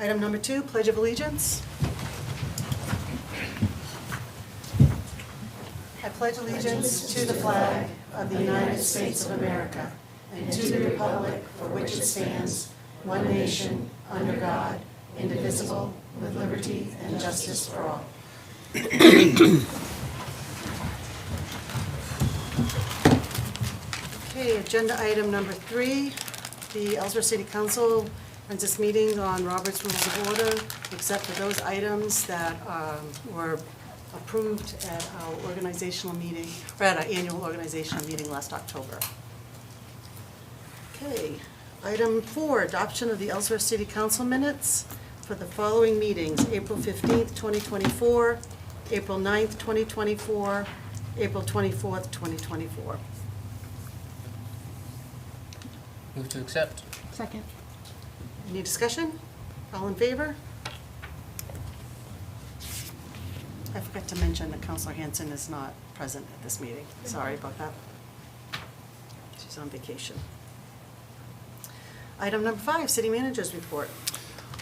Item number 2, Pledge of Allegiance. I pledge allegiance to the flag of the United States of America and to the republic for which it stands, one nation, under God, indivisible, with liberty and justice for all. Okay, agenda item number 3, the Ellsworth City Council runs its meetings on Robert's Rules of Order, except for those items that were approved at our organizational meeting, or at our annual organizational meeting last October. Okay, item 4, adoption of the Ellsworth City Council minutes for the following meetings: April 15th, 2024, April 9th, 2024, April 24th, 2024. Move to accept. Second. Any discussion? All in favor? I forgot to mention that Councilor Hanson is not present at this meeting. Sorry about that. She's on vacation. Item number 5, City Manager's Report.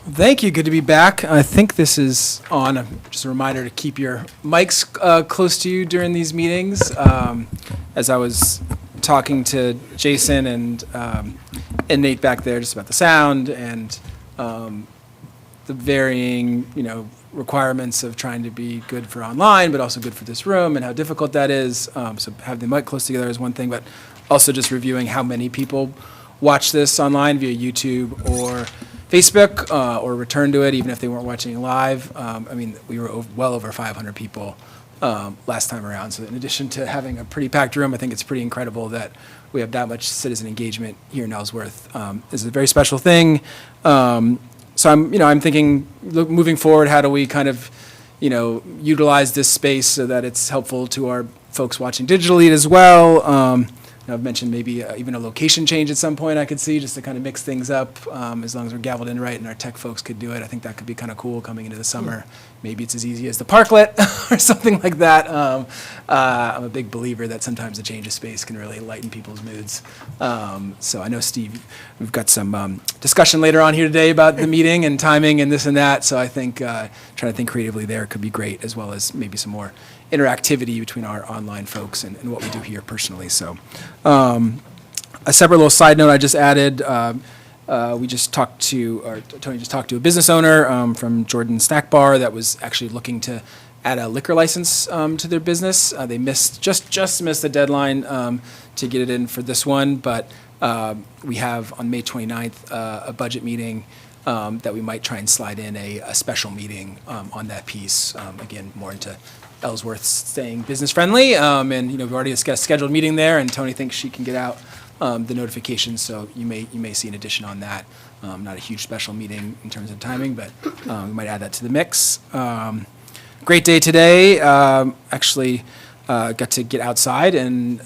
Thank you. Good to be back. I think this is on. Just a reminder to keep your mics close to you during these meetings. As I was talking to Jason and Nate back there just about the sound and the varying, requirements of trying to be good for online, but also good for this room and how difficult that is. So having the mic close together is one thing, but also just reviewing how many people watch this online via YouTube or Facebook or return to it, even if they weren't watching live. We were well over 500 people last time around. So in addition to having a pretty packed room, I think it's pretty incredible that we have that much citizen engagement here in Ellsworth. This is a very special thing. So I'm thinking, moving forward, how do we kind of, utilize this space so that it's helpful to our folks watching digitally as well. I've mentioned maybe even a location change at some point I could see, just to kind of mix things up, as long as we're gaveled in right and our tech folks could do it. I think that could be kind of cool coming into the summer. Maybe it's as easy as the parklet or something like that. I'm a big believer that sometimes a change of space can really lighten people's moods. So I know, Steve, we've got some discussion later on here today about the meeting and timing and this and that. So I think trying to think creatively there could be great, as well as maybe some more interactivity between our online folks and what we do here personally. So a separate little side note I just added, Tony just talked to a business owner from Jordan Snack Bar that was actually looking to add a liquor license to their business. They just missed the deadline to get it in for this one, but we have on May 29th a budget meeting that we might try and slide in a special meeting on that piece. Again, more into Ellsworth staying business friendly, and we've already got a scheduled meeting there, and Tony thinks she can get out the notifications, so you may see an addition on that. Not a huge special meeting in terms of timing, but we might add that to the mix. Great day today. Actually, got to get outside and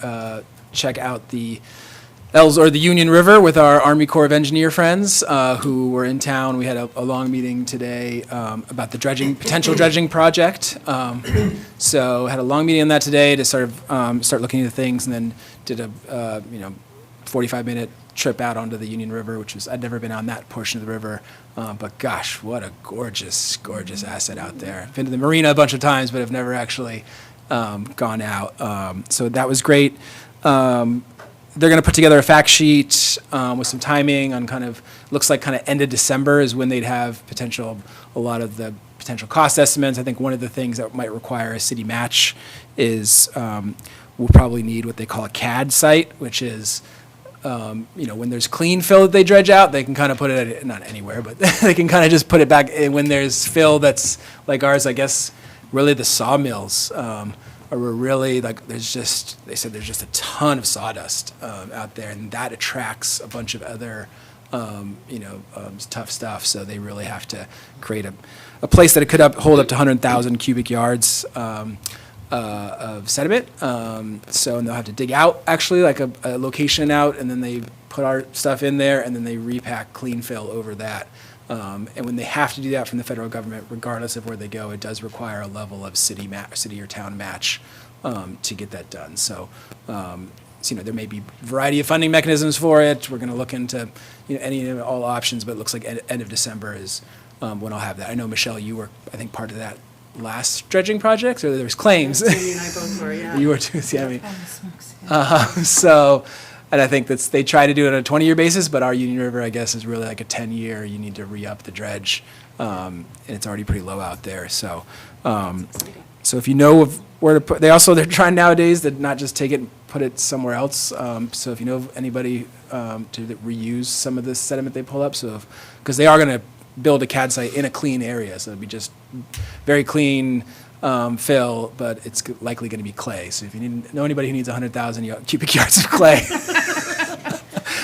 check out the Union River with our Army Corps of Engineer friends who were in town. We had a long meeting today about the potential dredging project. So had a long meeting on that today to sort of start looking into things, and then did a 45-minute trip out onto the Union River, I'd never been on that portion of the river, but gosh, what a gorgeous, gorgeous asset out there. I've been to the marina a bunch of times, but I've never actually gone out. So that was great. They're going to put together a fact sheet with some timing on looks like end of December is when they'd have a lot of the potential cost estimates. I think one of the things that might require a city match is we'll probably need what they call a CAD site, which is, when there's clean fill that they dredge out, they can put it not anywhere, but they can just put it back when there's fill that's like ours, I guess, really the sawmills. Are really they said there's just a ton of sawdust out there, and that attracts a bunch of other tough stuff. So they really have to create a place that it could hold up to 100,000 cubic yards of sediment. And they'll have to dig out actually a location out, and then they put our stuff in there, and then they repack clean fill over that. And when they have to do that from the federal government, regardless of where they go, it does require a level of city or town match to get that done. So, there may be a variety of funding mechanisms for it. We're going to look into any and all options, but it looks like end of December is when I'll have that. I know, Michelle, you were, I think, part of that last dredging project, or there was claims. Jamie and I both were, yeah. You were too, yeah, I mean. So, and I think they try to do it on a 20-year basis, but our Union River, I guess, is really like a 10-year. You need to re-up the dredge, and it's already pretty low out there. So, so if you know of where to put, they're trying nowadays to not just take it and put it somewhere else. So if you know of anybody to reuse some of the sediment they pull up, because they are going to build a CAD site in a clean area, so it'll be just very clean fill, but it's likely going to be clay. So if you know anybody who needs 100,000 cubic yards of clay,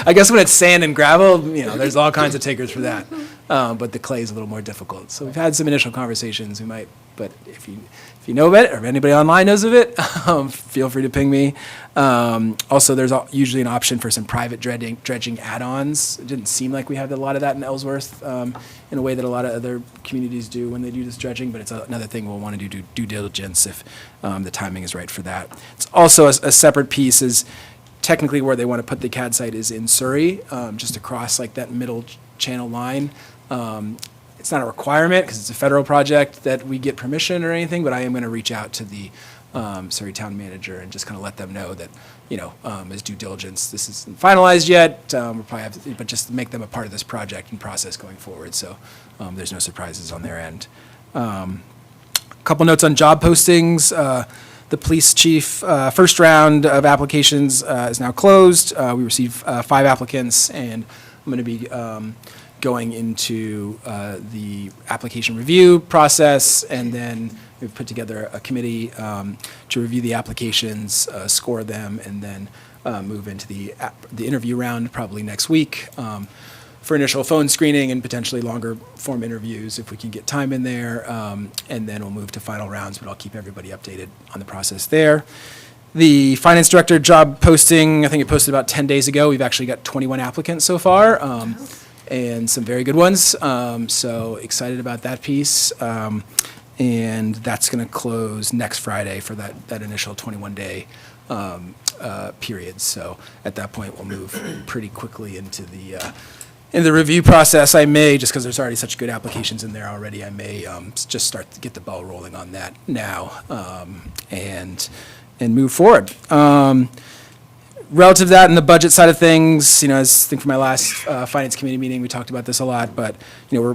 I guess when it's sand and gravel, there's all kinds of takers for that. But the clay is a little more difficult. So we've had some initial conversations. We might, but if you know of it, or if anybody online knows of it, feel free to ping me. Also, there's usually an option for some private dredging add-ons. It didn't seem like we had a lot of that in Ellsworth in a way that a lot of other communities do when they do this dredging, but it's another thing we'll want to do due diligence if the timing is right for that. It's also a separate piece is technically where they want to put the CAD site is in Surrey, just across like that middle channel line. It's not a requirement because it's a federal project that we get permission or anything, but I am going to reach out to the Surrey town manager and just kind of let them know that, as due diligence, this isn't finalized yet. We'll probably have to, but just make them a part of this project and process going forward. So there's no surprises on their end. A couple notes on job postings. The police chief first round of applications is now closed. We received 5 applicants, and I'm going to be going into the application review process, and then we've put together a committee to review the applications, score them, and then move into the interview round probably next week for initial phone screening and potentially longer form interviews if we can get time in there, and then we'll move to final rounds, but I'll keep everybody updated on the process there. The finance director job posting, I think it posted about 10 days ago. We've actually got 21 applicants so far, and some very good ones. So excited about that piece. And that's going to close next Friday for that initial 21-day period. So at that point, we'll move pretty quickly into the review process. I may, just because there's already such good applications in there already, I may just start to get the ball rolling on that now and move forward. Relative to that and the budget side of things, I think for my last finance committee meeting, we talked about this a lot, but we're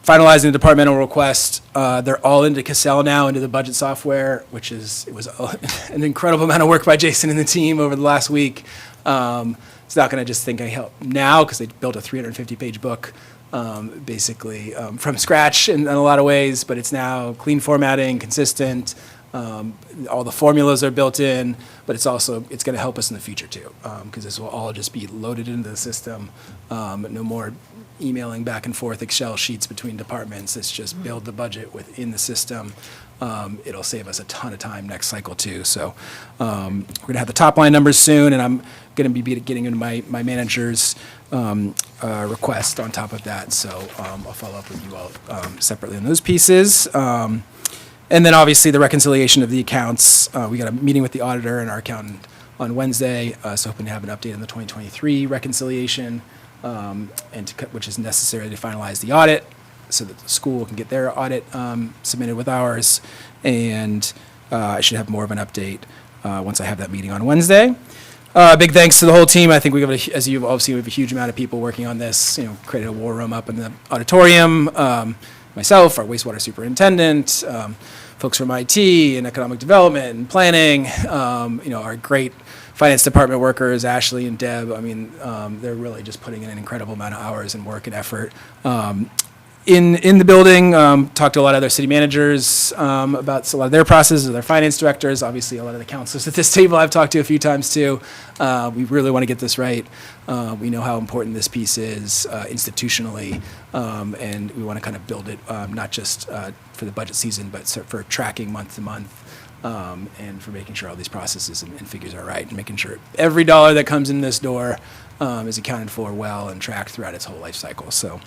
finalizing the departmental request. They're all into Cassell now, into the budget software, it was an incredible amount of work by Jason and the team over the last week. It's not going to just think I help now because they built a 350-page book basically from scratch in a lot of ways, but it's now clean formatting, consistent. All the formulas are built in, but it's going to help us in the future too, because this will all just be loaded into the system. No more emailing back and forth Excel sheets between departments. It's just build the budget within the system. It'll save us a ton of time next cycle too. So we're going to have the top line numbers soon, and I'm going to be getting into my manager's request on top of that. So I'll follow up with you all separately on those pieces. And then obviously the reconciliation of the accounts. We got a meeting with the auditor and our accountant on Wednesday, so hoping to have an update on the 2023 reconciliation, which is necessary to finalize the audit so that the school can get their audit submitted with ours. And I should have more of an update once I have that meeting on Wednesday. Big thanks to the whole team. I think we have, as you've all seen, we have a huge amount of people working on this. Created a war room up in the auditorium. Myself, our wastewater superintendent, folks from IT and economic development and planning, our great finance department workers, Ashley and Deb. They're really just putting in an incredible amount of hours and work and effort. In the building, talked to a lot of other city managers about a lot of their processes, their finance directors, obviously a lot of the counselors at this table I've talked to a few times too. We really want to get this right. We know how important this piece is institutionally, and we want to kind of build it not just for the budget season, but for tracking month to month. And for making sure all these processes and figures are right, and making sure every dollar that comes in this door is accounted for well and tracked throughout its whole life cycle. So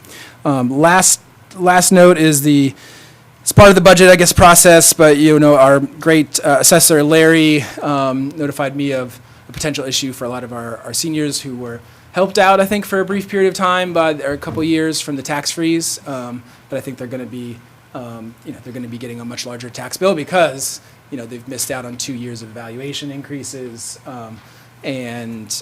last note is it's part of the budget, I guess, process, but our great assessor, Larry, notified me of a potential issue for a lot of our seniors who were helped out, I think, for a brief period of time, or a couple of years from the tax freeze. But I think they're going to be, they're going to be getting a much larger tax bill because, they've missed out on 2 years of valuation increases, and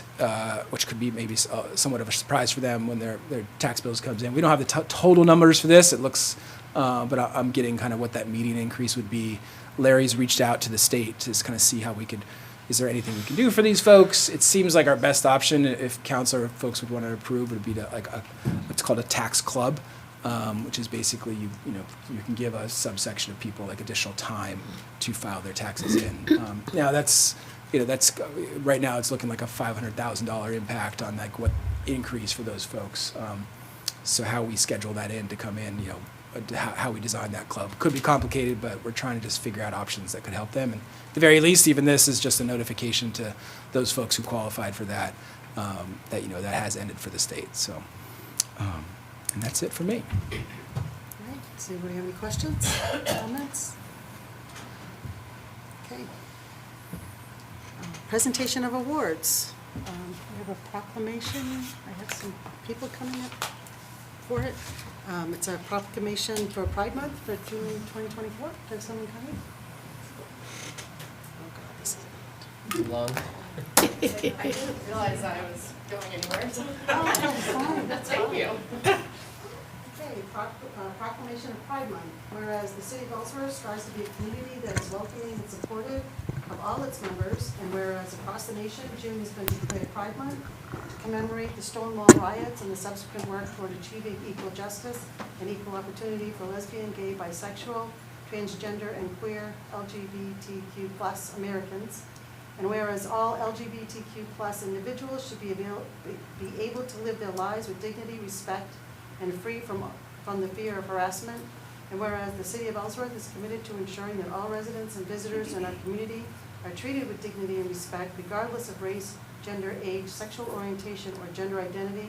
which could be maybe somewhat of a surprise for them when their tax bills comes in. We don't have the total numbers for this. It looks, but I'm getting kind of what that median increase would be. Larry's reached out to the state to kind of see how is there anything we can do for these folks? It seems like our best option, if council folks would want to approve, would be to what's called a tax club, which is basically you can give a subsection of people like additional time to file their taxes in. Now that's right now it's looking like a $500,000 impact on like what increase for those folks. So how we schedule that in to come in, how we design that club could be complicated, but we're trying to just figure out options that could help them. And at the very least, even this is just a notification to those folks who qualified for that, that has ended for the state. So, and that's it for me. All right, does anybody have any questions, comments? Okay. Presentation of awards. We have a proclamation. I have some people coming up for it. It's a proclamation for Pride Month for June 2024. Have someone coming? Oh, God, this is Long. I didn't realize I was going anywhere. So. fine. Thank you. Okay, proclamation of Pride Month. Whereas the city of Ellsworth strives to be a community that is welcoming and supportive of all its members, and whereas across the nation, June has been declared Pride Month to commemorate the Stonewall riots and the subsequent work toward achieving equal justice and equal opportunity for lesbian, gay, bisexual, transgender, and queer LGBTQ+ Americans. And whereas all LGBTQ+ individuals should be able to live their lives with dignity, respect, and free from the fear of harassment. And whereas the city of Ellsworth is committed to ensuring that all residents and visitors in our community are treated with dignity and respect, regardless of race, gender, age, sexual orientation, or gender identity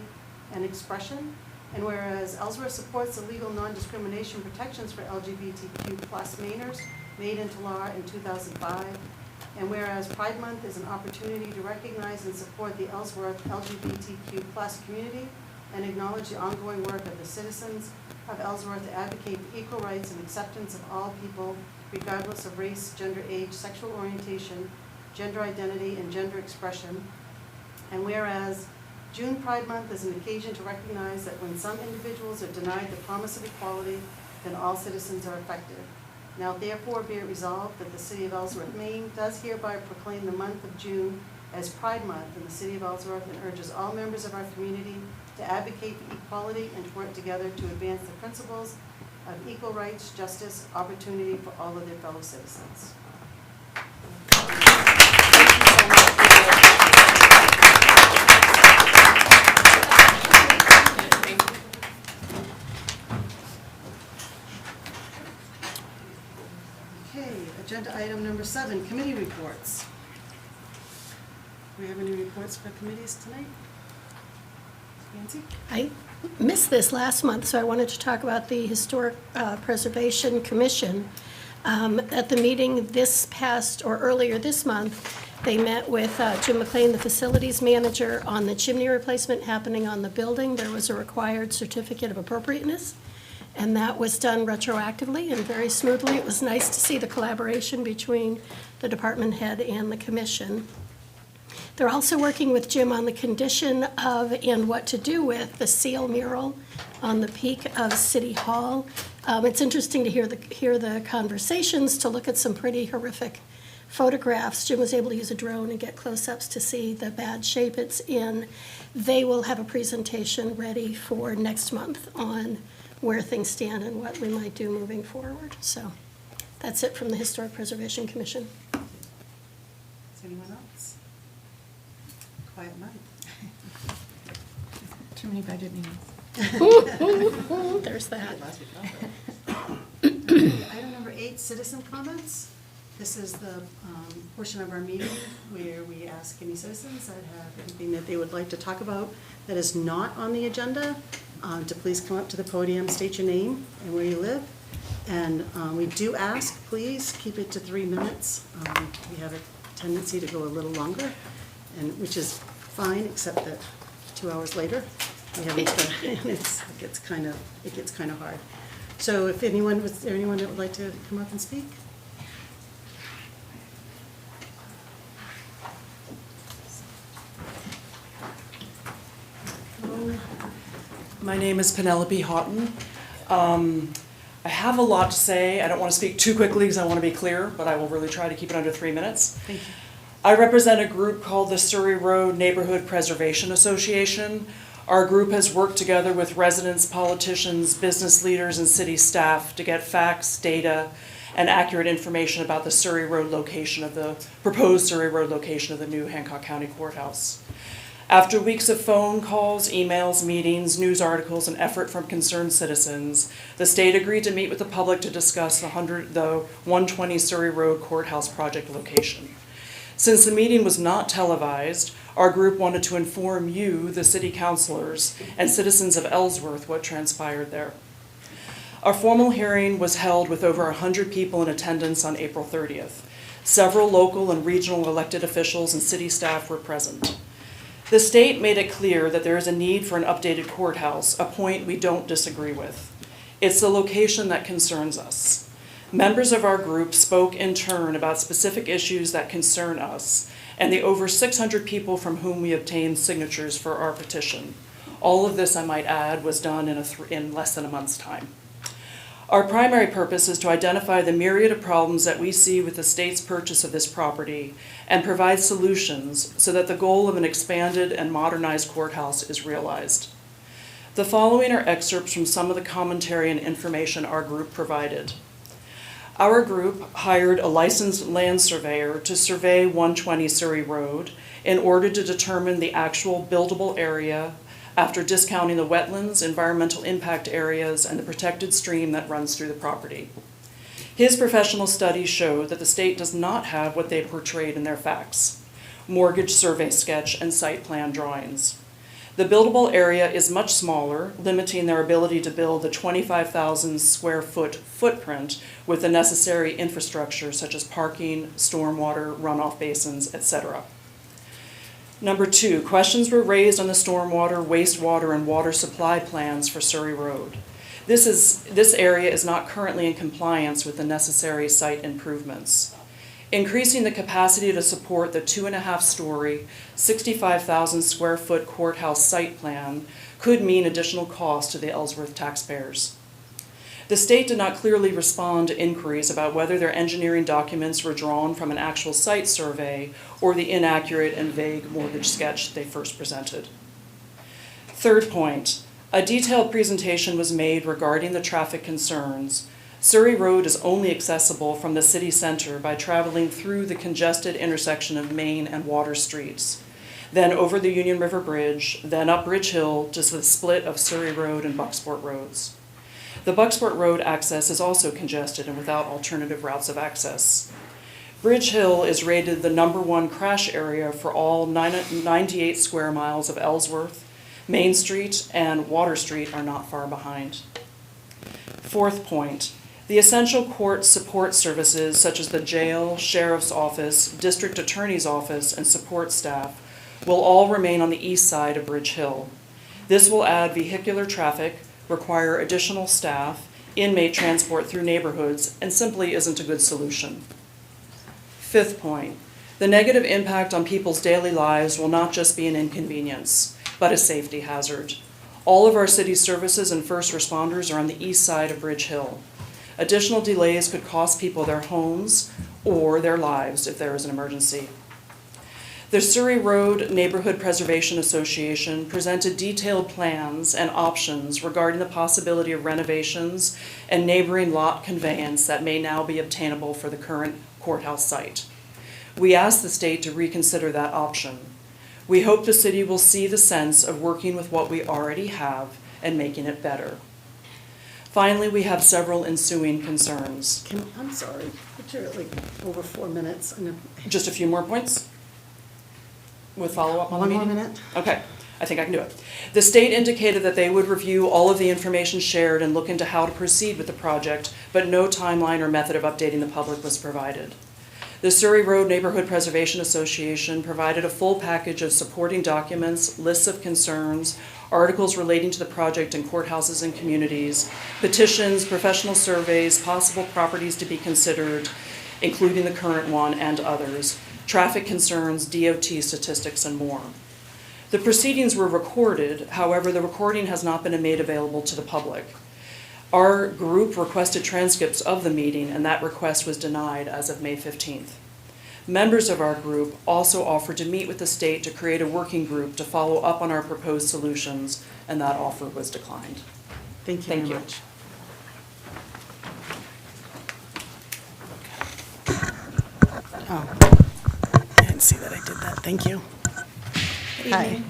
and expression. And whereas Ellsworth supports the legal non-discrimination protections for LGBTQ+ Mainers made into law in 2005. And whereas Pride Month is an opportunity to recognize and support the Ellsworth LGBTQ+ community and acknowledge the ongoing work of the citizens of Ellsworth to advocate for equal rights and acceptance of all people, regardless of race, gender, age, sexual orientation, gender identity, and gender expression. And whereas June Pride Month is an occasion to recognize that when some individuals are denied the promise of equality, then all citizens are affected. Now therefore be it resolved that the city of Ellsworth, Maine does hereby proclaim the month of June as Pride Month in the city of Ellsworth and urges all members of our community to advocate for equality and to work together to advance the principles of equal rights, justice, opportunity for all of their fellow citizens. Okay, agenda item number 7, committee reports. Do we have any reports for committees tonight? Nancy? I missed this last month, so I wanted to talk about the Historic Preservation Commission. At the meeting earlier this month, they met with Jim McLean, the facilities manager, on the chimney replacement happening on the building. There was a required certificate of appropriateness, and that was done retroactively and very smoothly. It was nice to see the collaboration between the department head and the commission. They're also working with Jim on the condition of and what to do with the seal mural on the peak of City Hall. It's interesting to hear the conversations, to look at some pretty horrific photographs. Jim was able to use a drone and get close-ups to see the bad shape it's in. They will have a presentation ready for next month on where things stand and what we might do moving forward. So that's it from the Historic Preservation Commission. Is anyone else? Quiet month. Too many budget meetings. There's that. Item number 8, citizen comments. This is the portion of our meeting where we ask any citizens that have anything that they would like to talk about that is not on the agenda to please come up to the podium, state your name and where you live. And we do ask, please keep it to 3 minutes. We have a tendency to go a little longer, and which is fine, except that 2 hours later. We haven't done, and it gets kind of hard. So if anyone, was there anyone that would like to come up and speak? My name is Penelope Houghton. I have a lot to say. I don't want to speak too quickly because I want to be clear, but I will really try to keep it under 3 minutes. Thank you. I represent a group called the Surrey Road Neighborhood Preservation Association. Our group has worked together with residents, politicians, business leaders, and city staff to get facts, data, and accurate information about the Surrey Road location of the proposed Surrey Road location of the new Hancock County Courthouse. After weeks of phone calls, emails, meetings, news articles, and effort from concerned citizens, the state agreed to meet with the public to discuss the 120 Surrey Road Courthouse project location. Since the meeting was not televised, our group wanted to inform you, the city councilors, and citizens of Ellsworth what transpired there. Our formal hearing was held with over 100 people in attendance on April 30th. Several local and regional elected officials and city staff were present. The state made it clear that there is a need for an updated courthouse, a point we don't disagree with. It's the location that concerns us. Members of our group spoke in turn about specific issues that concern us, and the over 600 people from whom we obtained signatures for our petition. All of this, I might add, was done in less than a month's time. Our primary purpose is to identify the myriad of problems that we see with the state's purchase of this property and provide solutions so that the goal of an expanded and modernized courthouse is realized. The following are excerpts from some of the commentary and information our group provided. Our group hired a licensed land surveyor to survey 120 Surrey Road in order to determine the actual buildable area after discounting the wetlands, environmental impact areas, and the protected stream that runs through the property. His professional studies showed that the state does not have what they portrayed in their facts: mortgage survey sketch and site plan drawings. The buildable area is much smaller, limiting their ability to build the 25,000 square foot footprint with the necessary infrastructure such as parking, stormwater, runoff basins, etc. Number 2, questions were raised on the stormwater, wastewater, and water supply plans for Surrey Road. This area is not currently in compliance with the necessary site improvements. Increasing the capacity to support the 2.5-story, 65,000 square foot courthouse site plan could mean additional cost to the Ellsworth taxpayers. The state did not clearly respond to inquiries about whether their engineering documents were drawn from an actual site survey or the inaccurate and vague mortgage sketch they first presented. Third point, a detailed presentation was made regarding the traffic concerns. Surrey Road is only accessible from the city center by traveling through the congested intersection of Main and Water Streets, then over the Union River Bridge, then up Bridge Hill to the split of Surrey Road and Bucksport Roads. The Bucksport Road access is also congested and without alternative routes of access. Bridge Hill is rated the #1 crash area for all 98 square miles of Ellsworth. Main Street and Water Street are not far behind. Fourth point, the essential court support services such as the jail, sheriff's office, district attorney's office, and support staff will all remain on the east side of Bridge Hill. This will add vehicular traffic, require additional staff, inmate transport through neighborhoods, and simply isn't a good solution. Fifth point, the negative impact on people's daily lives will not just be an inconvenience, but a safety hazard. All of our city services and first responders are on the east side of Bridge Hill. Additional delays could cost people their homes or their lives if there is an emergency. The Surrey Road Neighborhood Preservation Association presented detailed plans and options regarding the possibility of renovations and neighboring lot conveyance that may now be obtainable for the current courthouse site. We asked the state to reconsider that option. We hope the city will see the sense of working with what we already have and making it better. Finally, we have several ensuing concerns. I'm sorry, but you're like over 4 minutes. Just a few more points? With follow-up on the meeting? 1 more minute. Okay, I think I can do it. The state indicated that they would review all of the information shared and look into how to proceed with the project, but no timeline or method of updating the public was provided. The Surrey Road Neighborhood Preservation Association provided a full package of supporting documents, lists of concerns, articles relating to the project in courthouses and communities, petitions, professional surveys, possible properties to be considered, including the current one and others, traffic concerns, DOT statistics, and more. The proceedings were recorded, however, the recording has not been made available to the public. Our group requested transcripts of the meeting, and that request was denied as of May 15th. Members of our group also offered to meet with the state to create a working group to follow up on our proposed solutions, and that offer was declined. Thank you Thank very you. much. Oh, I didn't see that I did that. Thank you. Hi.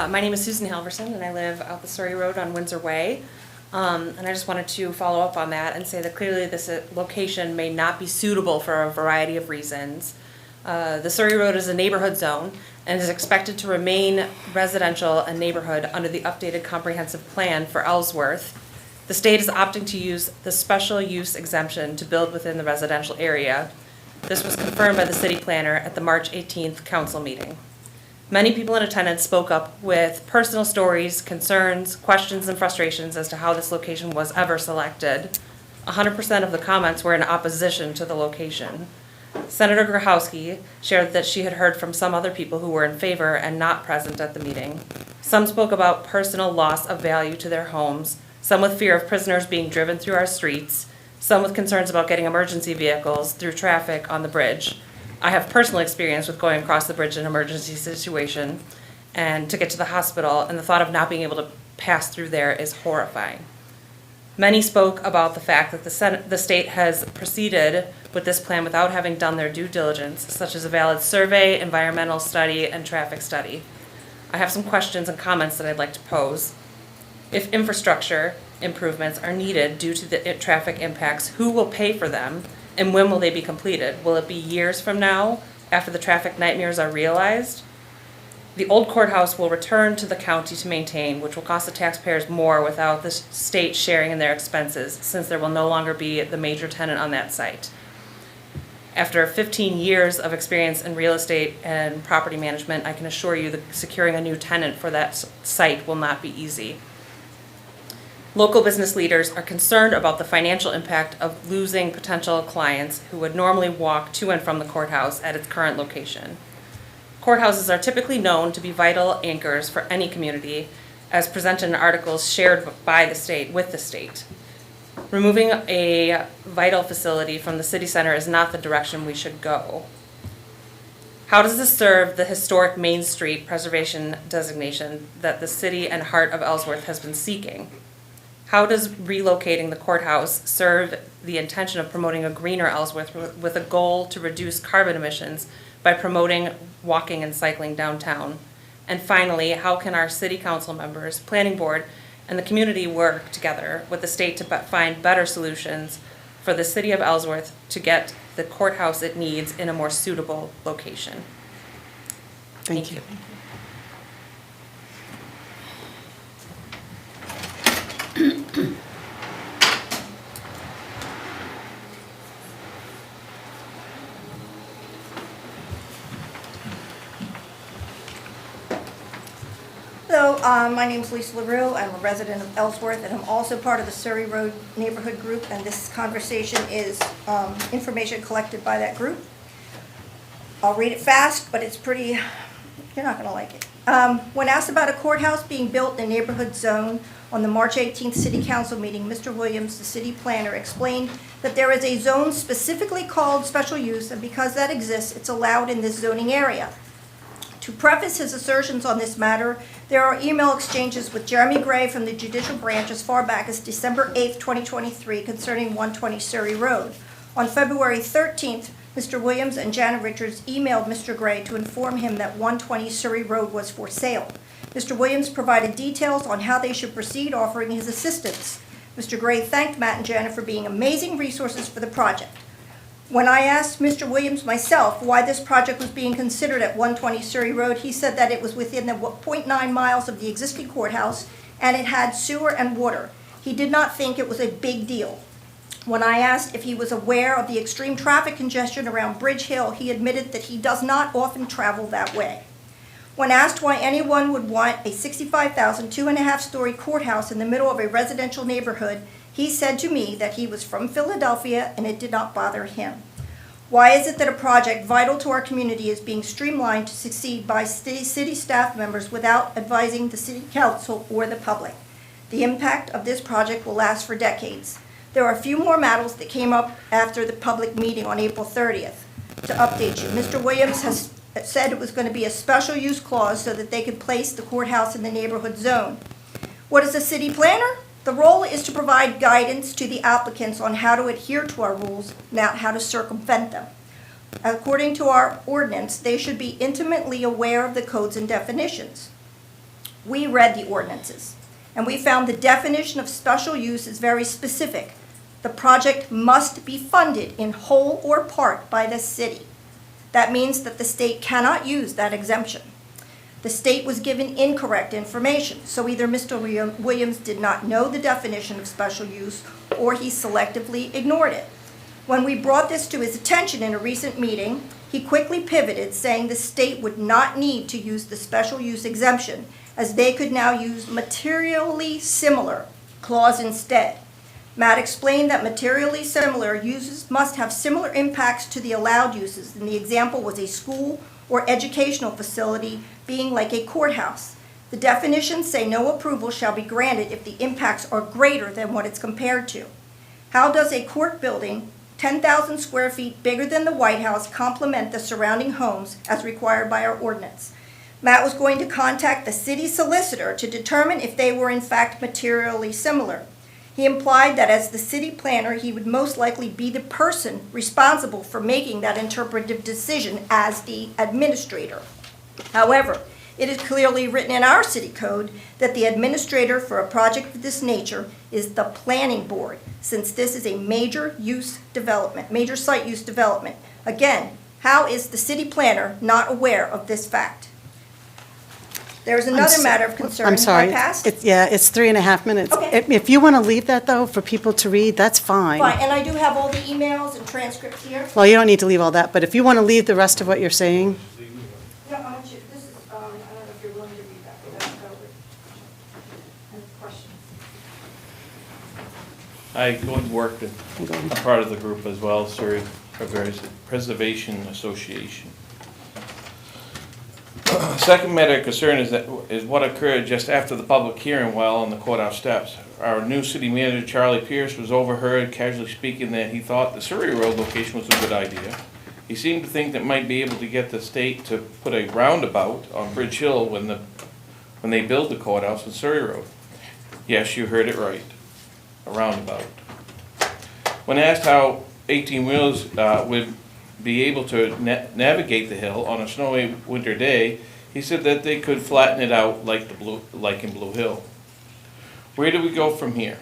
My name is Susan Halverson, and I live out the Surrey Road on Windsor Way. And I just wanted to follow up on that and say that clearly this location may not be suitable for a variety of reasons. The Surrey Road is a neighborhood zone and is expected to remain residential and neighborhood under the updated comprehensive plan for Ellsworth. The state is opting to use the special use exemption to build within the residential area. This was confirmed by the city planner at the March 18th council meeting. Many people in attendance spoke up with personal stories, concerns, questions, and frustrations as to how this location was ever selected. 100% of the comments were in opposition to the location. Senator Grahowski shared that she had heard from some other people who were in favor and not present at the meeting. Some spoke about personal loss of value to their homes, some with fear of prisoners being driven through our streets, some with concerns about getting emergency vehicles through traffic on the bridge. I have personal experience with going across the bridge in an emergency situation and to get to the hospital, and the thought of not being able to pass through there is horrifying. Many spoke about the fact that the state has proceeded with this plan without having done their due diligence, such as a valid survey, environmental study, and traffic study. I have some questions and comments that I'd like to pose. If infrastructure improvements are needed due to the traffic impacts, who will pay for them? And when will they be completed? Will it be years from now, after the traffic nightmares are realized? The old courthouse will return to the county to maintain, which will cost the taxpayers more without the state sharing in their expenses, since there will no longer be the major tenant on that site. After 15 years of experience in real estate and property management, I can assure you that securing a new tenant for that site will not be easy. Local business leaders are concerned about the financial impact of losing potential clients who would normally walk to and from the courthouse at its current location. Courthouses are typically known to be vital anchors for any community, as presented in articles shared by the state with the state. Removing a vital facility from the city center is not the direction we should go. How does this serve the historic Main Street preservation designation that the city and heart of Ellsworth has been seeking? How does relocating the courthouse serve the intention of promoting a greener Ellsworth with a goal to reduce carbon emissions by promoting walking and cycling downtown? And finally, how can our city council members, planning board, and the community work together with the state to find better solutions for the city of Ellsworth to get the courthouse it needs in a more suitable location? Thank you. Hello, my name is Lisa LaRue. I'm a resident of Ellsworth, and I'm also part of the Surrey Road Neighborhood Group, and this conversation is information collected by that group. I'll read it fast, but it's pretty, you're not going to like it. When asked about a courthouse being built in a neighborhood zone on the March 18th City Council meeting, Mr. Williams, the city planner, explained that there is a zone specifically called special use, and because that exists, it's allowed in this zoning area. To preface his assertions on this matter, there are email exchanges with Jeremy Gray from the Judicial Branch as far back as December 8th, 2023, concerning 120 Surrey Road. On February 13th, Mr. Williams and Janet Richards emailed Mr. Gray to inform him that 120 Surrey Road was for sale. Mr. Williams provided details on how they should proceed, offering his assistance. Mr. Gray thanked Matt and Janet for being amazing resources for the project. When I asked Mr. Williams myself why this project was being considered at 120 Surrey Road, he said that it was within the 0.9 miles of the existing courthouse and it had sewer and water. He did not think it was a big deal. When I asked if he was aware of the extreme traffic congestion around Bridge Hill, he admitted that he does not often travel that way. When asked why anyone would want a 65,000, 2.5-story courthouse in the middle of a residential neighborhood, he said to me that he was from Philadelphia and it did not bother him. Why is it that a project vital to our community is being streamlined to succeed by city staff members without advising the city council or the public? The impact of this project will last for decades. There are a few more matters that came up after the public meeting on April 30th. To update you, Mr. Williams has said it was going to be a special use clause so that they could place the courthouse in the neighborhood zone. What is a city planner? The role is to provide guidance to the applicants on how to adhere to our rules, not how to circumvent them. According to our ordinance, they should be intimately aware of the codes and definitions. We read the ordinances, and we found the definition of special use is very specific. The project must be funded in whole or part by the city. That means that the state cannot use that exemption. The state was given incorrect information, so either Mr. Williams did not know the definition of special use or he selectively ignored it. When we brought this to his attention in a recent meeting, he quickly pivoted, saying the state would not need to use the special use exemption, as they could now use materially similar clause instead. Matt explained that materially similar uses must have similar impacts to the allowed uses, and the example was a school or educational facility being like a courthouse. The definitions say no approval shall be granted if the impacts are greater than what it's compared to. How does a court building 10,000 square feet bigger than the White House complement the surrounding homes as required by our ordinance? Matt was going to contact the city solicitor to determine if they were in fact materially similar. He implied that as the city planner, he would most likely be the person responsible for making that interpretive decision as the administrator. However, it is clearly written in our city code that the administrator for a project of this nature is the planning board, since this is a major site use development. Again, how is the city planner not aware of this fact? There's another matter of concern. I'm sorry. I passed? It's 3.5 minutes. Okay. If you want to leave that, though, for people to read, that's fine. Fine, and I do have all the emails and transcripts here. Well, you don't need to leave all that, but if you want to leave the rest of what you're saying, No, I want you, this is, I don't know if you're willing to read that, but that's covered. Any questions? I go and work with, I'm part of the group as well, Surrey Preservation Association. Second matter of concern is what occurred just after the public hearing while on the courthouse steps. Our new city manager, Charlie Pierce, was overheard casually speaking that he thought the Surrey Road location was a good idea. He seemed to think that might be able to get the state to put a roundabout on Bridge Hill when they build the courthouse on Surrey Road. Yes, you heard it right, a roundabout. When asked how 18-wheelers would be able to navigate the hill on a snowy winter day, he said that they could flatten it out like in Blue Hill. Where do we go from here?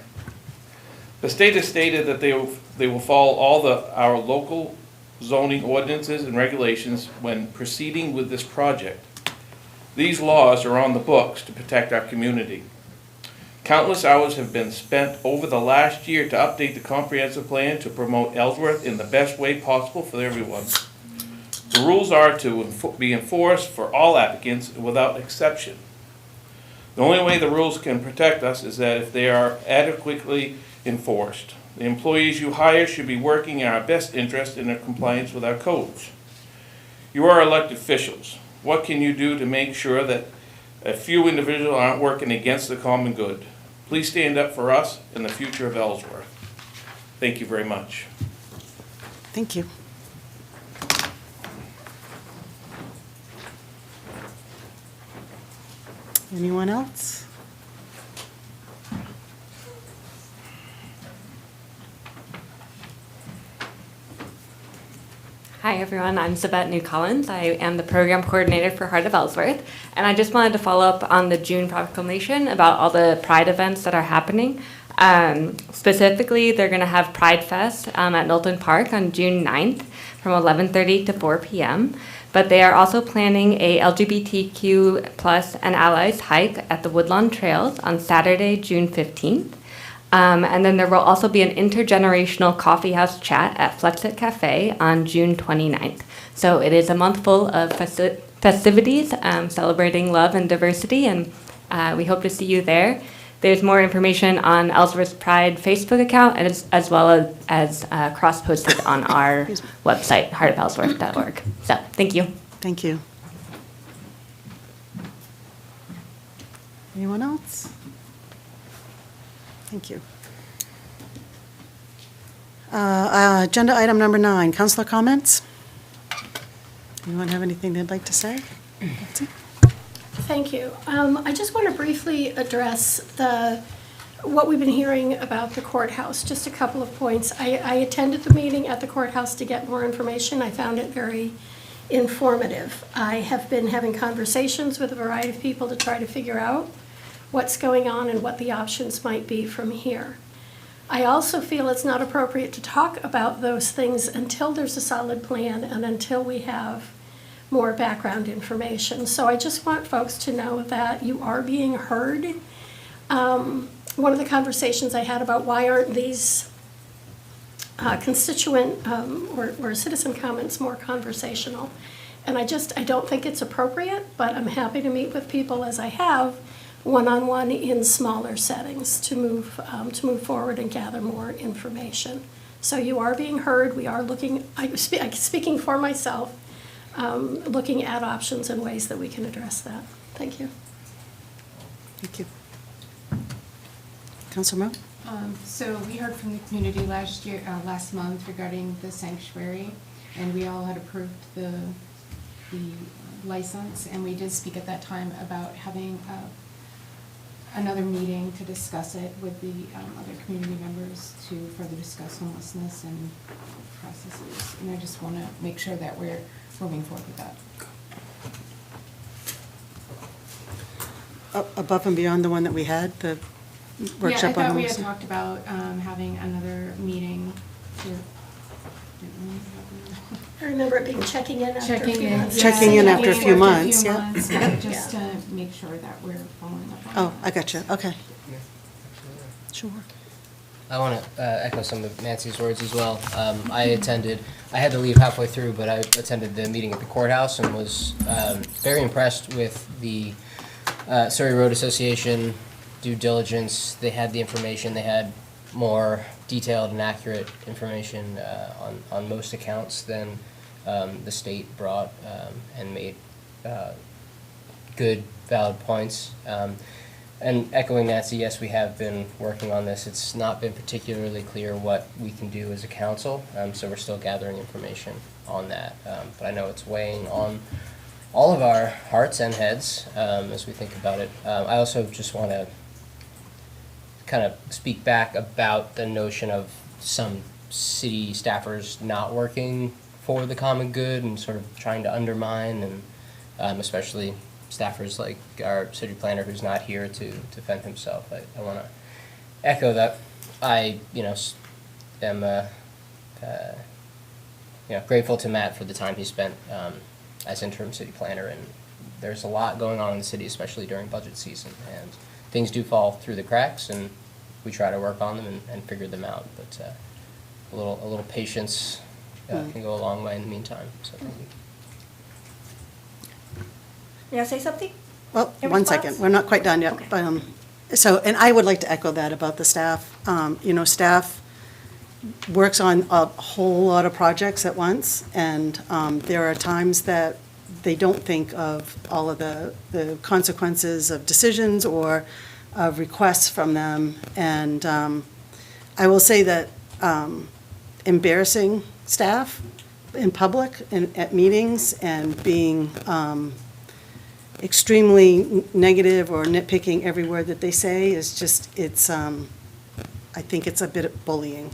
The state has stated that they will follow all our local zoning ordinances and regulations when proceeding with this project. These laws are on the books to protect our community. Countless hours have been spent over the last year to update the comprehensive plan to promote Ellsworth in the best way possible for everyone. The rules are to be enforced for all applicants without exception. The only way the rules can protect us is that if they are adequately enforced. The employees you hire should be working in our best interest in their compliance with our codes. You are elected officials. What can you do to make sure that a few individuals aren't working against the common good? Please stand up for us and the future of Ellsworth. Thank you very much. thank you. Anyone else? Hi everyone, I'm Sabette New Collins. I am the program coordinator for Heart of Ellsworth, and I just wanted to follow up on the June proclamation about all the Pride events that are happening. Specifically, they're going to have Pride Fest at Knowlton Park on June 9th from 11:30 to 4 p.m. But they are also planning a LGBTQ plus and allies hike at the Woodlawn Trails on Saturday, June 15th. And then there will also be an intergenerational coffee house chat at Flexit Cafe on June 29th. So it is a month full of festivities celebrating love and diversity, and we hope to see you there. There's more information on Ellsworth Pride Facebook account, and as well as cross-posted on our website, heartofellsworth.org. So, thank you. Thank you. Anyone else? Thank you. Agenda item number 9, councilor comments? Anyone have anything they'd like to say? Betsy? Thank you. I just want to briefly address what we've been hearing about the courthouse, just a couple of points. I attended the meeting at the courthouse to get more information. I found it very informative. I have been having conversations with a variety of people to try to figure out what's going on and what the options might be from here. I also feel it's not appropriate to talk about those things until there's a solid plan and until we have more background information. So I just want folks to know that you are being heard. One of the conversations I had about why aren't these constituent or citizen comments more conversational? And I don't think it's appropriate, but I'm happy to meet with people as I have one-on-one in smaller settings to move forward and gather more information. So you are being heard. We are looking, speaking for myself, looking at options and ways that we can address that. Thank you. Thank you. Councilor Mo? So we heard from the community last month regarding the sanctuary, and we all had approved the license, and we did speak at that time about having another meeting to discuss it with the other community members to further discuss homelessness and processes. And I just want to make sure that we're moving forward with that. Above and beyond the one that we had, the workshop on Yeah, I thought we had homelessness? talked about having another meeting to, I remember it being checking in after a few months. Checking in after a few months, yeah. Just to make sure that we're following up on Oh, I got you, okay. Sure. I want to echo some of Nancy's words as well. I had to leave halfway through, but I attended the meeting at the courthouse and was very impressed with the Surrey Road Association due diligence. They had the information, they had more detailed and accurate information on most accounts than the state brought and made good, valid points. And echoing Nancy, yes, we have been working on this. It's not been particularly clear what we can do as a council, so we're still gathering information on that. But I know it's weighing on all of our hearts and heads as we think about it. I also just want to kind of speak back about the notion of some city staffers not working for the common good and sort of trying to undermine, and especially staffers like our city planner who's not here to defend himself. I want to echo that. I am grateful to Matt for the time he spent as interim city planner, and there's a lot going on in the city, especially during budget season, and things do fall through the cracks, and we try to work on them and figure them out. But a little patience can go a long way in the meantime. So thank you. May I say something? Well, In one response? second, we're not quite done yet. Okay. But, and I would like to echo that about the staff. Staff works on a whole lot of projects at once, and there are times that they don't think of all of the consequences of decisions or of requests from them. And I will say that embarrassing staff in public and at meetings and being extremely negative or nitpicking every word that they say is just, I think it's a bit of bullying.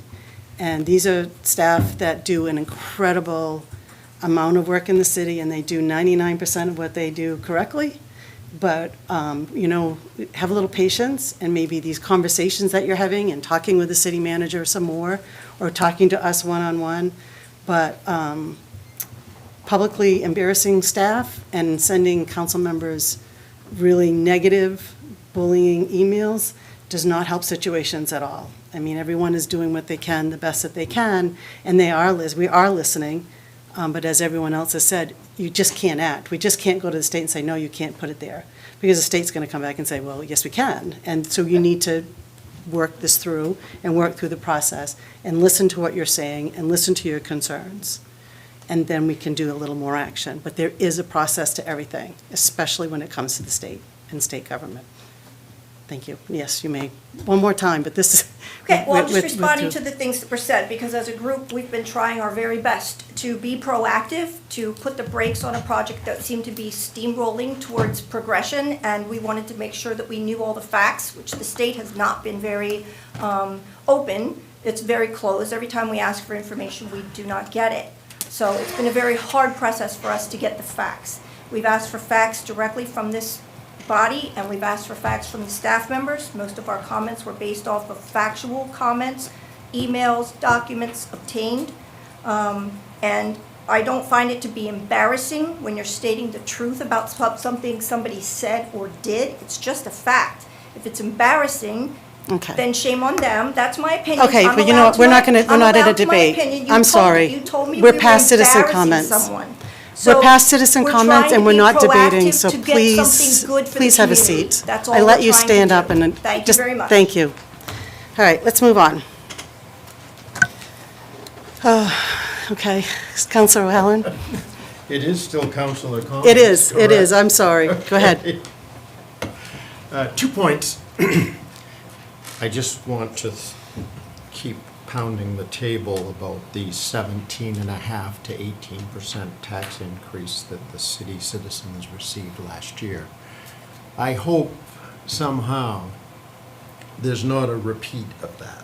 And these are staff that do an incredible amount of work in the city, and they do 99% of what they do correctly. But, have a little patience, and maybe these conversations that you're having and talking with the city manager some more, or talking to us one-on-one. But publicly embarrassing staff and sending council members really negative bullying emails does not help situations at all. I mean, everyone is doing what they can, the best that they can, and we are listening, but as everyone else has said, you just can't act. We just can't go to the state and say, no, you can't put it there, because the state's going to come back and say, well, yes, we can. And so you need to work this through and work through the process and listen to what you're saying and listen to your concerns. And then we can do a little more action. But there is a process to everything, especially when it comes to the state and state government. Thank you. Yes, you may. One more time, but this is. Okay, well, I'm just with- responding to the things that were said, because as a group, we've been trying our very best to be proactive, to put the brakes on a project that seemed to be steamrolling towards progression, and we wanted to make sure that we knew all the facts, which the state has not been very open. It's very closed. Every time we ask for information, we do not get it. So it's been a very hard process for us to get the facts. We've asked for facts directly from this body, and we've asked for facts from the staff members. Most of our comments were based off of factual comments, emails, documents obtained. And I don't find it to be embarrassing when you're stating the truth about something somebody said or did. It's just a fact. If it's embarrassing, Okay. then shame on them. That's my opinion. Okay, I'm but you know what, allowed we're to not gonna, my- we're not I'm in a allowed to my debate. opinion. You I'm told- sorry. You told me We're we were past citizen embarrassing comments. someone. We're So past citizen we're comments trying and to we're be not debating, proactive so to get please, something good for the please have a community. seat. That's all I we're let you trying to stand do. up and. Thank you just- very much. Thank you. All right, let's move on. Okay, Councilor O'Halloran? It is still Councilor comments. It is, correct? I'm sorry. Go ahead. 2 points. I just want to keep pounding the table about the 17.5% to 18% tax increase that the city citizens received last year. I hope somehow there's not a repeat of that.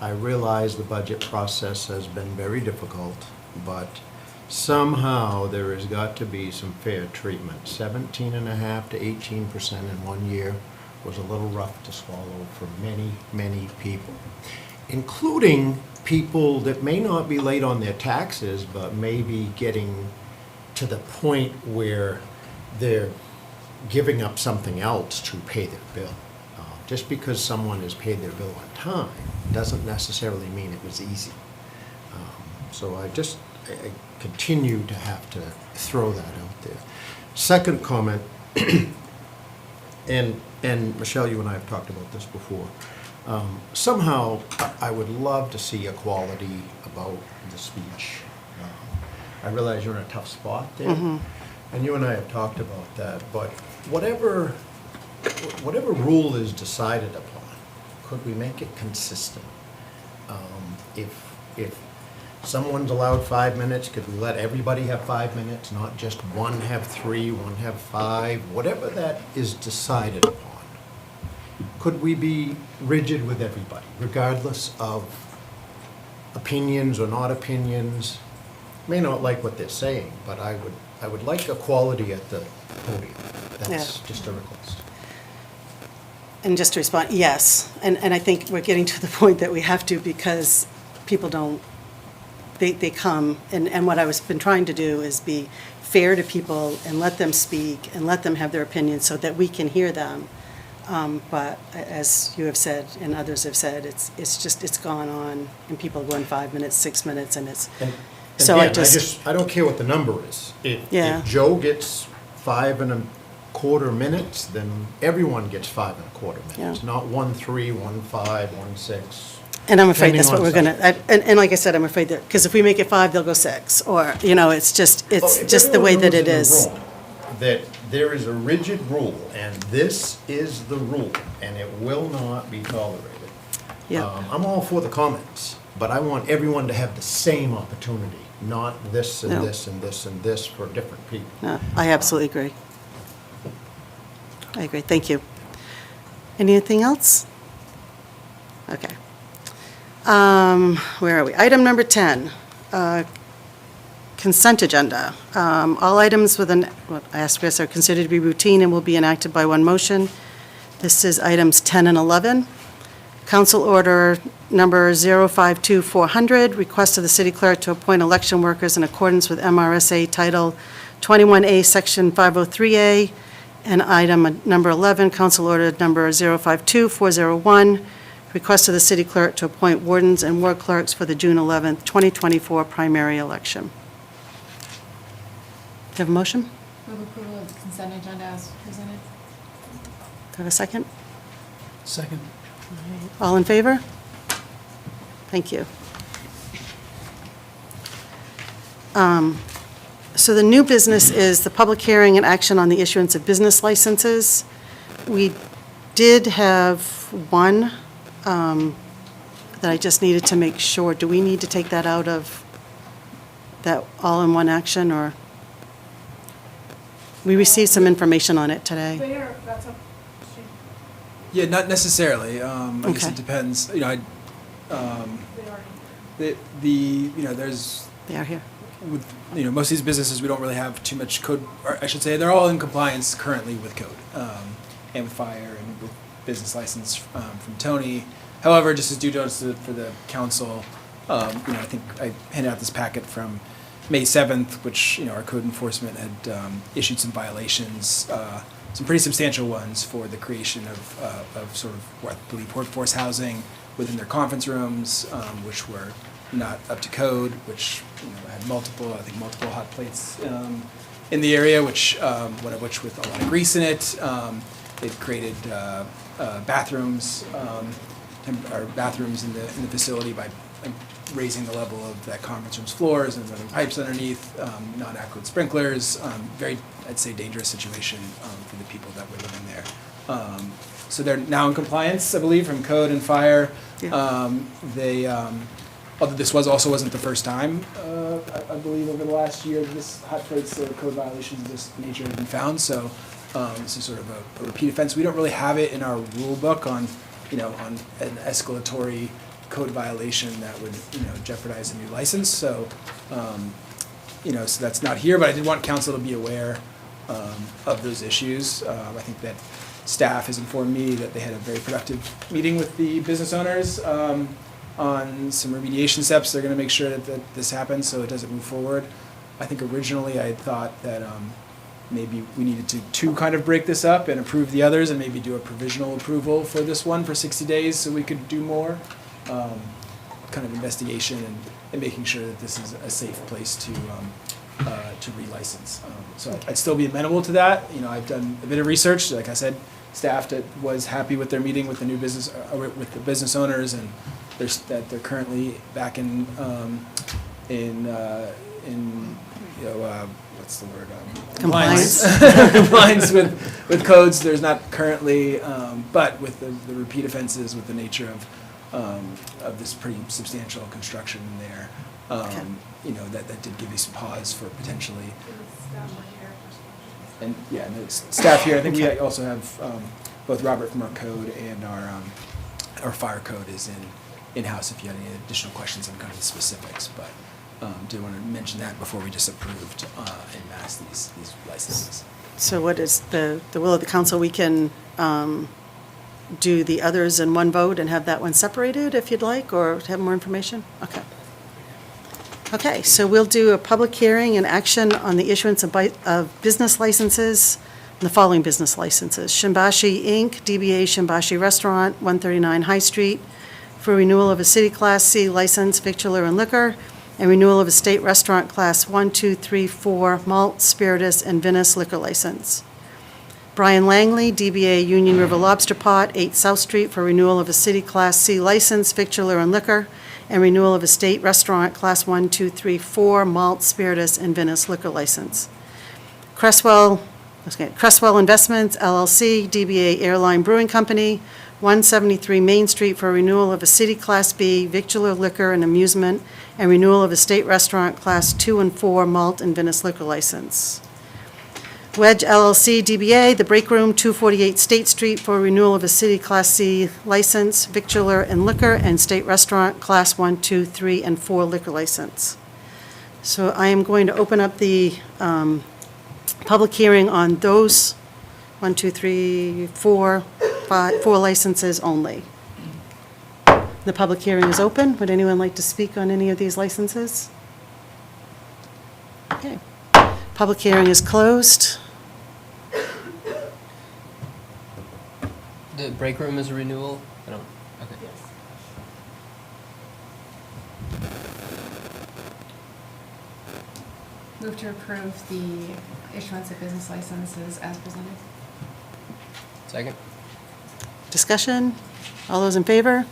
I realize the budget process has been very difficult, but somehow there has got to be some fair treatment. 17.5% to 18% in 1 year was a little rough to swallow for many, many people, including people that may not be late on their taxes, but may be getting to the point where they're giving up something else to pay their bill. Just because someone has paid their bill on time doesn't necessarily mean it was easy. So I continue to have to throw that out there. Second comment, and Michelle, you and I have talked about this before. Somehow, I would love to see equality about the speech. I realize you're in a tough spot there, and you and I have talked about that, but whatever rule is decided upon, could we make it consistent? If someone's allowed 5 minutes, could we let everybody have 5 minutes, not just one have 3, one have 5, whatever that is decided upon? Could we be rigid with everybody, regardless of opinions or not opinions? May not like what they're saying, but I would like equality at the podium. That's just a request. And just to respond, yes. And I think we're getting to the point that we have to, because people don't, they come, and what I was been trying to do is be fair to people and let them speak and let them have their opinions so that we can hear them. But as you have said and others have said, it's gone on, and people are going 5 minutes, 6 minutes, and it's, And so again, I don't care what the number is. Yeah. If Joe gets 5.25 minutes, then everyone gets 5.25 minutes, Yeah. not 1 3, 1 5, 1 6. and I'm afraid that's what Depending we're on gonna, and like I said, I'm afraid that, because if we make it 5, they'll go 6, or, it's just the way that it is. That there is a rigid rule, and this is the rule, and it will not be tolerated. Yeah. I'm all for the comments, but I want everyone to have the same opportunity, not this and No. this and this and this for different people. No, I absolutely agree. I agree, thank you. Anything else? Okay. Where are we? Item number 10, consent agenda. All items within, what I asked Chris, are considered to be routine and will be enacted by one motion. This is items 10 and 11. Council Order Number 052400, request of the city clerk to appoint election workers in accordance with MRSA Title 21A, Section 503A, And item number 11, Council Order number 052401, request of the city clerk to appoint wardens and ward clerks for the June 11th, 2024 primary election. Do you have a motion? Move approval of the consent agenda as presented. Do I have a second? Second. All in favor? Thank you. So the new business is the public hearing and action on the issuance of business licenses. We did have one that I just needed to make sure. Do we need to take that out of that all-in-one action, or? We received some information on it today. Yeah, not necessarily. I guess Okay. it depends, you know, there's, They are here. with, most of these businesses, we don't really have too much code, or I should say, they're all in compliance currently with code, and with fire and with business license, from Tony. However, just as due diligence for the council, I think I handed out this packet from May 7th, which, our code enforcement had, issued some violations, some pretty substantial ones for the creation of sort of what I believe workforce housing within their conference rooms, which were not up to code, which had multiple hot plates in the area, which one of which with a lot of grease in it. It created bathrooms or bathrooms in the facility by raising the level of that conference room's floors and running pipes underneath, non-adequate sprinklers. Very, I'd say, dangerous situation for the people that were living there. So they're now in compliance, I believe, from code and fire. Yeah. They, although this wasn't the first time, I believe, over the last year, this hot plates code violations of this nature have been found. So this is sort of a repeat offense. We don't really have it in our rule book on an escalatory code violation that would, jeopardize a new license. So, so that's not here. But I did want council to be aware of those issues. I think that staff has informed me that they had a very productive meeting with the business owners on some remediation steps. They're going to make sure that this happens so it doesn't move forward. I think originally I had thought that maybe we needed to kind of break this up and approve the others and maybe do a provisional approval for this one for 60 days so we could do more kind of investigation and making sure that this is a safe place to relicense. So I'd still be amenable to that. I've done a bit of research. Like I said, staff that was happy with their meeting with the new business, with the business owners, and they're currently back in what's the word? Compliance. Compliance with codes. There's not currently, but with the repeat offenses, with the nature of this pretty substantial construction there, that did give you some pause for potentially. And the staff here. I think we also have both Robert from our code and our fire code is in-house if you had any additional questions on kind of the specifics, but did want to mention that before we just approved en masse these licenses. So what is the will of the council? We can do the others in one vote and have that one separated if you'd like, or have more information? Okay. Okay, so we'll do a public hearing and action on the issuance of business licenses, the following business licenses. Shimbashi Inc., DBA Shimbashi Restaurant, 139 High Street, for renewal of a City Class C license, victualler and liquor, and renewal of a State Restaurant Class 1, 2, 3, 4 malt, spiritus, and vinous liquor license. Brian Langley, DBA Union River Lobster Pot, 8 South Street, for renewal of a City Class C license, victualler and liquor, and renewal of a State Restaurant Class 1, 2, 3, 4 malt, spiritus, and vinous liquor license. Cresswell Investments, LLC, DBA Airline Brewing Company, 173 Main Street, for renewal of a City Class B victualler liquor and amusement, and renewal of a State Restaurant Class 2 and 4 malt and vinous liquor license. Wedge LLC, DBA The Break Room, 248 State Street, for renewal of a City Class C license, victualler and liquor, and State Restaurant Class 1, 2, 3, and 4 liquor license. So I am going to open up the public hearing on those 1, 2, 3, 4 licenses only. The public hearing is open. Would anyone like to speak on any of these licenses? Okay. Public hearing is closed. break room is a renewal? I don't, okay. Move to approve the issuance of business licenses as presented. Second? Discussion? All those in favor?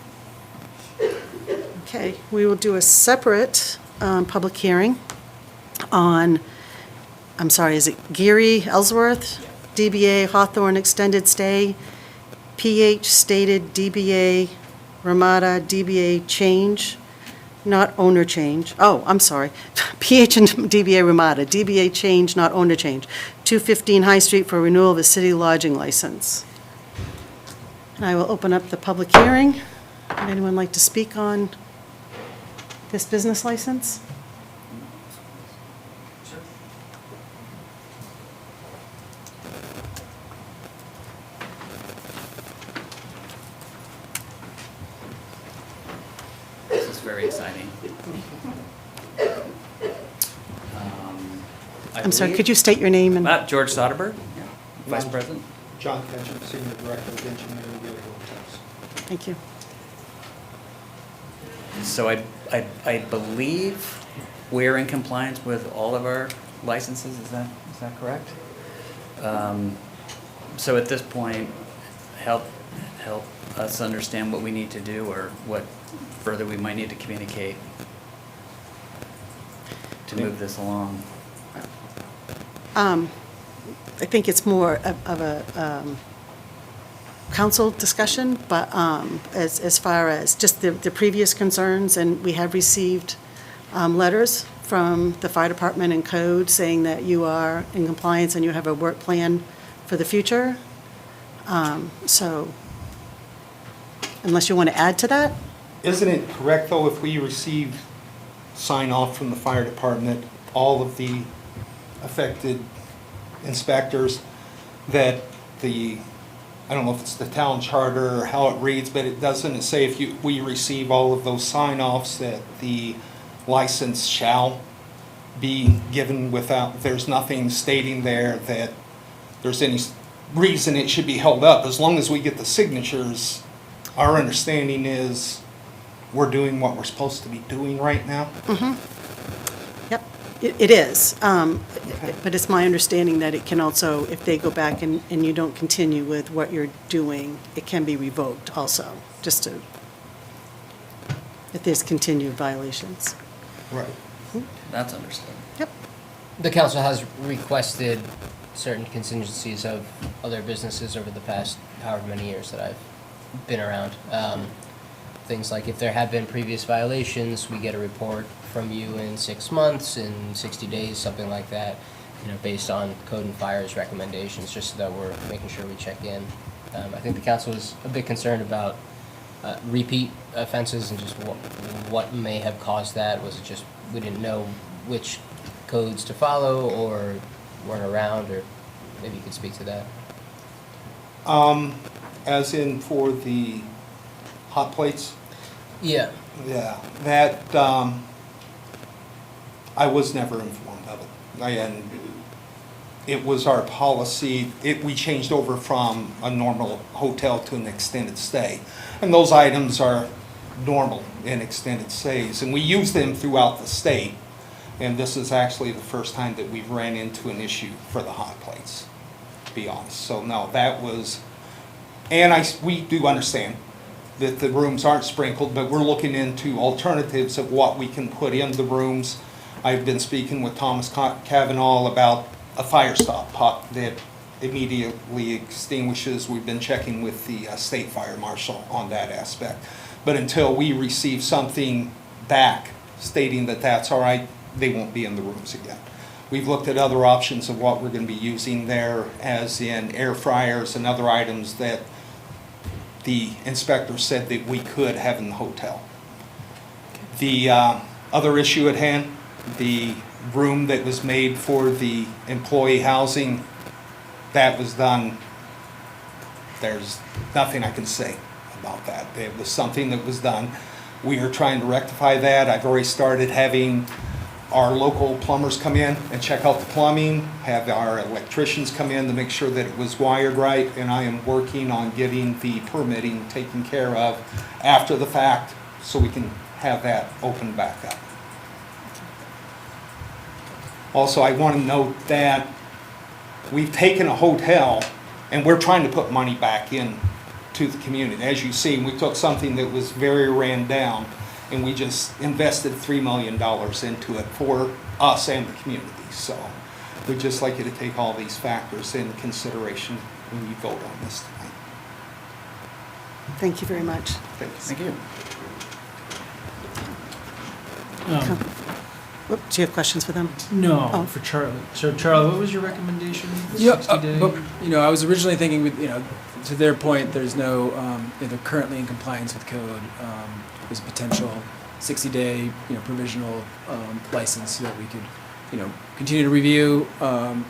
Okay, we will do a separate public hearing on, I'm sorry, is it Geary, Ellsworth? DBA Hawthorne Extended Stay, PH stated DBA Ramada, DBA change, not owner change. Oh, I'm sorry. PH and DBA Ramada, DBA change, not owner change. 215 High Street for renewal of a city lodging license. And I will open up the public hearing. Would anyone like to speak on this business license? This is very exciting. I'm sorry, could you state your name and? George Soderberg, Vice President. John Ketchum, Senior Director of Engineering and Vehicle Tests. Thank you. So I believe we're in compliance with all of our licenses, is that correct? So at this point, help us understand what we need to do or what further we might need to communicate to move this along. I think it's more of a council discussion, but as far as just the previous concerns, and we have received letters from the fire department and code saying that you are in compliance and you have a work plan for the future. So unless you want to add to that? Isn't it correct, though, if we receive sign-off from the fire department, all of the affected inspectors, that I don't know if it's the town charter or how it reads, but it doesn't say if we receive all of those sign-offs that the license shall be given without, there's nothing stating there that there's any reason it should be held up. As long as we get the signatures, our understanding is we're doing what we're supposed to be doing right now. Yep, it is. But it's my understanding that it can also, if they go back and you don't continue with what you're doing, it can be revoked also, just to, if there's continued violations. Right. That's understood. Yep. The council has requested certain contingencies of other businesses over the past however many years that I've been around. Things like if there have been previous violations, we get a report from you in 6 months, in 60 days, something like that, based on code and fire's recommendations, just so that we're making sure we check in. I think the council is a bit concerned about repeat offenses and just what may have caused that. Was it just we didn't know which codes to follow or weren't around, or maybe you could speak to that? As in for the hot plates? Yeah. Yeah, that, I was never informed of it. And it was our policy, we changed over from a normal hotel to an extended stay. And those items are normal in extended stays, and we use them throughout the state. And this is actually the first time that we've ran into an issue for the hot plates, to be honest. So no, that was, and we do understand that the rooms aren't sprinkled, but we're looking into alternatives of what we can put in the rooms. I've been speaking with Thomas Cavanaugh about a fire stop pot that immediately extinguishes. We've been checking with the state fire marshal on that aspect. But until we receive something back stating that that's all right, they won't be in the rooms again. We've looked at other options of what we're going to be using there, as in air fryers and other items that the inspector said that we could have in the hotel. The other issue at hand, the room that was made for the employee housing, that was done. There's nothing I can say about that. It was something that was done. We are trying to rectify that. I've already started having our local plumbers come in and check out the plumbing, have our electricians come in to make sure that it was wired right, and I am working on getting the permitting taken care of after the fact so we can have that open back up. Also, I want to note that we've taken a hotel and we're trying to put money back in to the community. As you see, we took something that was very ran down and we just invested $3 million into it for us and the community. So we'd just like you to take all these factors into consideration when you vote on this tonight. Thank you very much. Thank you. Whoop, do you have questions for them? No, Oh. for Charlie. So Charlie, what was your recommendation? Yeah, 60 day? but, I was originally thinking, to their point, there's no, they're currently in compliance with code. There's a potential 60-day, provisional license so that we could, continue to review,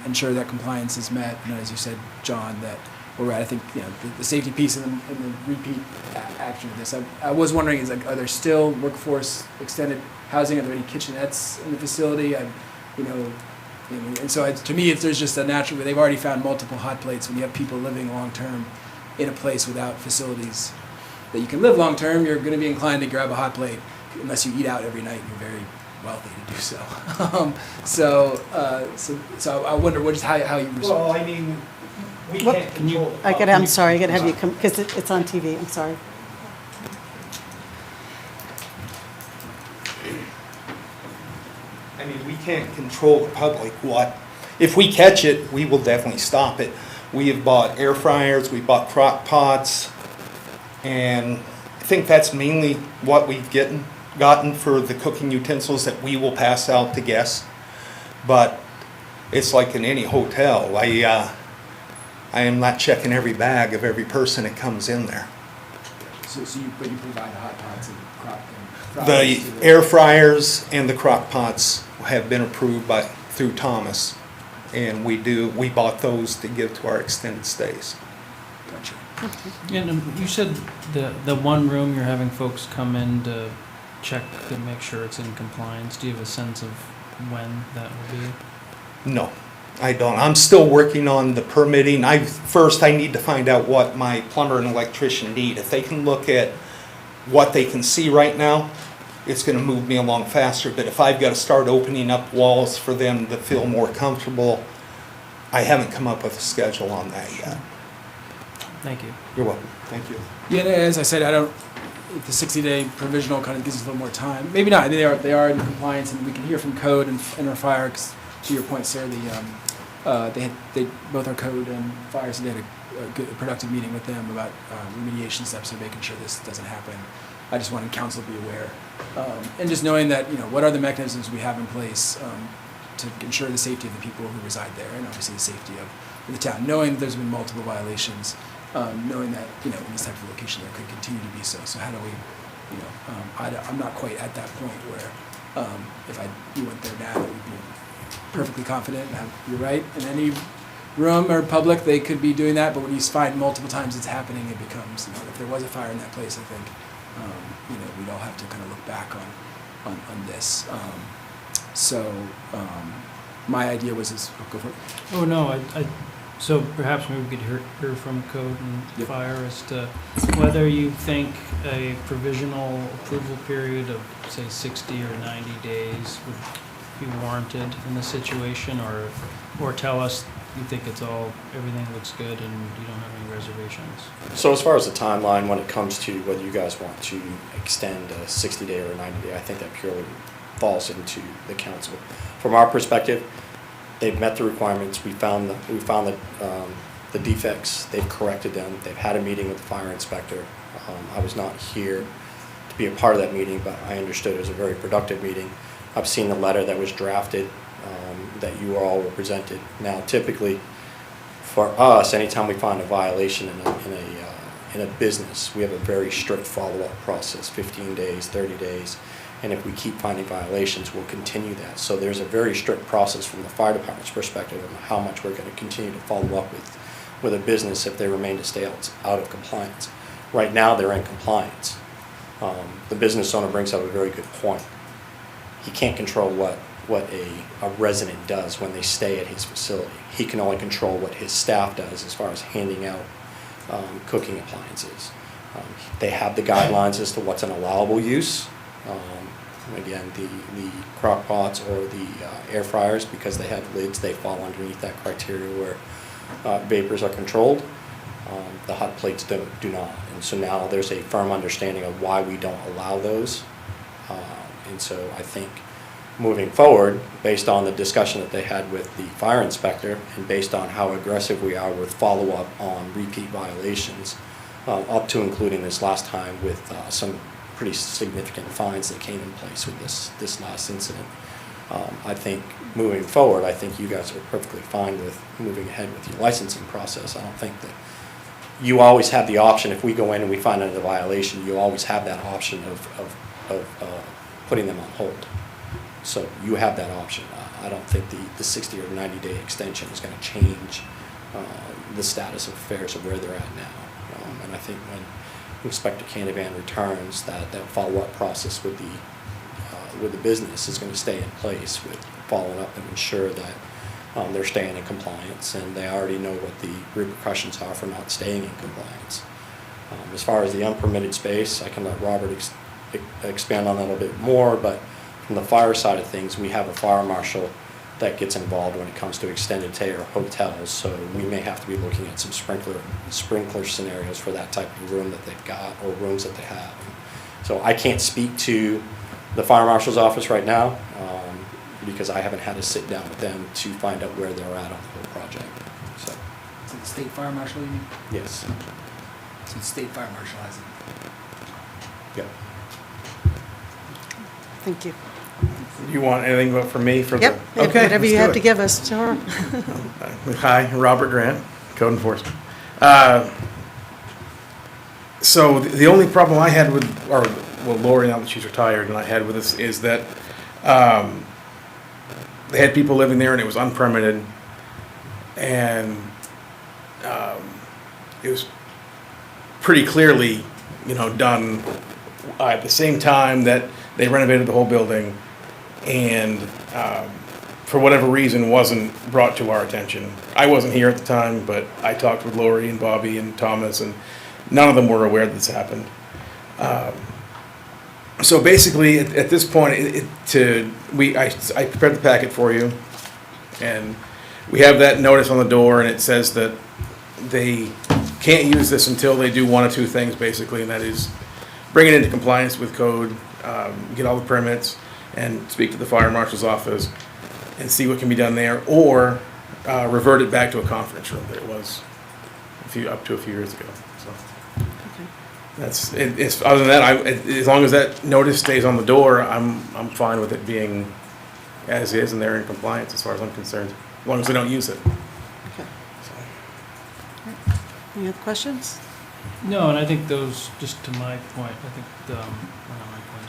ensure that compliance is met. And as you said, John, that where we're at, I think, the safety piece and the repeat action of this. I was wondering, are there still workforce extended housing? Are there any kitchenettes in the facility? And so to me, if there's just a natural, they've already found multiple hot plates. When you have people living long-term in a place without facilities that you can live long-term, you're going to be inclined to grab a hot plate unless you eat out every night and you're very wealthy to do so. So I wonder how you respond. Well, I mean, we can't control. I'm sorry, I gotta have you come, because it's on TV, I'm sorry. I mean, we can't control the public. If we catch it, we will definitely stop it. We have bought air fryers, we bought crock pots, and I think that's mainly what we've gotten for the cooking utensils that we will pass out to guests. But it's like in any hotel. I am not checking every bag of every person that comes in there. But you provide hot pots and crock and The air fryers and the crock pots have been approved through Thomas, and we bought those to give to our extended stays. Gotcha. And you said the one room you're having folks come in to check to make sure it's in compliance. Do you have a sense of when that will be? No, I don't. I'm still working on the permitting. First, I need to find out what my plumber and electrician need. If they can look at what they can see right now, it's going to move me along faster. But if I've got to start opening up walls for them to feel more comfortable, I haven't come up with a schedule on that yet. Thank you. You're welcome. Thank you. Yeah, as I said, the 60-day provisional kind of gives us a little more time. Maybe not. They are in compliance, and we can hear from code and our fire. 'Cause to your point, Sarah, they both our code and fire said they had a good, productive meeting with them about remediation steps and making sure this doesn't happen. I just wanted council to be aware, and just knowing that what are the mechanisms we have in place to ensure the safety of the people who reside there, and obviously the safety of the town. Knowing that there's been multiple violations, knowing that in this type of location there could continue to be so. So how do we, I'm not quite at that point where if you went there now, we'd be perfectly confident. And you're right. In any room or public, they could be doing that. But when you find multiple times it's happening, it becomes, if there was a fire in that place, I think, we'd all have to kind of look back on this. My idea was go for it. Oh, no, so perhaps maybe we could hear from code and fire as to whether you think a provisional approval period of, say, 60 or 90 days would be warranted in this situation, or tell us you think everything looks good and you don't have any reservations. So as far as the timeline, when it comes to whether you guys want to extend a 60-day or a 90-day, I think that purely falls into the council. From our perspective, they've met the requirements. We found the defects. They've corrected them. They've had a meeting with the fire inspector. I was not here to be a part of that meeting, but I understood it was a very productive meeting. I've seen the letter that was drafted that you all were presented. Now, typically, for us, anytime we find a violation in a business, we have a very strict follow-up process, 15 days, 30 days. And if we keep finding violations, we'll continue that. So there's a very strict process from the fire department's perspective on how much we're going to continue to follow up with a business if they remain to stay out of compliance. Right now, they're in compliance. The business owner brings up a very good point. He can't control what what a resident does when they stay at his facility. He can only control what his staff does as far as handing out cooking appliances. They have the guidelines as to what's an allowable use. Again, the crock pots or the air fryers, because they have lids, they fall underneath that criteria where vapors are controlled. The hot plates do not. And so now there's a firm understanding of why we don't allow those. And so I think moving forward, based on the discussion that they had with the fire inspector and based on how aggressive we are with follow-up on repeat violations, up to including this last time with some pretty significant fines that came in place with this last incident. I think moving forward, I think you guys are perfectly fine with moving ahead with your licensing process. I don't think that you always have the option, if we go in and we find another violation, you always have that option of putting them on hold. So you have that option. I don't think the 60 or 90-day extension is going to change the status of affairs of where they're at now. And I think when Inspector Canavan returns, that follow-up process with the business is going to stay in place with following up and ensure that they're staying in compliance, and they already know what the repercussions are for not staying in compliance. As far as the unpermitted space, I can let Robert expand on that a little bit more, but from the fire side of things, we have a fire marshal that gets involved when it comes to extended stay or hotels, so we may have to be looking at some sprinkler scenarios for that type of room that they've got or rooms that they have. So I can't speak to the fire marshal's office right now because I haven't had to sit down with them to find out where they're at on the whole project. So the state fire marshal, you mean? yes. So the state fire marshal has it. Yep. Thank you. You want anything from me for Yep, the? Okay, whatever you let's have do to it. give us, sure. Hi, Robert Grant, Code Enforcement. So the only problem I had with, or well, Lori, now that she's retired, and I had with this is that they had people living there and it was unpermitted, and it was pretty clearly, done at the same time that they renovated the whole building, and for whatever reason wasn't brought to our attention. I wasn't here at the time, but I talked with Lori and Bobby and Thomas, and none of them were aware that this happened. So basically, at this point, I prepared the packet for you, and we have that notice on the door, and it says that they can't use this until they do one of two things, basically, and that is bring it into compliance with code, get all the permits, and speak to the fire marshal's office and see what can be done there, or revert it back to a conference room that it was up to a few years ago. So that's it. Other than that, as long as that notice stays on the door, I'm fine with it being as is, and they're in compliance as far as I'm concerned, as long as they don't use it. Okay. Any other questions? No, and I think those, just to my point, I think,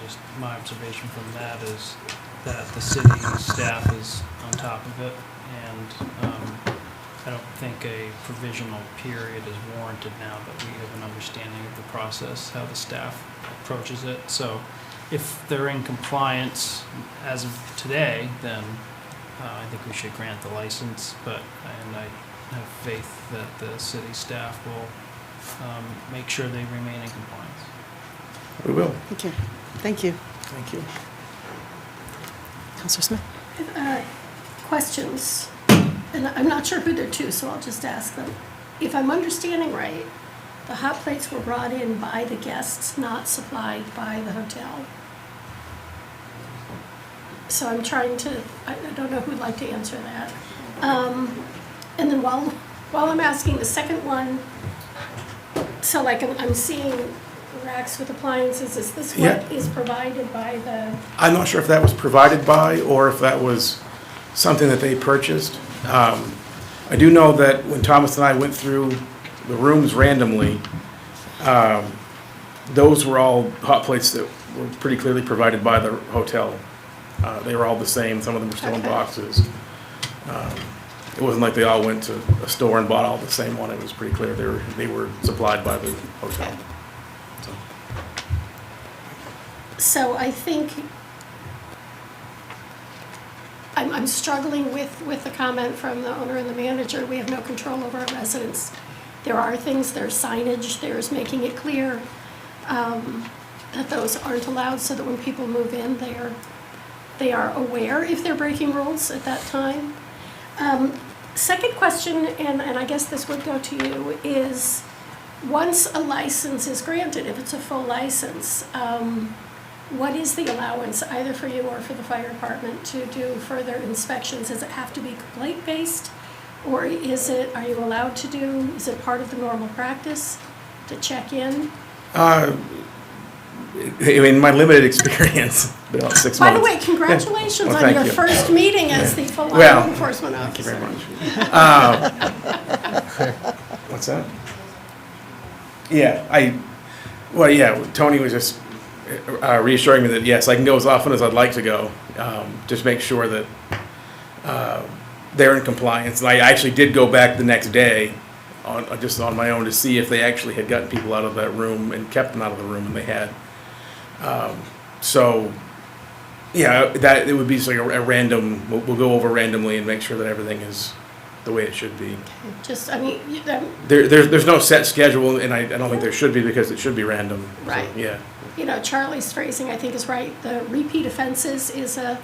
just my observation from that is that the city staff is on top of it, and I don't think a provisional period is warranted now that we have an understanding of the process, how the staff approaches it. So if they're in compliance as of today, then I think we should grant the license, and I have faith that the city staff will make sure they remain in compliance. We will. Okay, thank you. Thank you. Councilor Smith? Questions, and I'm not sure who they're to, so I'll just ask them. If I'm understanding right, the hot plates were brought in by the guests, not supplied by the hotel. So I'm trying to, I don't know who'd like to answer that. And then while I'm asking the second one, so like I'm seeing racks with appliances, is this what is provided by the? I'm not sure if that was provided by or if that was something that they purchased. I do know that when Thomas and I went through the rooms randomly, those were all hot plates that were pretty clearly provided by the hotel. They were all the same. Some of them were still in boxes. It wasn't like they all went to a store and bought all the same one. It was pretty clear they were supplied by the hotel. So I think I'm struggling with the comment from the owner and the manager, we have no control over our residents. There are things, there's signage, there's making it clear that those aren't allowed, so that when people move in, they are aware if they're breaking rules at that time. Second question, and I guess this would go to you, is once a license is granted, if it's a full license, what is the allowance either for you or for the fire department to do further inspections? Does it have to be complaint-based? Or are you allowed to do, is it part of the normal practice to check in? In my limited experience, been about 6 months. By the way, congratulations Well, on your thank you. first meeting as the full Well, law enforcement officer. Thank you very much. What's that? Yeah, Tony was just reassuring me that, yes, I can go as often as I'd like to go. Just make sure that they're in compliance. And I actually did go back the next day just on my own to see if they actually had gotten people out of that room and kept them out of the room, and they had. So, yeah, that it would be just like a random, we'll go over randomly and make sure that everything is the way it should be. Just, I mean, There's no set schedule, and I don't think there should be, because it should be random. So, Right. yeah. you know, Charlie's phrasing, I think, is right. The repeat offenses is a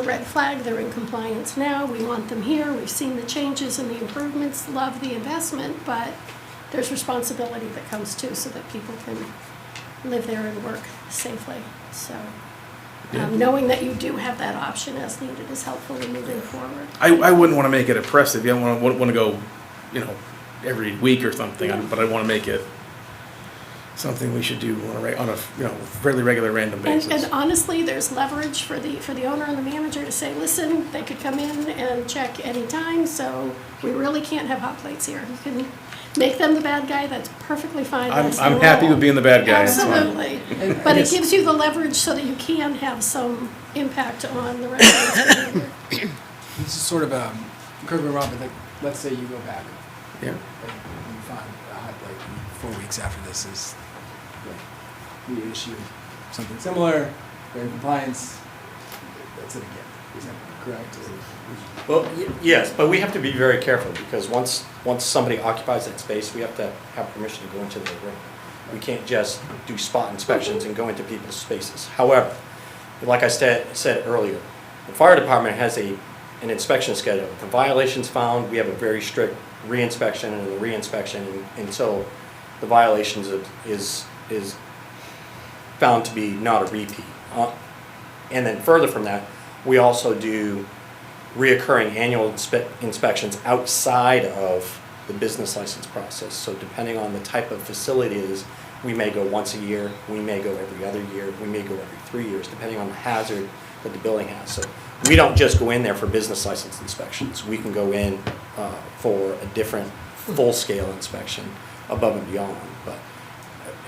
red flag. They're in compliance now. We want them here. We've seen the changes and the improvements, love the investment, but there's responsibility that comes too, so that people can live there and work safely. So knowing that you do have that option as needed is helpful in moving forward. I wouldn't want to make it oppressive. You don't want to go, every week or something, but I want to make it something we should do on a fairly regular random basis. And honestly, there's leverage for the owner and the manager to say, listen, they could come in and check anytime, so we really can't have hot plates here. You can make them the bad guy, that's perfectly fine. I'm happy with being the bad guy. Absolutely. But it gives you the leverage so that you can have some impact on the residents' behavior. This is sort of correct me wrong, but let's say you go back. Yeah. And you find a hot plate 4 weeks after this is, we issue something similar, they're in compliance, that's it again. Is that correct? Well, yes, but we have to be very careful, because once somebody occupies that space, we have to have permission to go into their room. We can't just do spot inspections and go into people's spaces. However, like I said earlier, the fire department has an inspection schedule. If the violation's found, we have a very strict re-inspection and a re-inspection until the violations is found to be not a repeat. And then further from that, we also do reoccurring annual inspections outside of the business license process. So depending on the type of facility it is, we may go once a year, we may go every other year, we may go every 3 years, depending on the hazard that the building has. So we don't just go in there for business license inspections. We can go in for a different full-scale inspection above and beyond. But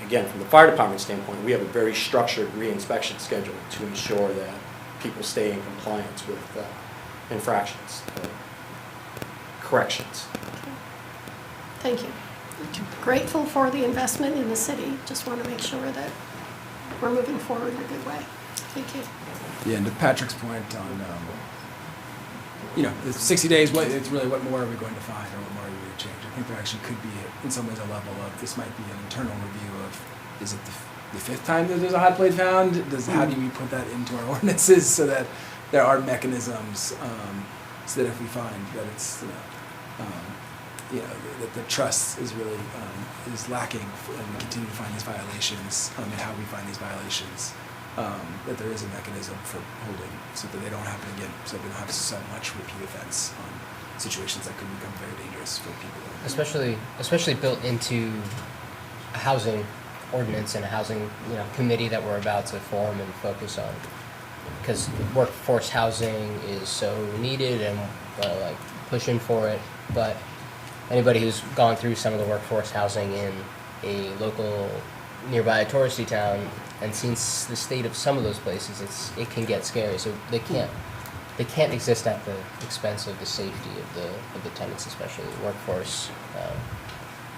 again, from the fire department standpoint, we have a very structured re-inspection schedule to ensure that people stay in compliance with infractions, corrections. Thank you. Grateful for the investment in the city. Just want to make sure that we're moving forward in a good way. Thank you. Yeah, and to Patrick's point on, the 60 days, it's really what more are we going to find or what more are we going to change? I think there actually could be, in some ways, a level of, this might be an internal review of, is it the fifth time that there's a hot plate found? How do we put that into our ordinances so that there are mechanisms, so that if we find that it's, that the trust is really, is lacking, and we continue to find these violations, and how we find these violations, that there is a mechanism for holding, so that they don't happen again, so we don't have so much repeat offense on situations that could become very dangerous for people. Especially built into a housing ordinance and a housing committee that we're about to form and focus on, because workforce housing is so needed and pushing for it. But anybody who's gone through some of the workforce housing in a local nearby touristy town and seen the state of some of those places, it can get scary. So they can't exist at the expense of the safety of the tenants, especially workforce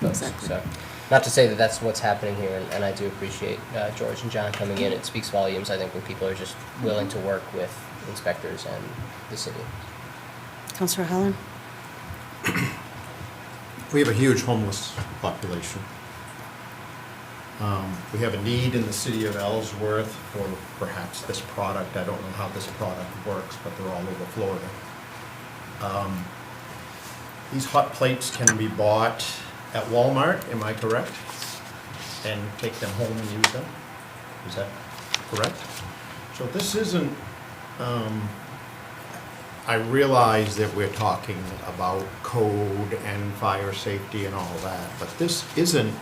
folks. Exactly. So, not to say that that's what's happening here, and I do appreciate George and John coming in. It speaks volumes, I think, when people are just willing to work with inspectors and the city. Councilor Helen? We have a huge homeless population. We have a need in the city of Ellsworth for perhaps this product. I don't know how this product works, but they're all over Florida. These hot plates can be bought at Walmart, am I correct? And take them home and use them? Is that correct? So this isn't, I realize that we're talking about code and fire safety and all that, but this isn't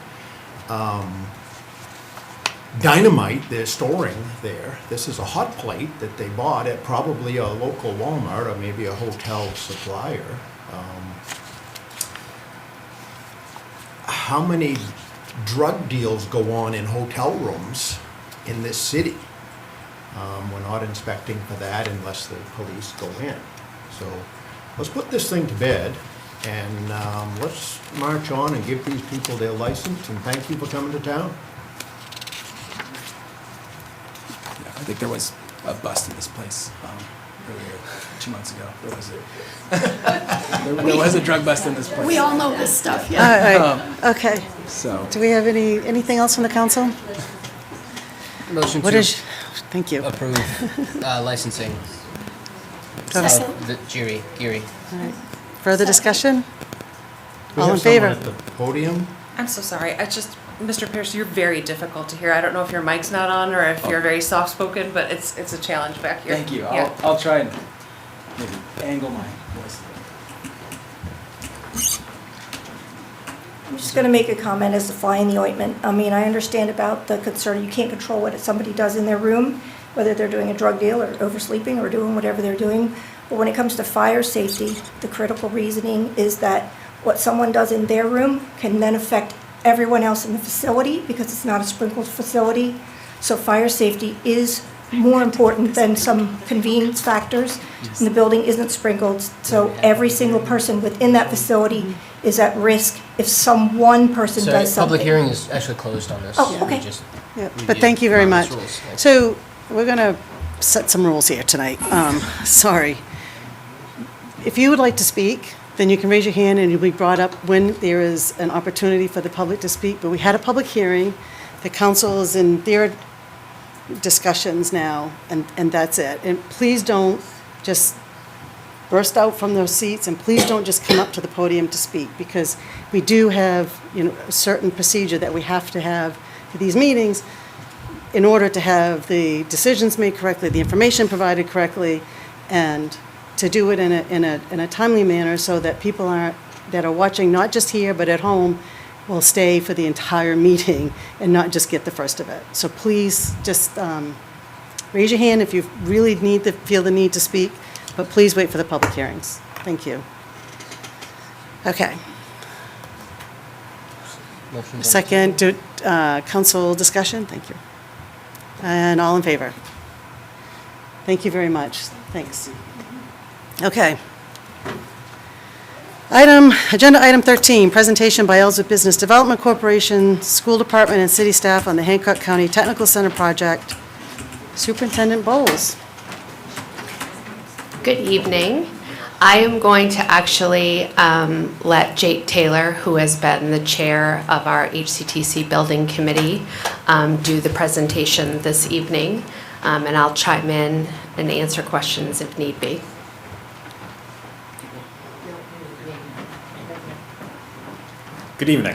dynamite they're storing there. This is a hot plate that they bought at probably a local Walmart or maybe a hotel supplier. How many drug deals go on in hotel rooms in this city? We're not inspecting for that unless the police go in. So let's put this thing to bed and let's march on and give these people their license, and thank you for coming to town. Yeah, I think there was a bust in this place earlier, 2 months ago. There was a drug bust in this place. We all know this stuff, All yeah. right, okay. So, Do we have anything else from the council? Motion What to is, thank you. approve licensing. Second. of the Geary. All right. Further discussion? We All have in favor? someone at the podium. I'm so sorry. Mr. Pierce, you're very difficult to hear. I don't know if your mic's not on or if you're very soft-spoken, but it's a challenge back here. thank you. Yeah. I'll try and maybe angle my voice. I'm just going to make a comment as the fly in the ointment. I mean, I understand about the concern, you can't control what somebody does in their room, whether they're doing a drug deal or oversleeping or doing whatever they're doing. But when it comes to fire safety, the critical reasoning is that what someone does in their room can then affect everyone else in the facility because it's not a sprinkled facility. So fire safety is more important than some convenience factors. And the building isn't sprinkled, so every single person within that facility is at risk if some one person So does something. public hearing is actually closed on this. Oh, We okay. just Yeah, but reviewed thank you very much. Robert's rules. So we're going to set some rules here tonight. Sorry. If you would like to speak, then you can raise your hand and you'll be brought up when there is an opportunity for the public to speak. But we had a public hearing. The council is in their discussions now, and that's it. And please don't just burst out from those seats, and please don't just come up to the podium to speak, because we do have, a certain procedure that we have to have for these meetings in order to have the decisions made correctly, the information provided correctly, and to do it in a timely manner so that people that are watching, not just here, but at home, will stay for the entire meeting and not just get the first of it. So please just raise your hand if you really feel the need to speak, but please wait for the public hearings. Thank you. Okay. Motion to- Second, council discussion, thank you. And all in favor? Thank you very much, thanks. Okay. Agenda item 13, presentation by Ellsworth Business Development Corporation, School Department and City Staff on the Hancock County Technical Center project. Superintendent Bowles. Good evening. I am going to actually let Jake Taylor, who has been the chair of our HCTC Building Committee, do the presentation this evening, and I'll chime in and answer questions if need be. Good evening.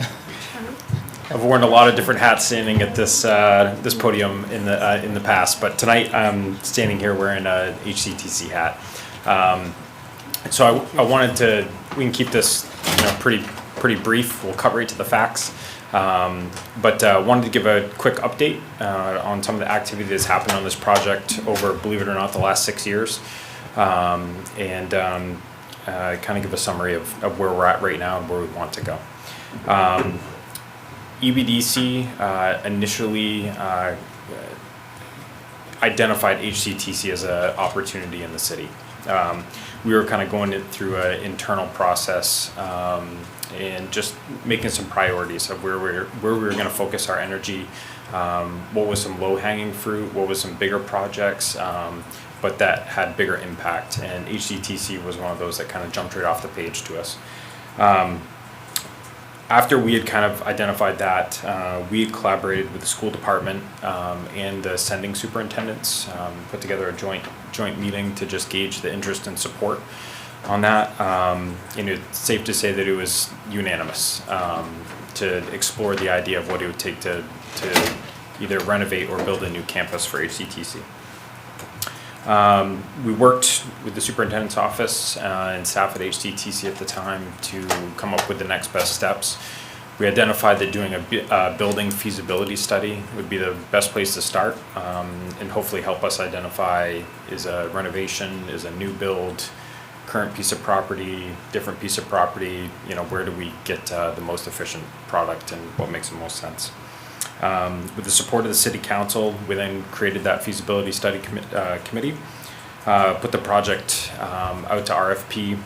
I've worn a lot of different hats standing at this this podium in the past, but tonight I'm standing here wearing a HCTC hat. So I wanted to, we can keep this pretty brief. We'll cut right to the facts. But wanted to give a quick update on some of the activity that's happened on this project over, believe it or not, the last 6 years, and kind of give a summary of where we're at right now and where we want to go. EBDC initially identified HCTC as an opportunity in the city. We were kind of going through an internal process and just making some priorities of where we were going to focus our energy, what was some low-hanging fruit, what was some bigger projects, but that had bigger impact. And HCTC was one of those that kind of jumped right off the page to us. After we had kind of identified that, we had collaborated with the school department and the sending superintendents, put together a joint meeting to just gauge the interest and support on that. And it's safe to say that it was unanimous to explore the idea of what it would take to either renovate or build a new campus for HCTC. We worked with the superintendent's office and staff at HCTC at the time to come up with the next best steps. We identified that doing a building feasibility study would be the best place to start, and hopefully help us identify, is a renovation, is a new build, current piece of property, different piece of property, you know, where do we get the most efficient product and what makes the most sense. With the support of the city council, we then created that feasibility study committee, put the project out to RFP,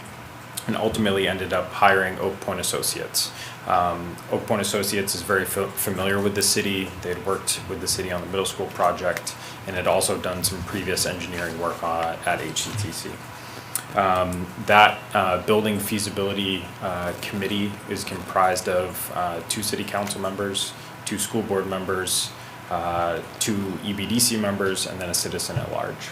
and ultimately ended up hiring Oak Point Associates. Oak Point Associates is very familiar with the city. They had worked with the city on the middle school project and had also done some previous engineering work at HCTC. That building feasibility committee is comprised of 2 city council members, 2 school board members, 2 EBDC members, and then a citizen at large.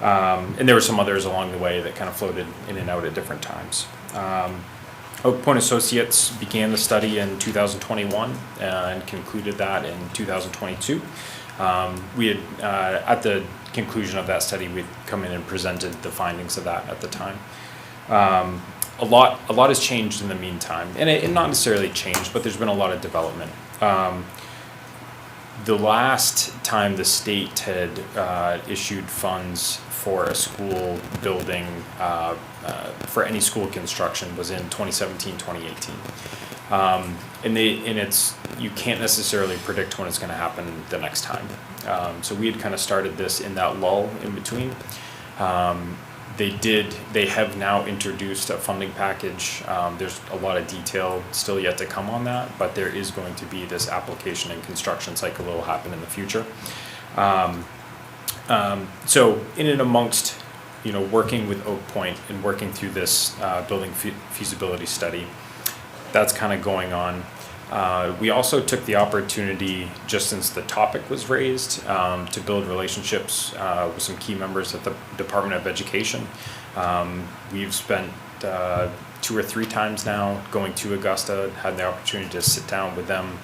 And there were some others along the way that kind of floated in and out at different times. Oak Point Associates began the study in 2021 and concluded that in 2022. We had, at the conclusion of that study, we'd come in and presented the findings of that at the time. A lot has changed in the meantime, and it not necessarily changed, but there's been a lot of development. The last time the state had issued funds for a school building, for any school construction, was in 2017, 2018. And it's, you can't necessarily predict when it's going to happen the next time. So we had kind of started this in that lull in between. They have now introduced a funding package. There's a lot of detail still yet to come on that, but there is going to be this application and construction cycle that will happen in the future. So in and amongst, you know, working with Oak Point and working through this building feasibility study, that's kind of going on. We also took the opportunity, just since the topic was raised, to build relationships with some key members at the Department of Education. We've spent 2 or 3 times now going to Augusta, had the opportunity to sit down with them,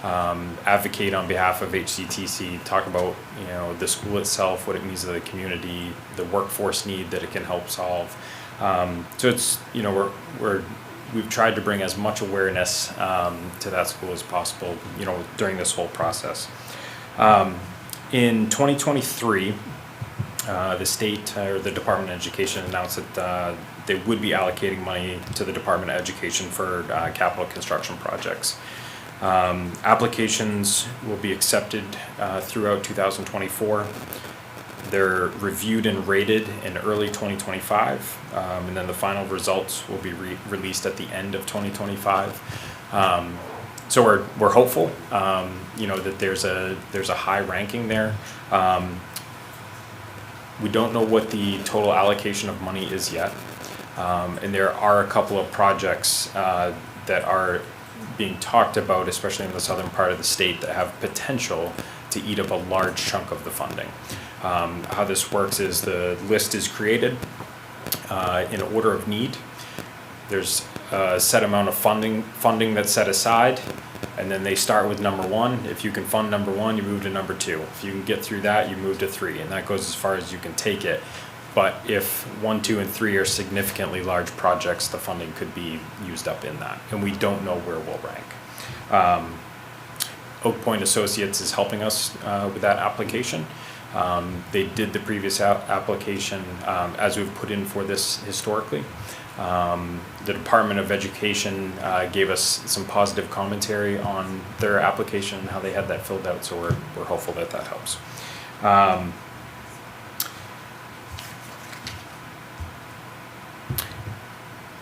advocate on behalf of HCTC, talk about, you know, the school itself, what it means to the community, the workforce need that it can help solve. So it's, you know, we've tried to bring as much awareness to that school as possible, you know, during this whole process. In 2023, the state or the Department of Education announced that they would be allocating money to the Department of Education for capital construction projects. Applications will be accepted throughout 2024. They're reviewed and rated in early 2025, and then the final results will be released at the end of 2025. So we're hopeful, you know, that there's a high ranking there. We don't know what the total allocation of money is yet, and there are a couple of projects that are being talked about, especially in the southern part of the state, that have potential to eat up a large chunk of the funding. How this works is the list is created in order of need. There's a set amount of funding that's set aside, and then they start with number 1. If you can fund number 1, you move to number 2. If you can get through that, you move to 3, and that goes as far as you can take it. But if 1, 2, and 3 are significantly large projects, the funding could be used up in that, and we don't know where we'll rank. Oak Point Associates is helping us with that application. They did the previous application as we've put in for this historically. The Department of Education gave us some positive commentary on their application and how they had that filled out, so we're hopeful that that helps.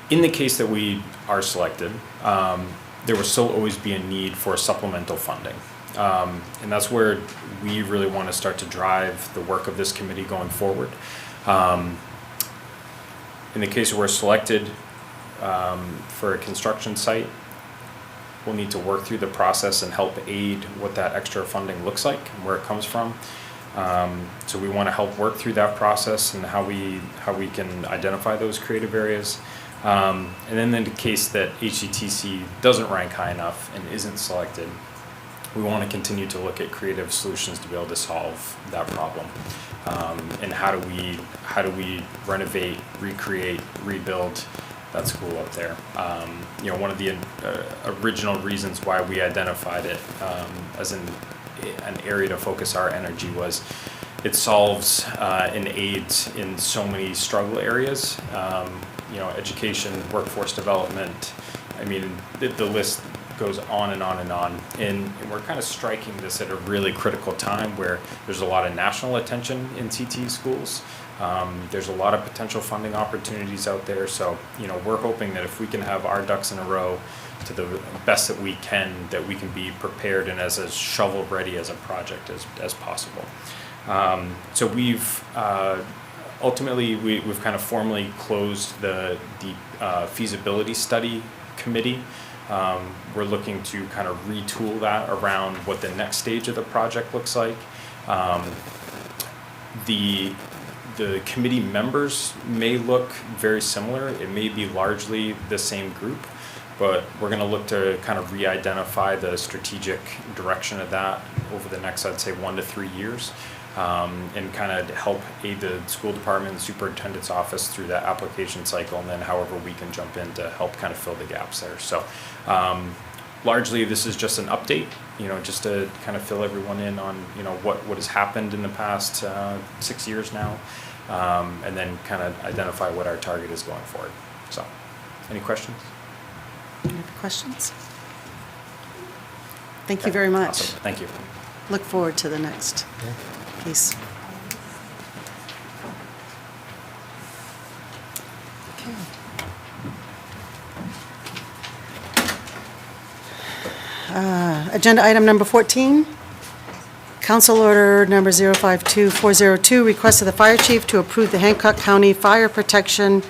In the case that we are selected, there will still always be a need for supplemental funding. And that's where we really want to start to drive the work of this committee going forward. In the case where we're selected for a construction site, we'll need to work through the process and help aid what that extra funding looks like and where it comes from. So we want to help work through that process and how we can identify those creative areas. And then in the case that HCTC doesn't rank high enough and isn't selected, we want to continue to look at creative solutions to be able to solve that problem. And how do we renovate, recreate, rebuild that school up there? You know, one of the original reasons why we identified it as an area to focus our energy was it solves and aids in so many struggle areas. You know, education, workforce development. I mean, the list goes on and on and on. And we're kind of striking this at a really critical time where there's a lot of national attention in CT schools. There's a lot of potential funding opportunities out there. So, you know, we're hoping that if we can have our ducks in a row to the best that we can be prepared and as shovel-ready as a project as possible. So we've ultimately we've kind of formally closed the feasibility study committee. We're looking to kind of retool that around what the next stage of the project looks like. The committee members may look very similar. It may be largely the same group, but we're going to look to kind of re-identify the strategic direction of that over the next, I'd say, 1 to 3 years, and kind of help aid the school department and the superintendent's office through that application cycle, and then however we can jump in to help kind of fill the gaps there. So largely this is just an update, you know, just to kind of fill everyone in on, you know, what has happened in the past 6 years now, and then kind of identify what our target is going forward. So, any questions? Any questions? Thank you very much. Awesome. Thank you. Look forward to the next piece. Agenda item number 14, Council Order number 052402, request of the Fire Chief to approve the Hancock County Fire Protection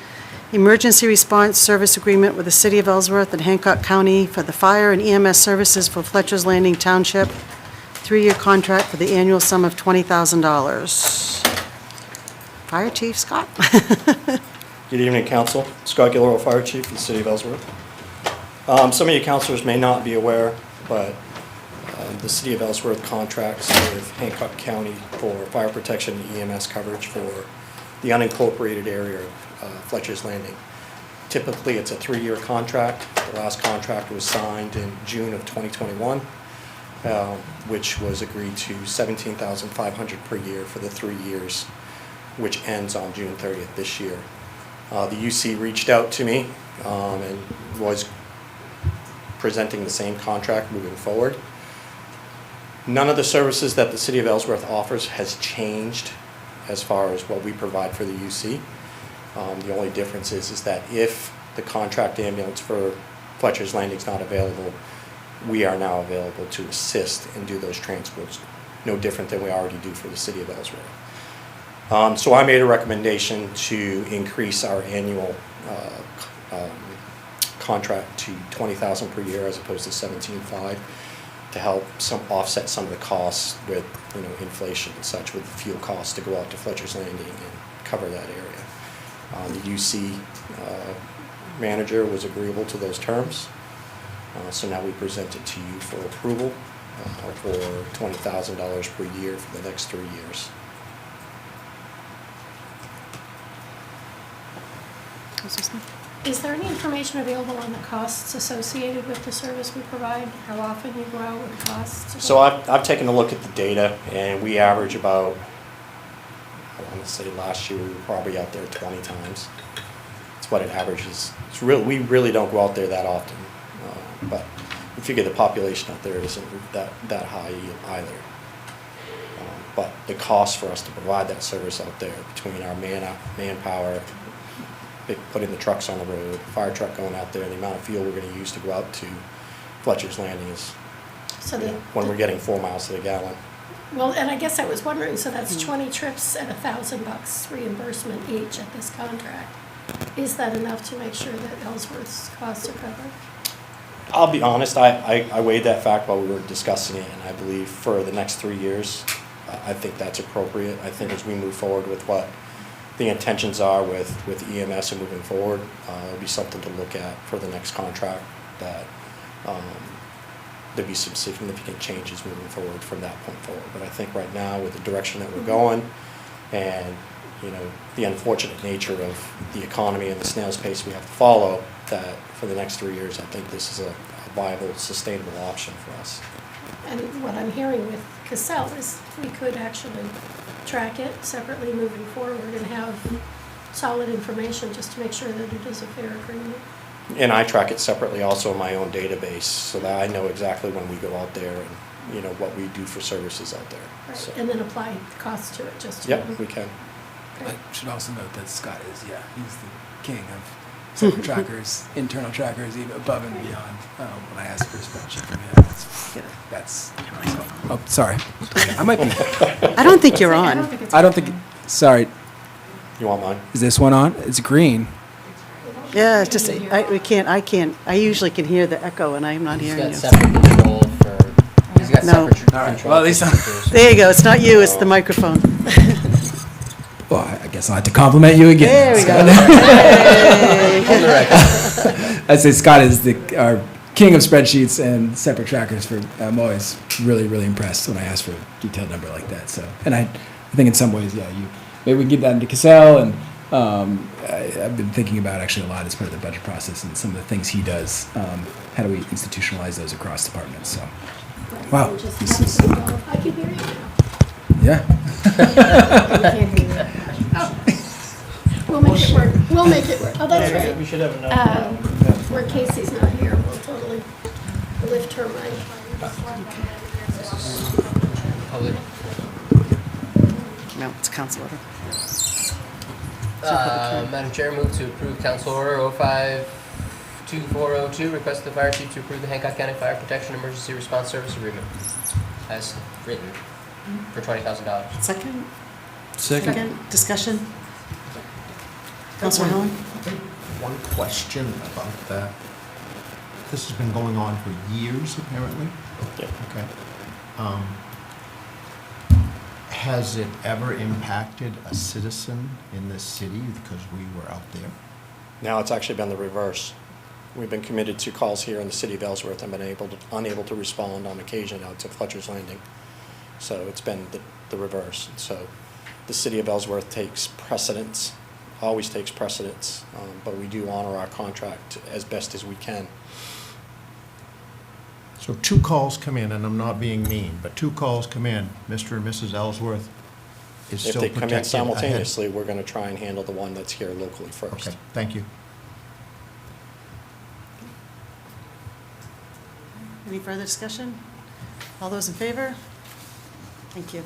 Emergency Response Service Agreement with the City of Ellsworth and Hancock County for the fire and EMS services for Fletcher's Landing Township, 3-year contract for the annual sum of $20,000. Fire Chief Scott. Good evening, Council. Scott Gilroy, Fire Chief for the City of Ellsworth. Some of you councilors may not be aware, but the City of Ellsworth contracts with Hancock County for fire protection and EMS coverage for the unincorporated area of Fletcher's Landing. Typically, it's a 3-year contract. The last contract was signed in June of 2021, which was agreed to $17,500 per year for the 3 years, which ends on June 30th this year. The UC reached out to me and was presenting the same contract moving forward. None of the services that the City of Ellsworth offers has changed as far as what we provide for the UC. The only difference is that if the contract ambulance for Fletcher's Landing is not available, we are now available to assist and do those transports, no different than we already do for the City of Ellsworth. So I made a recommendation to increase our annual contract to $20,000 per year as opposed to $17,500 to help offset some of the costs with, you know, inflation and such, with the fuel costs to go out to Fletcher's Landing and cover that area. The UC manager was agreeable to those terms, so now we present it to you for approval for $20,000 per year for the next 3 years. Is there any information available on the costs associated with the service we provide? How often you go out with costs? So I've taken a look at the data, and we average about, I want to say last year we were probably out there 20 times. That's what it averages. It's really, we really don't go out there that often, but we figure the population out there isn't that high either. But the cost for us to provide that service out there, between our manpower, putting the trucks on the road, fire truck going out there, and the amount of fuel we're going to use to go out to Fletcher's Landing is So the, when we're getting 4 miles to the gallon. well, and I guess I was wondering, so that's 20 trips at $1,000 reimbursement each at this contract. Is that enough to make sure that Ellsworth's costs are covered? I'll be honest, I weighed that fact while we were discussing it, and I believe for the next 3 years, I think that's appropriate. I think as we move forward with what the intentions are with EMS and moving forward, it'll be something to look at for the next contract, that there'd be some significant changes moving forward from that point forward. But I think right now, with the direction that we're going, and the unfortunate nature of the economy and the snail's pace we have to follow, that for the next 3 years, I think this is a viable, sustainable option for us. And what I'm hearing with Cassell is we could actually track it separately moving forward and have solid information just to make sure that it is a fair agreement. And I track it separately also in my own database, so that I know exactly when we go out there and, what we do for services out there. Right, So, and then apply costs to it just to. yep, we can. I should also note that Scott is, he's the king of separate trackers, internal trackers, even above and beyond. When I asked for a spreadsheet from him, that's oh, sorry. I might be. I don't think you're on. I don't think, sorry. You want mine? Is this one on? It's green. Yeah, it's just, I usually can hear the echo and I'm not hearing you. He's got separate control for, he's got No. separate All right, control. well, at least for There you go, it's not you, it's the microphone. Well, I guess I'll have to compliment you again. There we go. On the record. I'd say Scott is our king of spreadsheets and separate trackers. I'm always really, really impressed when I ask for a detailed number like that. So, and I think in some ways, maybe we can get that into Cassell, and I've been thinking about actually a lot as part of the budget process and some of the things he does. How do we institutionalize those across departments? So, wow, this is, I can hear you now. yeah. We'll make it work. We'll make it work. Oh, that's right. We should have enough. Where Casey's not here, we'll totally lift her mic. Public. No, it's Councilor. Madam Chair, move to approve Council Order 052402, request the fire chief to approve the Hancock County Fire Protection Emergency Response Service Agreement as written for $20,000. Second, discussion? Councilor Helen? One question about that. This has been going on for years, apparently? Yep. Okay. Has it ever impacted a citizen in this city because we were out there? Now it's actually been the reverse. We've been committed to calls here in the city of Ellsworth and been unable to respond on occasion out to Fletcher's Landing. So it's been the reverse. So the city of Ellsworth takes precedence, always takes precedence, but we do honor our contract as best as we can. So 2 calls come in, and I'm not being mean, but 2 calls come in, Mr. and Mrs. Ellsworth is If still they protected come in ahead. simultaneously, we're going to try and handle the one that's here locally first. Okay, thank you. Any further discussion? All those in favor? Thank you.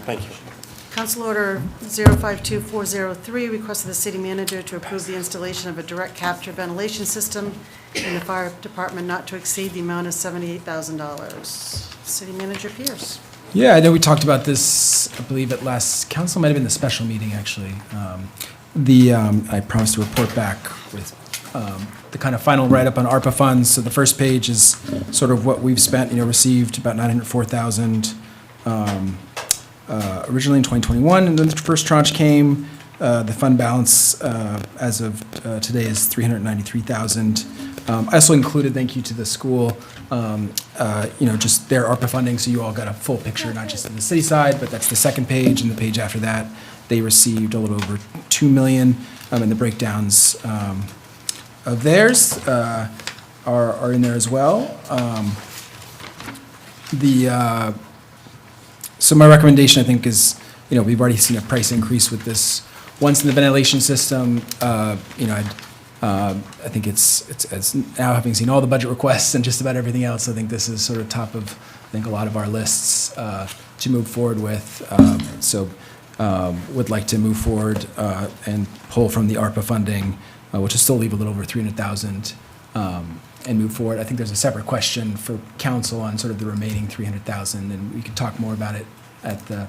Thank you. Council Order 052403, request of the city manager to approve the installation of a direct capture ventilation system in the fire department not to exceed the amount of $78,000. City Manager Pierce. Yeah, I know we talked about this, I believe at last council, might have been the special meeting, actually. I promised to report back with the kind of final write-up on ARPA funds. So the first page is sort of what we've spent, received about $904,000 originally in 2021, and then the first tranche came. The fund balance as of today is $393,000. I also included, thank you to the school, just their ARPA funding, so you all got a full picture, not just on the city side, but that's the second page, and the page after that, they received a little over $2 million, and the breakdowns of theirs are in there as well. So my recommendation, I think, is, we've already seen a price increase with this. Once in the ventilation system, I think it's now, having seen all the budget requests and just about everything else, I think this is sort of top of, a lot of our lists to move forward with. Would like to move forward and pull from the ARPA funding, which will still leave a little over $300,000 and move forward. I think there's a separate question for council on sort of the remaining 300,000, and we could talk more about it at the,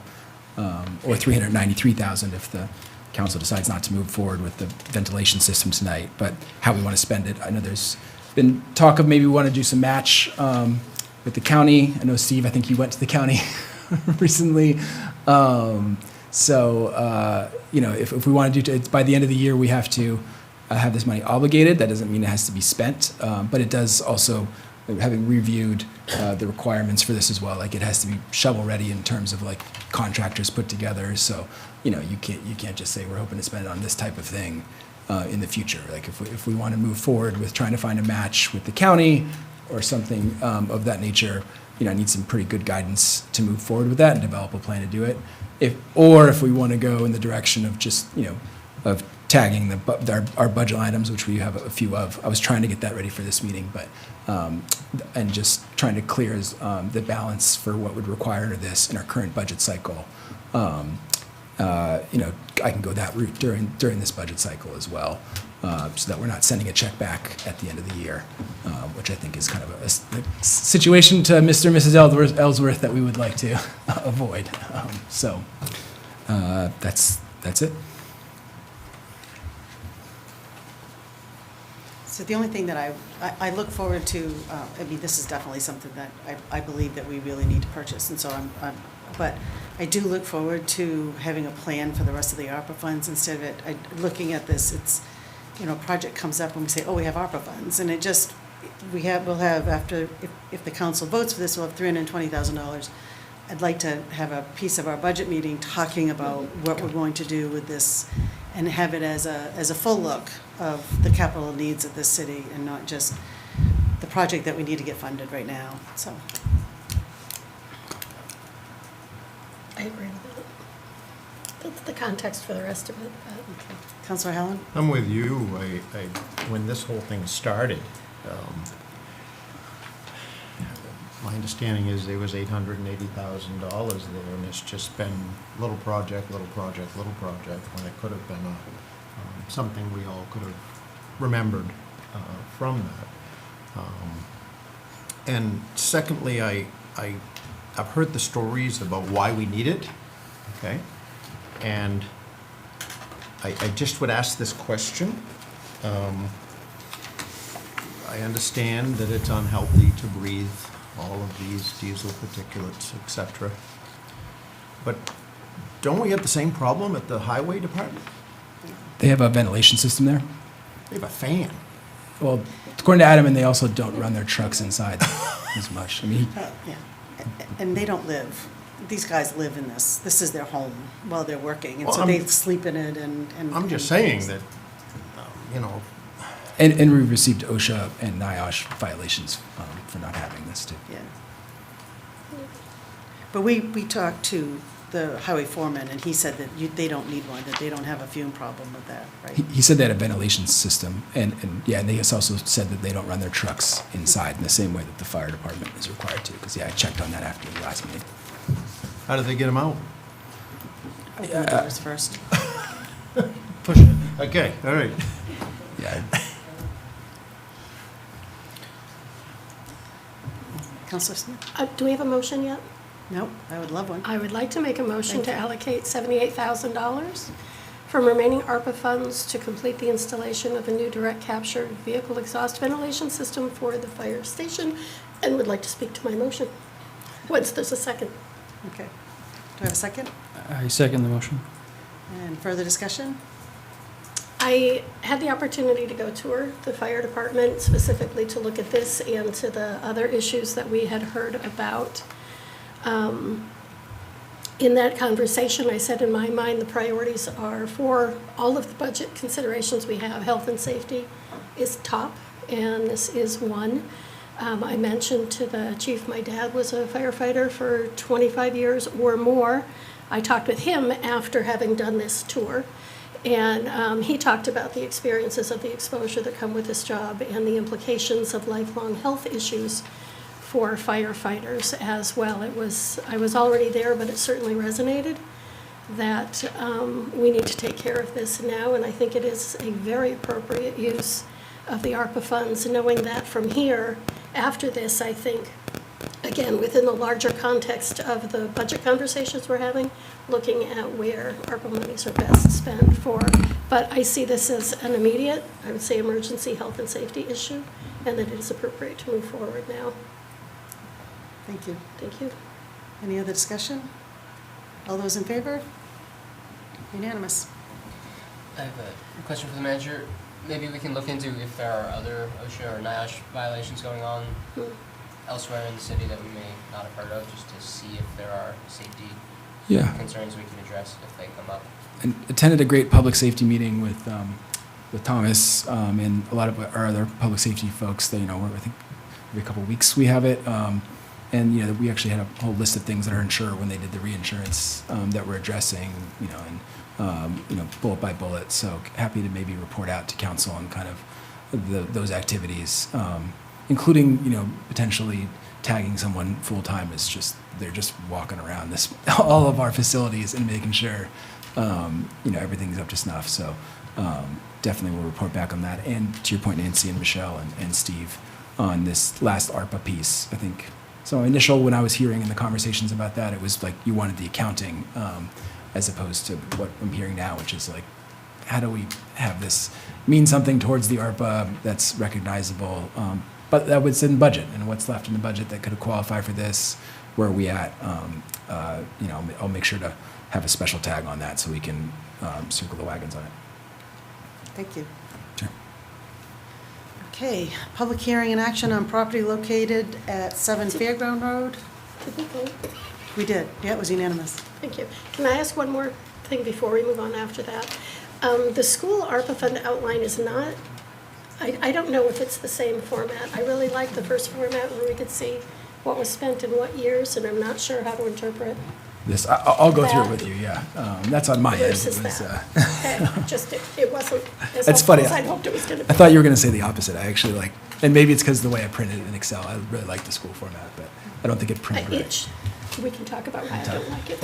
or 393,000 if the council decides not to move forward with the ventilation system tonight, but how we want to spend it. I know there's been talk of maybe we want to do some match with the county. I know, Steve, I think you went to the county recently. You know, if we want to do it, by the end of the year, we have to have this money obligated. That doesn't mean it has to be spent, but it does also, having reviewed the requirements for this as well, like it has to be shovel-ready in terms of like contractors put together. So, you know, you can't just say we're hoping to spend it on this type of thing in the future. Like if we want to move forward with trying to find a match with the county or something of that nature, you know, I need some pretty good guidance to move forward with that and develop a plan to do it. If we want to go in the direction of just, you know, of tagging our budget items, which we have a few of. I was trying to get that ready for this meeting, but, and just trying to clear the balance for what would require this in our current budget cycle. You know, I can go that route during this budget cycle as well, so that we're not sending a check back at the end of the year, which I think is kind of a situation to Mr. and Mrs. Ellsworth that we would like to avoid. That's it. So the only thing that I look forward to, I mean, this is definitely something that I believe that we really need to purchase, and so but I do look forward to having a plan for the rest of the ARPA funds instead of it, looking at this, it's, you know, a project comes up and we say, oh, we have ARPA funds, and it just, we'll have after, if the council votes for this, we'll have $320,000. I'd like to have a piece of our budget meeting talking about what we're going to do with this and have it as a full look of the capital needs of this city and not just the project that we need to get funded right now, so. I agree with it. That's the context for the rest of it. Okay. Councilor Helen? I'm with you. When this whole thing started, my understanding is there was $880,000 there, and it's just been little project, when it could have been something we all could have remembered from that. And secondly, I've heard the stories about why we need it, okay? And I just would ask this question. I understand that it's unhealthy to breathe all of these diesel particulates, etc. But don't we have the same problem at the highway department? They have a ventilation system there. They have a fan. Well, according to Adam, and they also don't run their trucks inside as much. I mean, Yeah, and they don't live, these guys live in this. This is their home while they're working, and so they sleep in it and. I'm just saying that, you know. And we've received OSHA and NIOSH violations for not having this too. Yeah. But we talked to the highway foreman, and he said that they don't need one, that they don't have a fume problem with that, right? He said they had a ventilation system, and yeah, and they also said that they don't run their trucks inside in the same way that the fire department is required to, because yeah, I checked on that after the last meeting. How do they get them out? Open the doors first. Push it. Okay, all right. Yeah. Councilor Smith? Do we have a motion yet? Nope, I would love one. I would like to make a motion to Thank you. allocate $78,000 from remaining ARPA funds to complete the installation of a new direct capture vehicle exhaust ventilation system for the fire station, and would like to speak to my motion. Once there's a second. Okay. Do I have a second? I second the motion. And further discussion? I had the opportunity to go tour the fire department specifically to look at this and to the other issues that we had heard about. In that conversation, I said in my mind the priorities are for all of the budget considerations we have, health and safety is top, and this is one. I mentioned to the chief my dad was a firefighter for 25 years or more. I talked with him after having done this tour. And he talked about the experiences of the exposure that come with this job and the implications of lifelong health issues for firefighters as well. I was already there, but it certainly resonated that we need to take care of this now, and I think it is a very appropriate use of the ARPA funds, and knowing that from here, after this, I think, again, within the larger context of the budget conversations we're having, looking at where ARPA monies are best spent for. But I see this as an immediate, I would say, emergency health and safety issue, and that it is appropriate to move forward now. Thank you. Thank you. Any other discussion? All those in favor? Unanimous. I have a question for the manager. Maybe we can look into if there are other OSHA or NIOSH violations going on elsewhere in the city that we may not have heard of, just to see if there are safety concerns we can address if they come up. And attended a great public safety meeting with Thomas and a lot of our other public safety folks. That, I think every couple of weeks we have it. And we actually had a whole list of things that our insurer, when they did the reinsurance, that we're addressing, bullet by bullet. So happy to maybe report out to council on kind of those activities, including, potentially tagging someone full time is they're just walking around all of our facilities and making sure, everything's up to snuff. So definitely we'll report back on that. And to your point, Nancy and Michelle and Steve, on this last ARPA piece, I think. So when I was hearing in the conversations about that, it was like you wanted the accounting as opposed to what I'm hearing now, which is like, how do we have this mean something towards the ARPA that's recognizable? But that was in budget, and what's left in the budget that could qualify for this, where are we at? I'll make sure to have a special tag on that so we can circle the wagons on it. Thank you. Sure. Okay, public hearing and action on property located at 7 Fairground Road. Did we vote? We did. Yeah, it was unanimous. Thank you. Can I ask one more thing before we move on after that? The school ARPA fund outline is not, I don't know if it's the same format. I really like the first format where we could see what was spent in what years, and I'm not sure how to interpret This, I'll go through it that with you, yeah. That's on my end. versus that. Okay, it wasn't as It's helpful funny. as I'd hoped it was going to be. I thought you were going to say the opposite. I actually and maybe it's because of the way I printed it in Excel. I really like the school format, but I don't think it printed right. We can talk about why I don't like it.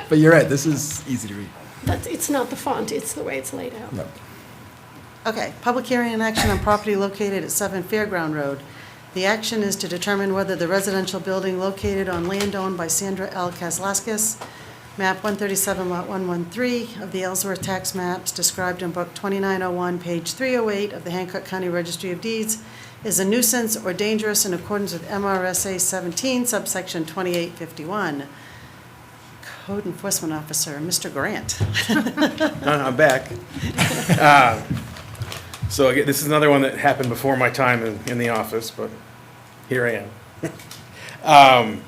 But you're right, this is easy to read. But it's not the font, it's the way it's laid out. No. Okay, public hearing and action on property located at 7 Fairground Road. The action is to determine whether the residential building located on land owned by Sandra L. Kaslaskis, map 137, lot 113 of the Ellsworth tax maps described in book 2901, page 308 of the Hancock County Registry of Deeds, is a nuisance or dangerous in accordance with MRSA 17, subsection 2851. Code Enforcement Officer, Mr. Grant. I'm back. So again, this is another one that happened before my time in the office, but here I am.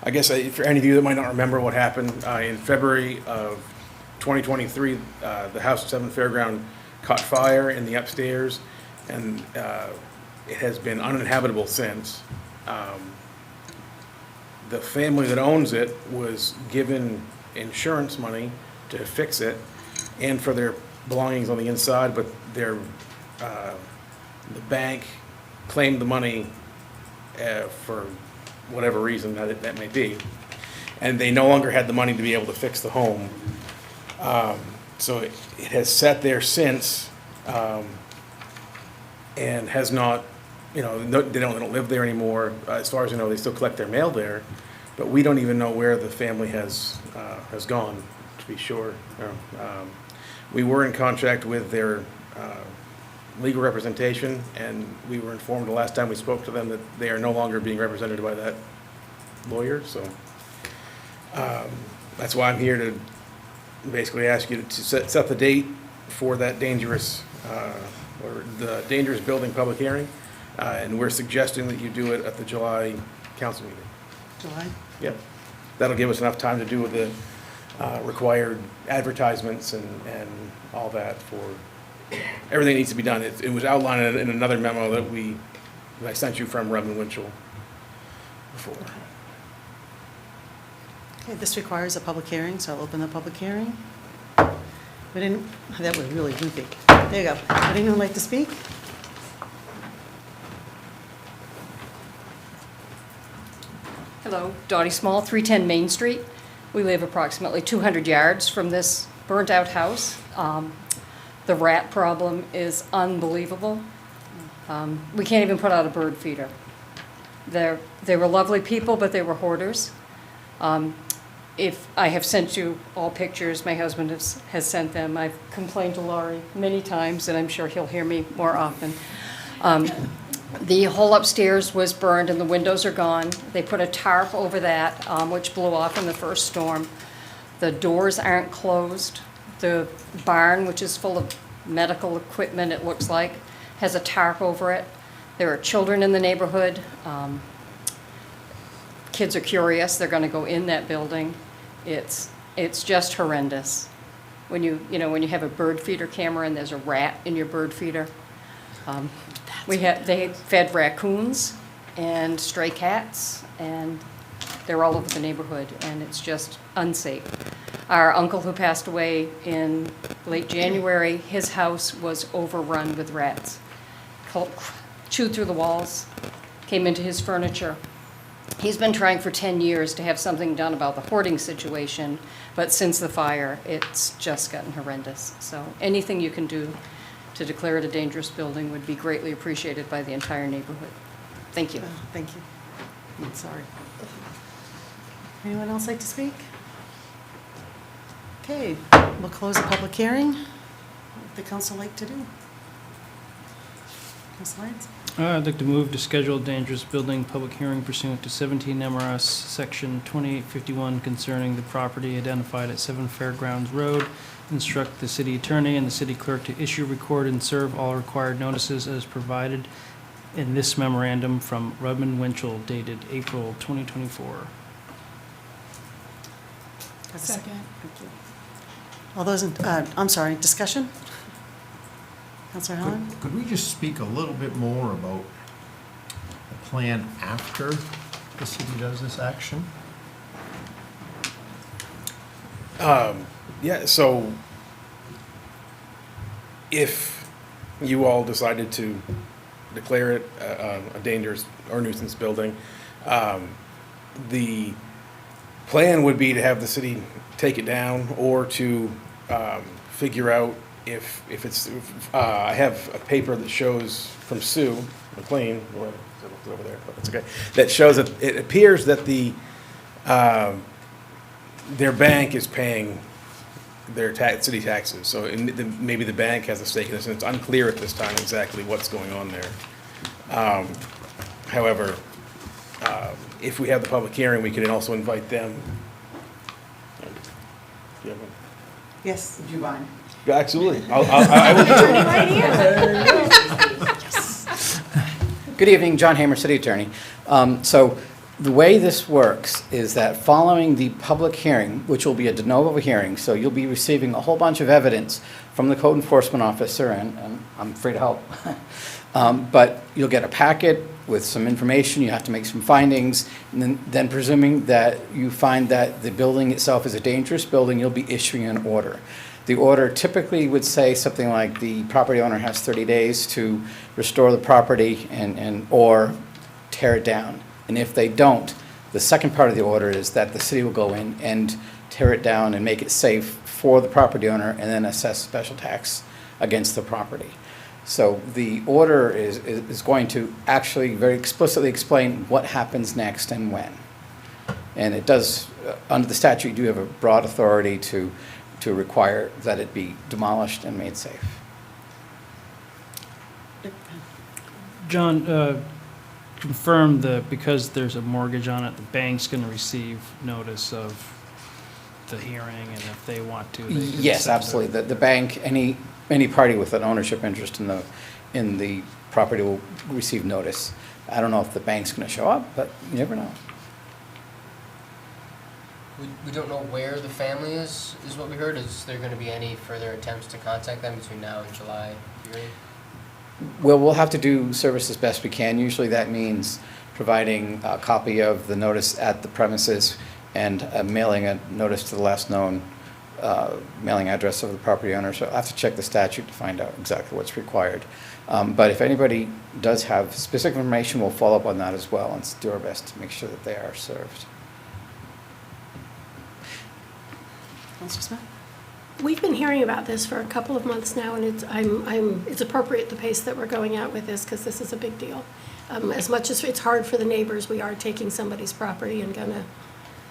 I guess for any of you that might not remember what happened, in February of 2023, the house at 7 Fairground caught fire in the upstairs, and it has been uninhabitable since. The family that owns it was given insurance money to fix it and for their belongings on the inside, but the bank claimed the money for whatever reason that may be, and they no longer had the money to be able to fix the home. So it has sat there since, and has not, they don't live there anymore. As far as I know, they still collect their mail there, but we don't even know where the family has gone, to be sure. We were in contract with their legal representation, and we were informed the last time we spoke to them that they are no longer being represented by that lawyer. So that's why I'm here to basically ask you to set the date for that dangerous building public hearing, and we're suggesting that you do it at the July council meeting. July? Yep. That'll give us enough time to do the required advertisements and all that for everything that needs to be done. It was outlined in another memo that I sent you from Reverend Winchell before. Okay, this requires a public hearing, so I'll open the public hearing. That was really goofy. There you go. Would anyone like to speak? Hello, Dottie Small, 310 Main Street. We live approximately 200 yards from this burnt-out house. The rat problem is unbelievable. We can't even put out a bird feeder. They were lovely people, but they were hoarders. If I have sent you all pictures, my husband has sent them. I've complained to Laurie many times, and I'm sure he'll hear me more often. The whole upstairs was burned and the windows are gone. They put a tarp over that, which blew off in the first storm. The doors aren't closed. The barn, which is full of medical equipment, it looks like, has a tarp over it. There are children in the neighborhood. Kids are curious. They're going to go in that building. It's just horrendous. When you have a bird feeder camera and there's a rat in your bird feeder. They fed raccoons and stray cats, and they're all over the neighborhood, and it's just unsafe. Our uncle who passed away in late January, his house was overrun with rats. Chewed through the walls, came into his furniture. He's been trying for 10 years to have something done about the hoarding situation, but since the fire, it's just gotten horrendous. So anything you can do to declare it a dangerous building would be greatly appreciated by the entire neighborhood. Thank you. Thank you. I'm sorry. Anyone else like to speak? Okay, we'll close the public hearing. What would the council like to do? Councilor Lyons? I'd like to move to schedule a dangerous building public hearing pursuant to 17 MRS Section 2851 concerning the property identified at 7 Fairgrounds Road. Instruct the city attorney and the city clerk to issue, record, and serve all required notices as provided in this memorandum from Rudman Winchell dated April 2024. Second. Thank you. All those I'm sorry, discussion? Councilor Helen? Could we just speak a little bit more about the plan after the city does this action? Yeah, so if you all decided to declare it a dangerous or nuisance building, the plan would be to have the city take it down or to figure out if it's, I have a paper that shows from Sue McLean, it's over there, but it's okay, that shows that it appears that their bank is paying their city taxes. So maybe the bank has a stake in this, and it's unclear at this time exactly what's going on there. However, if we have the public hearing, we can also invite them. Yes. Would you mind? Yeah, absolutely. I will. Good evening, John Hamer, City Attorney. So the way this works is that following the public hearing, which will be a de novo hearing, so you'll be receiving a whole bunch of evidence from the code enforcement officer, and I'm free to help. But you'll get a packet with some information, you have to make some findings, and then presuming that you find that the building itself is a dangerous building, you'll be issuing an order. The order typically would say something like the property owner has 30 days to restore the property or tear it down. And if they don't, the second part of the order is that the city will go in and tear it down and make it safe for the property owner and then assess special tax against the property. So the order is going to actually very explicitly explain what happens next and when. And it does, under the statute, you do have a broad authority to require that it be demolished and made safe. John, confirm that because there's a mortgage on it, the bank's going to receive notice of the hearing, and if they want to, they can Yes, send absolutely. The bank, any party with an ownership interest in the property will receive notice. I don't know if the bank's going to show up, but you never know. We don't know where the family is what we heard. Is there going to be any further attempts to contact them between now and July hearing? Well, we'll have to do service as best we can. Usually that means providing a copy of the notice at the premises and mailing a notice to the last known mailing address of the property owner. So I'll have to check the statute to find out exactly what's required. But if anybody does have specific information, we'll follow up on that as well and do our best to make sure that they are served. Councilor Smith? We've been hearing about this for a couple of months now, and it's appropriate the pace that we're going at with this, because this is a big deal. As much as it's hard for the neighbors, we are taking somebody's property and gonna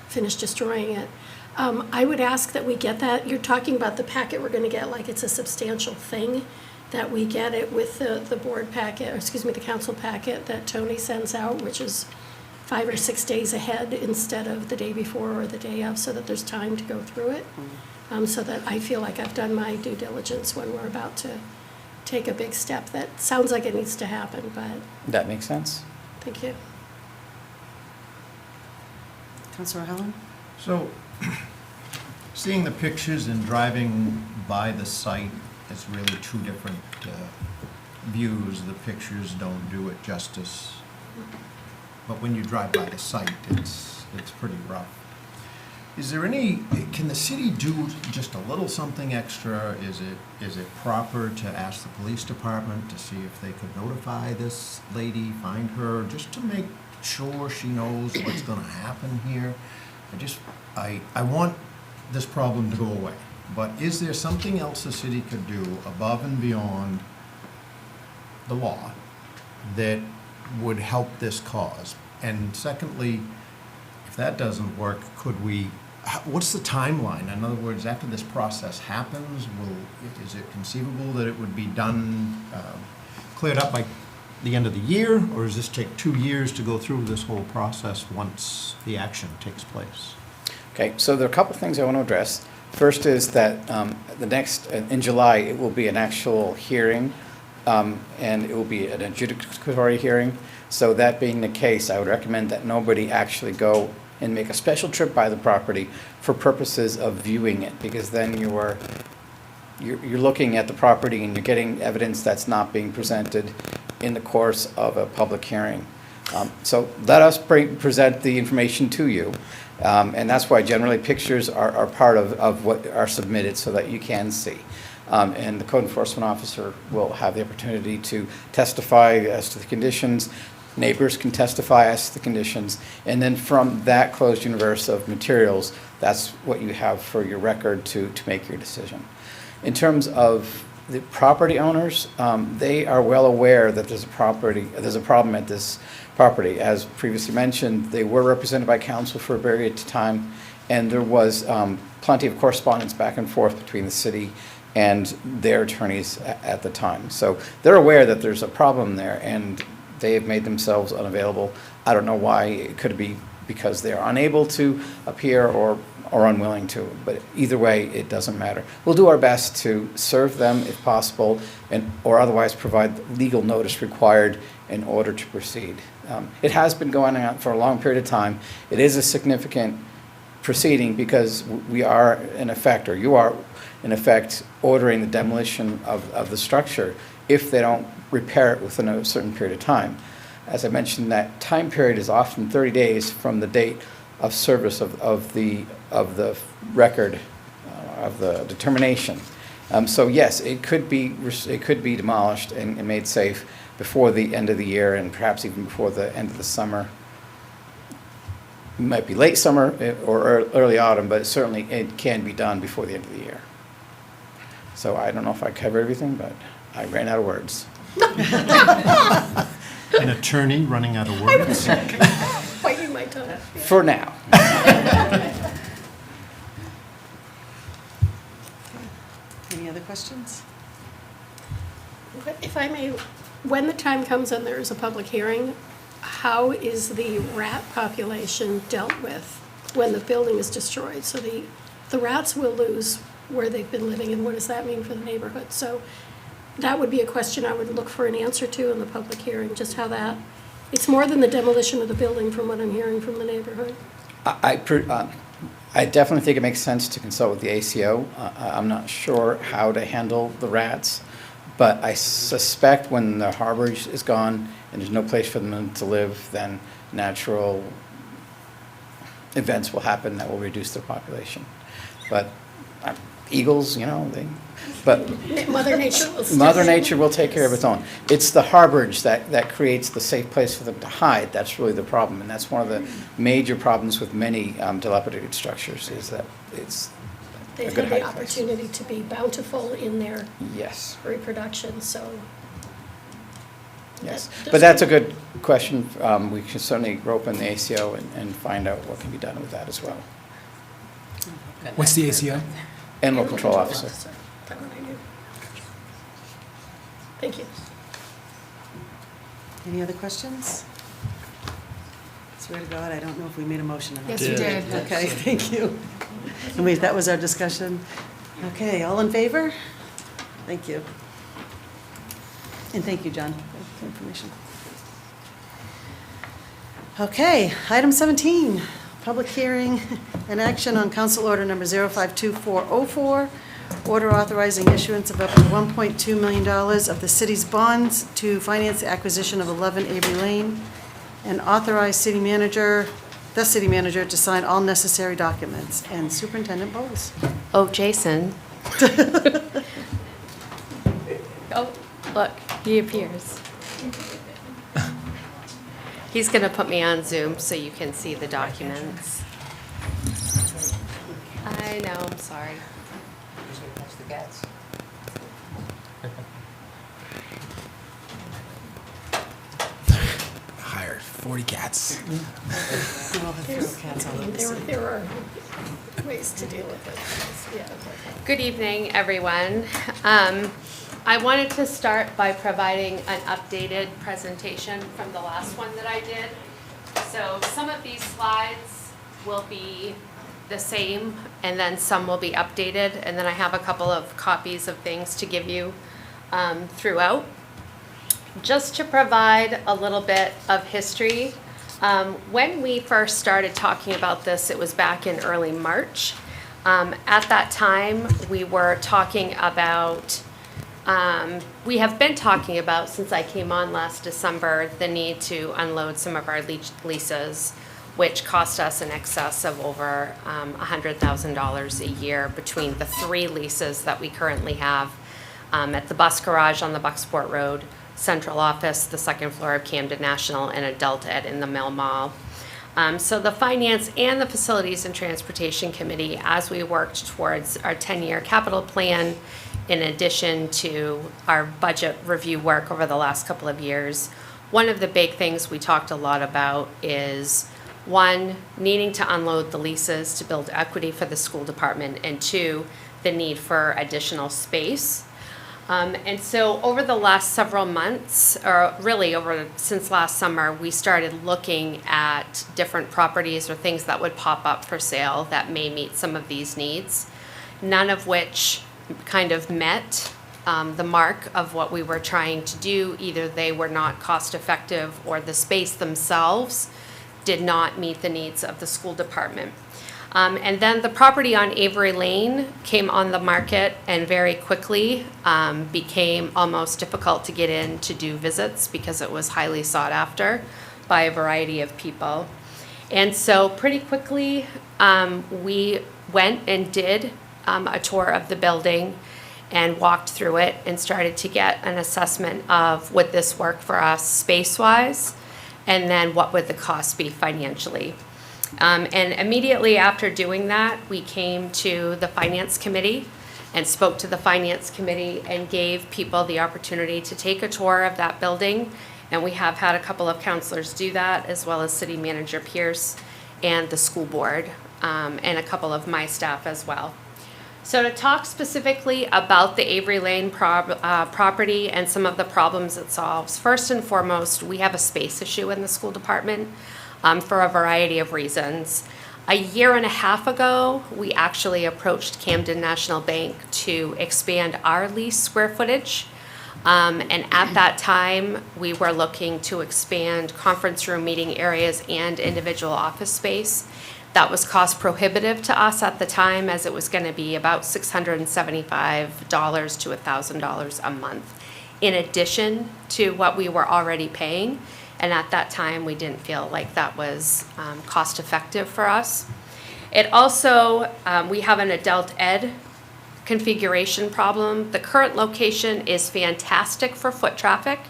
finish destroying it. I would ask that we get that, you're talking about the packet we're gonna get, like it's a substantial thing, that we get it with the board packet, or excuse me, the council packet that Tony sends out, which is 5 or 6 days ahead instead of the day before or the day of, so that there's time to go through it. So that I feel like I've done my due diligence when we're about to take a big step that sounds like it needs to happen, but That makes sense. thank you. Councilor Helen? So, seeing the pictures and driving by the site, it's really two different views. The pictures don't do it justice. But when you drive by the site, it's pretty rough. Is there any, can the city do just a little something extra? Is it proper to ask the police department to see if they could notify this lady, find her, just to make sure she knows what's gonna happen here? I want this problem to go away, but is there something else the city could do above and beyond the law that would help this cause? And secondly, if that doesn't work, what's the timeline? In other words, after this process happens, is it conceivable that it would be done, cleared up by the end of the year? Or does this take 2 years to go through this whole process once the action takes place? Okay, so there are a couple of things I want to address. First is that in July, it will be an actual hearing, and it will be an adjudicatory hearing. So that being the case, I would recommend that nobody actually go and make a special trip by the property for purposes of viewing it, because then you're looking at the property and you're getting evidence that's not being presented in the course of a public hearing. So let us present the information to you, and that's why generally pictures are part of what are submitted so that you can see. And the code enforcement officer will have the opportunity to testify as to the conditions. Neighbors can testify as to the conditions, and then from that closed universe of materials, that's what you have for your record to make your decision. In terms of the property owners, they are well aware that there's a problem at this property. As previously mentioned, they were represented by council for a period of time, and there was plenty of correspondence back and forth between the city and their attorneys at the time. So they're aware that there's a problem there, and they have made themselves unavailable. I don't know why. It could be because they are unable to appear or unwilling to, but either way, it doesn't matter. We'll do our best to serve them if possible, or otherwise provide the legal notice required in order to proceed. It has been going on for a long period of time. It is a significant proceeding because we are in effect, or you are in effect, ordering the demolition of the structure if they don't repair it within a certain period of time. As I mentioned, that time period is often 30 days from the date of service of the record of the determination. So yes, it could be demolished and made safe before the end of the year, and perhaps even before the end of the summer. It might be late summer or early autumn, but certainly it can be done before the end of the year. So I don't know if I covered everything, but I ran out of words. An attorney running out of words? Biting my tongue. For now. Any other questions? But if I may, when the time comes and there is a public hearing, how is the rat population dealt with when the building is destroyed? So the rats will lose where they've been living, and what does that mean for the neighborhood? So that would be a question I would look for an answer to in the public hearing, just how that, it's more than the demolition of the building from what I'm hearing from the neighborhood. I definitely think it makes sense to consult with the ACO. I'm not sure how to handle the rats, but I suspect when the harbor is gone and there's no place for them to live, then natural events will happen that will reduce their population. But eagles, but Mother Nature will take care of its own. It's the harborage that creates the safe place for them to hide. That's really the problem, and that's one of the major problems with many dilapidated structures, is that they've good had the hiding place. opportunity to be bountiful in their Yes. reproduction, so. Yes, That- but that's a good question. We can certainly open the ACO and find out what can be done with that as well. What's the ACO? Animal control officer. That one I knew. Thank you. Any other questions? Swear to God, I don't know if we made a motion or not. Yes, we did. Okay, thank you. And wait, that was our discussion. Okay, all in favor? Thank you. And thank you, John, for the information. Okay, item 17, public hearing and action on council order number 052404, order authorizing issuance of up to $1.2 million of the city's bonds to finance the acquisition of 11 Avery Lane, and authorize the city manager to sign all necessary documents, and Superintendent Bowles. Oh, Jason. Oh, look, he appears. He's going to put me on Zoom so you can see the documents. I know, I'm sorry. Hired 40 cats. There are ways to deal with it, yeah. Good evening, everyone. I wanted to start by providing an updated presentation from the last one that I did. So some of these slides will be the same, and then some will be updated, and then I have a couple of copies of things to give you throughout. Just to provide a little bit of history, when we first started talking about this, it was back in early March. At that time, we were talking about, we have been talking about, since I came on last December, the need to unload some of our leases, which cost us in excess of over $100,000 a year between the 3 leases that we currently have at the bus garage on the Bucksport Road, central office, the second floor of Camden National, and Adult Ed in the Mill Mall. So the Finance and the Facilities and Transportation Committee, as we worked towards our 10-year capital plan, in addition to our budget review work over the last couple of years, one of the big things we talked a lot about is, 1, needing to unload the leases to build equity for the school department, and 2, the need for additional space. And so over the last several months, or really since last summer, we started looking at different properties or things that would pop up for sale that may meet some of these needs, none of which kind of met the mark of what we were trying to do. Either they were not cost effective, or the space themselves did not meet the needs of the school department. And then the property on Avery Lane came on the market and very quickly became almost difficult to get in to do visits because it was highly sought after by a variety of people. And so pretty quickly, we went and did a tour of the building and walked through it and started to get an assessment of, would this work for us space-wise, and then what would the cost be financially. And immediately after doing that, we came to the Finance Committee and spoke to the Finance Committee and gave people the opportunity to take a tour of that building. And we have had a couple of counselors do that, as well as City Manager Pierce and the school board, and a couple of my staff as well. So to talk specifically about the Avery Lane property and some of the problems it solves, first and foremost, we have a space issue in the school department. For a variety of reasons. A year and a half ago, we actually approached Camden National Bank to expand our lease square footage. And at that time, we were looking to expand conference room meeting areas and individual office space. That was cost prohibitive to us at the time, as it was going to be about $675 to $1,000 a month, in addition to what we were already paying. And at that time, we didn't feel like that was cost effective for us. It also, we have an adult ed configuration problem. The current location is fantastic for foot traffic.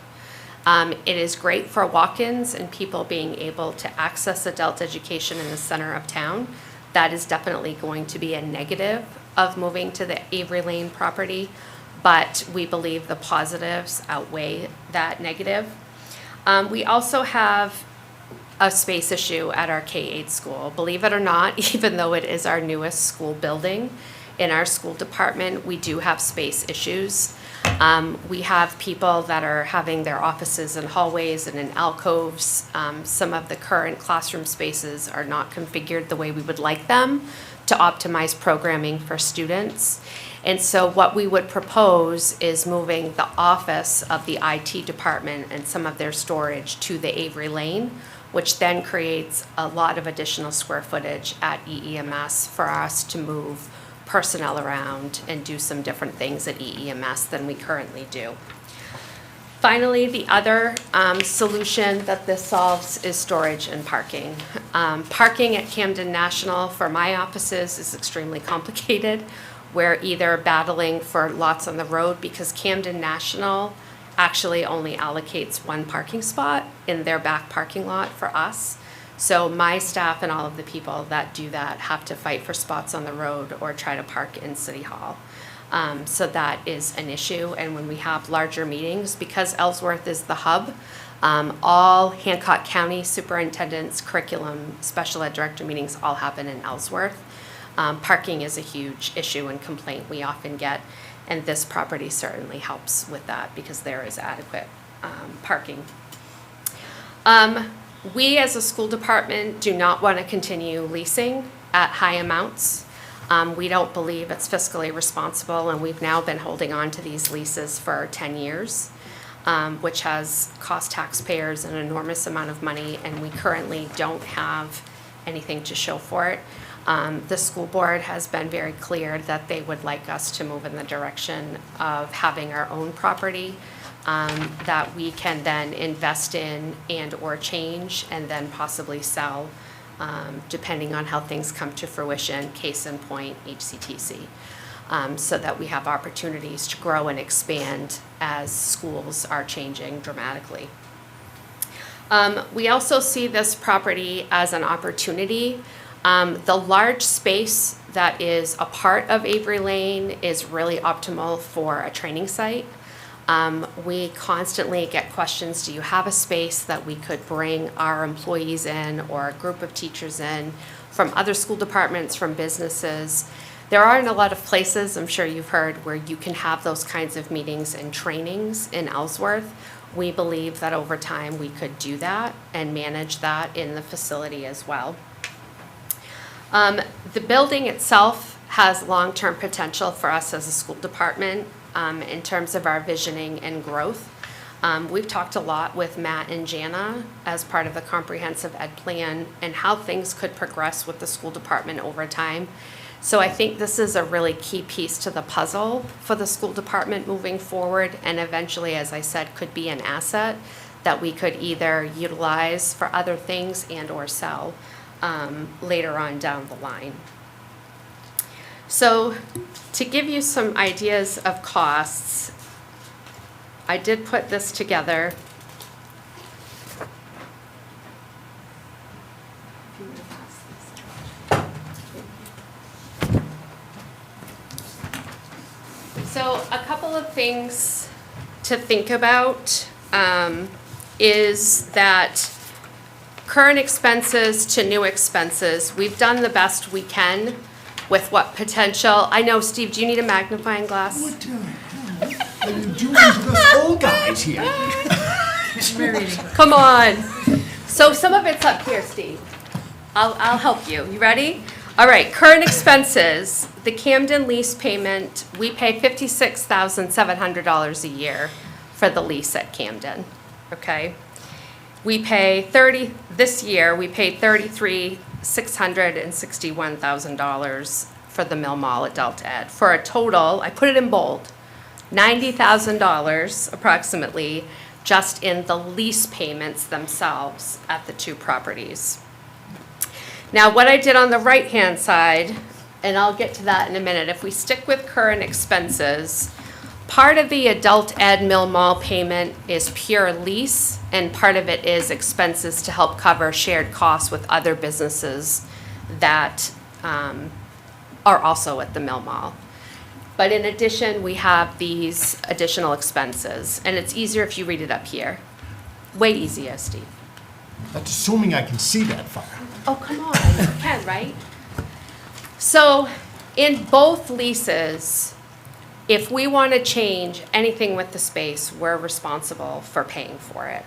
It is great for walk-ins and people being able to access adult education in the center of town. That is definitely going to be a negative of moving to the Avery Lane property, but we believe the positives outweigh that negative. We also have a space issue at our K-8 school. Believe it or not, even though it is our newest school building, in our school department, we do have space issues. We have people that are having their offices in hallways and in alcoves. Some of the current classroom spaces are not configured the way we would like them to optimize programming for students. And so what we would propose is moving the office of the IT department and some of their storage to the Avery Lane, which then creates a lot of additional square footage at EEMS for us to move personnel around and do some different things at EEMS than we currently do. Finally, the other solution that this solves is storage and parking. Parking at Camden National for my offices is extremely complicated. We're either battling for lots on the road because Camden National actually only allocates one parking spot in their back parking lot for us. So my staff and all of the people that do that have to fight for spots on the road or try to park in City Hall. So that is an issue. And when we have larger meetings, because Ellsworth is the hub, all Hancock County superintendents, curriculum, special ed director meetings all happen in Ellsworth. Parking is a huge issue and complaint we often get, and this property certainly helps with that because there is adequate parking. We as a school department do not want to continue leasing at high amounts. We don't believe it's fiscally responsible, and we've now been holding on to these leases for 10 years, which has cost taxpayers an enormous amount of money, and we currently don't have anything to show for it. The school board has been very clear that they would like us to move in the direction of having our own property that we can then invest in and or change and then possibly sell, depending on how things come to fruition, case in point, HCTC, so that we have opportunities to grow and expand as schools are changing dramatically. We also see this property as an opportunity. The large space that is a part of Avery Lane is really optimal for a training site. We constantly get questions, do you have a space that we could bring our employees in or a group of teachers in from other school departments, from businesses? There aren't a lot of places, I'm sure you've heard, where you can have those kinds of meetings and trainings in Ellsworth. We believe that over time we could do that and manage that in the facility as well. The building itself has long-term potential for us as a school department in terms of our visioning and growth. We've talked a lot with Matt and Jana as part of the comprehensive ed plan and how things could progress with the school department over time. So I think this is a really key piece to the puzzle for the school department moving forward, and eventually, as I said, could be an asset that we could either utilize for other things and or sell later on down the line. So to give you some ideas of costs, I did put this together. So a couple of things to think about is that current expenses to new expenses, we've done the best we can with what potential. I know, Steve, do you need a magnifying glass? What the hell are you doing to us old guys here? Come on. So some of it's up here, Steve. I'll help you. You ready? All right, current expenses, the Camden lease payment, we pay $56,700 a year for the lease at Camden, okay? We pay this year, we paid $661,000 for the Mill Mall Adult Ed, for a total, I put it in bold, $90,000 approximately, just in the lease payments themselves at the two properties. Now, what I did on the right-hand side, and I'll get to that in a minute, if we stick with current expenses, part of the adult ed Mill Mall payment is pure lease, and part of it is expenses to help cover shared costs with other businesses that are also at the Mill Mall. But in addition, we have these additional expenses, and it's easier if you read it up here. Way easier, Steve. That's assuming I can see that far. Oh, come on, you can, right? So, in both leases, if we want to change anything with the space, we're responsible for paying for it.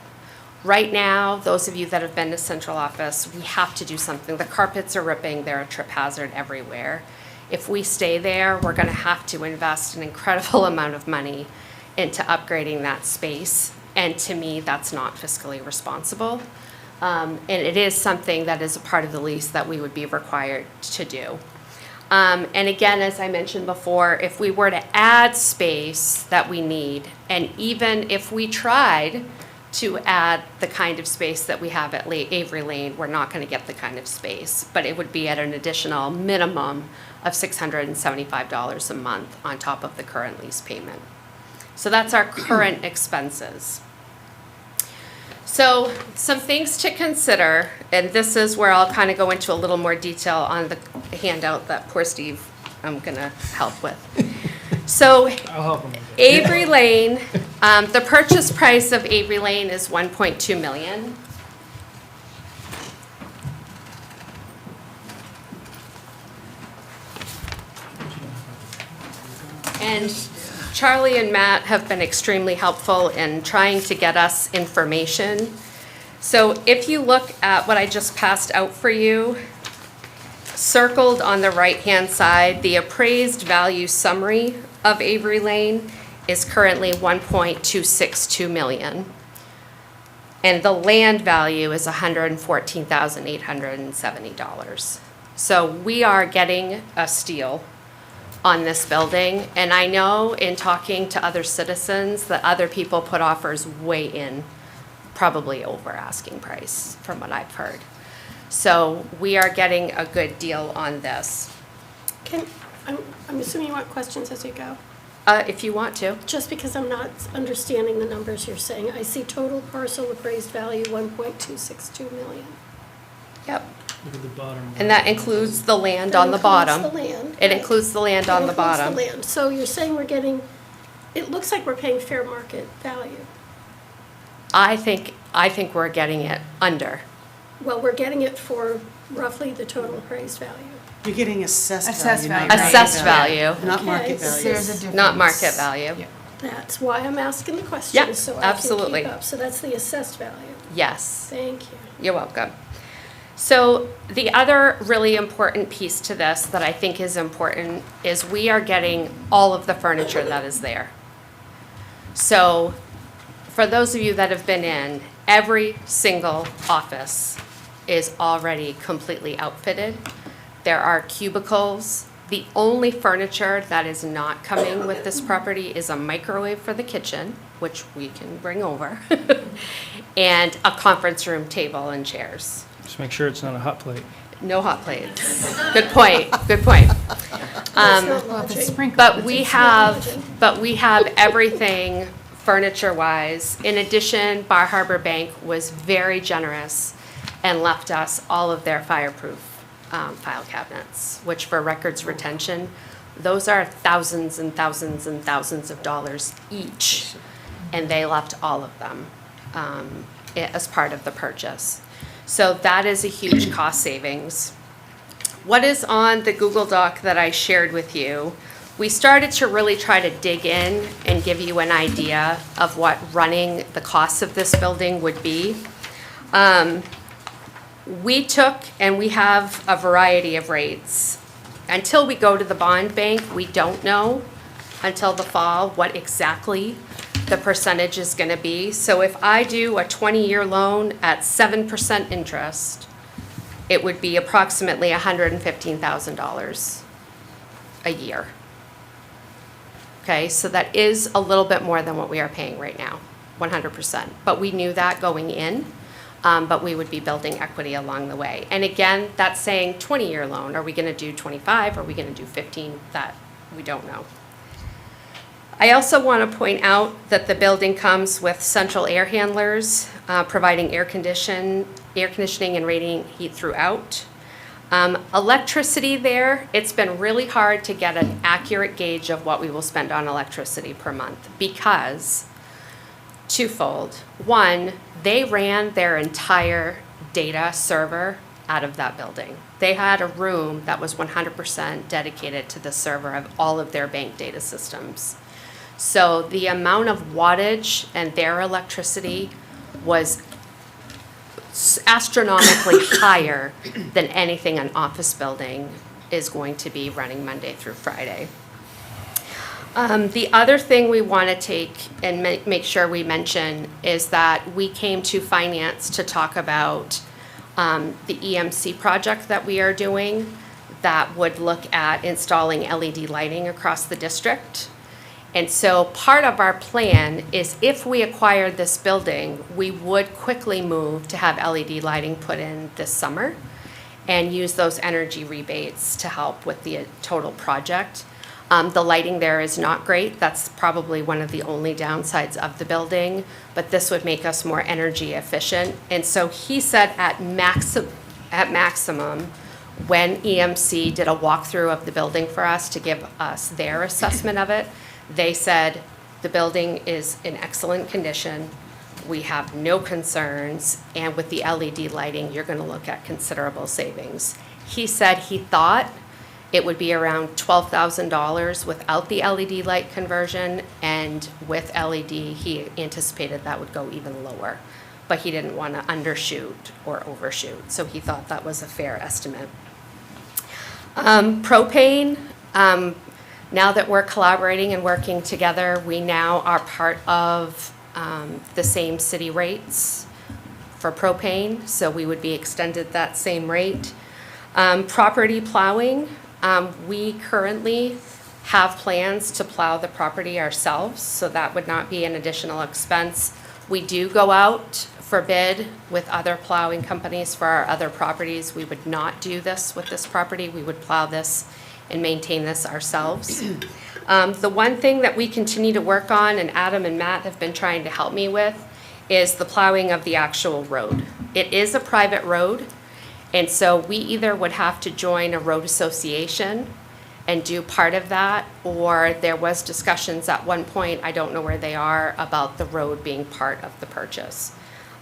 Right now, those of you that have been to central office, we have to do something. The carpets are ripping, they're a trip hazard everywhere. If we stay there, we're gonna have to invest an incredible amount of money into upgrading that space. And to me, that's not fiscally responsible. And it is something that is a part of the lease that we would be required to do. And again, as I mentioned before, if we were to add space that we need, and even if we tried to add the kind of space that we have at Avery Lane, we're not going to get the kind of space, but it would be at an additional minimum of $675 a month on top of the current lease payment. So that's our current expenses. So some things to consider, and this is where I'll kind of go into a little more detail on the handout that poor Steve I'm going to help with. So I'll help him with it. Avery Lane, the purchase price of Avery Lane is $1.2 million. And Charlie and Matt have been extremely helpful in trying to get us information. So if you look at what I just passed out for you, circled on the right-hand side, the appraised value summary of Avery Lane is currently $1.262 million. And the land value is $114,870. So we are getting a steal on this building. And I know in talking to other citizens that other people put offers way in, probably over asking price from what I've heard. So we are getting a good deal on this. I'm assuming you want questions as you go? If you want to. Just because I'm not understanding the numbers you're saying. I see total parcel appraised value, 1.262 million. Yep. Look at the bottom. And that includes the land on the bottom. That includes the land. It includes the land on the bottom. It includes the land. So you're saying we're getting, it looks like we're paying fair market value. I think we're getting it under. Well, we're getting it for roughly the total appraised value. You're getting assessed Assessed value. value. Assessed value. Not Okay, market so value. There's a difference. Not market value. That's why I'm asking the questions, Yeah, so I absolutely. can keep up. So that's the assessed value. Yes. Thank you. You're welcome. So the other really important piece to this that I think is important is we are getting all of the furniture that is there. So for those of you that have been in, every single office is already completely outfitted. There are cubicles. The only furniture that is not coming with this property is a microwave for the kitchen, which we can bring over, and a conference room table and chairs. Just make sure it's not a hot plate. No hot plates. Good point, good point. But we have everything furniture-wise. In addition, Bar Harbor Bank was very generous and left us all of their fireproof file cabinets, which for records retention, those are thousands and thousands and thousands of dollars each. And they left all of them as part of the purchase. So that is a huge cost savings. What is on the Google Doc that I shared with you, we started to really try to dig in and give you an idea of what running the costs of this building would be. We took, and we have a variety of rates. Until we go to the bond bank, we don't know until the fall what exactly the percentage is gonna be. So if I do a 20-year loan at 7% interest, it would be approximately $115,000 a year. Okay, so that is a little bit more than what we are paying right now, 100%. But we knew that going in. But we would be building equity along the way. And again, that's saying 20-year loan. Are we going to do 25? Are we going to do 15? That we don't know. I also want to point out that the building comes with central air handlers, providing air conditioning and radiant heat throughout. Electricity there, it's been really hard to get an accurate gauge of what we will spend on electricity per month because twofold. One, they ran their entire data server out of that building. They had a room that was 100% dedicated to the server of all of their bank data systems. So the amount of wattage and their electricity was astronomically higher than anything an office building is going to be running Monday through Friday. The other thing we want to take and make sure we mention is that we came to finance to talk about the EMC project that we are doing that would look at installing LED lighting across the district. And so part of our plan is if we acquired this building, we would quickly move to have LED lighting put in this summer and use those energy rebates to help with the total project. The lighting there is not great. That's probably one of the only downsides of the building, but this would make us more energy efficient. And so he said at maximum, when EMC did a walkthrough of the building for us to give us their assessment of it, they said the building is in excellent condition. We have no concerns, and with the LED lighting, you're going to look at considerable savings. He said he thought it would be around $12,000 without the LED light conversion, and with LED, he anticipated that would go even lower. But he didn't want to undershoot or overshoot, so he thought that was a fair estimate. Propane, now that we're collaborating and working together, we now are part of the same city rates for propane, so we would be extended that same rate. Property plowing, we currently have plans to plow the property ourselves, so that would not be an additional expense. We do go out for bid with other plowing companies for our other properties. We would not do this with this property. We would plow this and maintain this ourselves. The one thing that we continue to work on, and Adam and Matt have been trying to help me with, is the plowing of the actual road. It is a private road, and so we either would have to join a road association and do part of that, or there was discussions at one point, I don't know where they are, about the road being part of the purchase.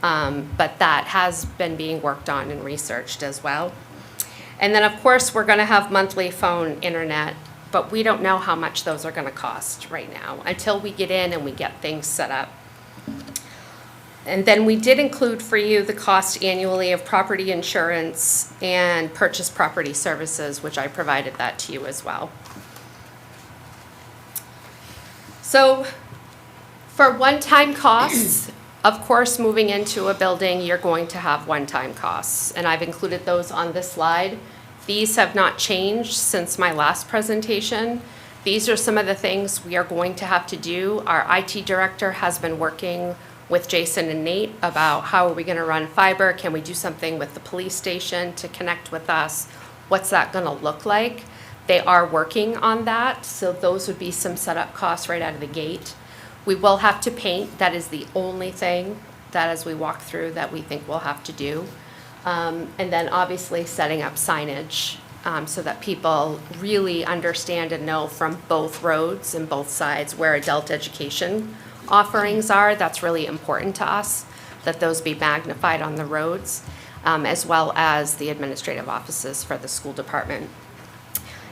But that has been being worked on and researched as well. And then, of course, we're going to have monthly phone internet, but we don't know how much those are going to cost right now until we get in and we get things set up. And then we did include for you the cost annually of property insurance and purchase property services, which I provided that to you as well. So for one-time costs, of course, moving into a building, you're going to have one-time costs, and I've included those on this slide. These have not changed since my last presentation. These are some of the things we are going to have to do. Our IT director has been working with Jason and Nate about how are we going to run fiber? Can we do something with the police station to connect with us? What's that going to look like? They are working on that, so those would be some setup costs right out of the gate. We will have to paint. That is the only thing that as we walk through that we think we'll have to do. And then obviously setting up signage so that people really understand and know from both roads and both sides where adult education offerings are. That's really important to us, that those be magnified on the roads, as well as the administrative offices for the school department.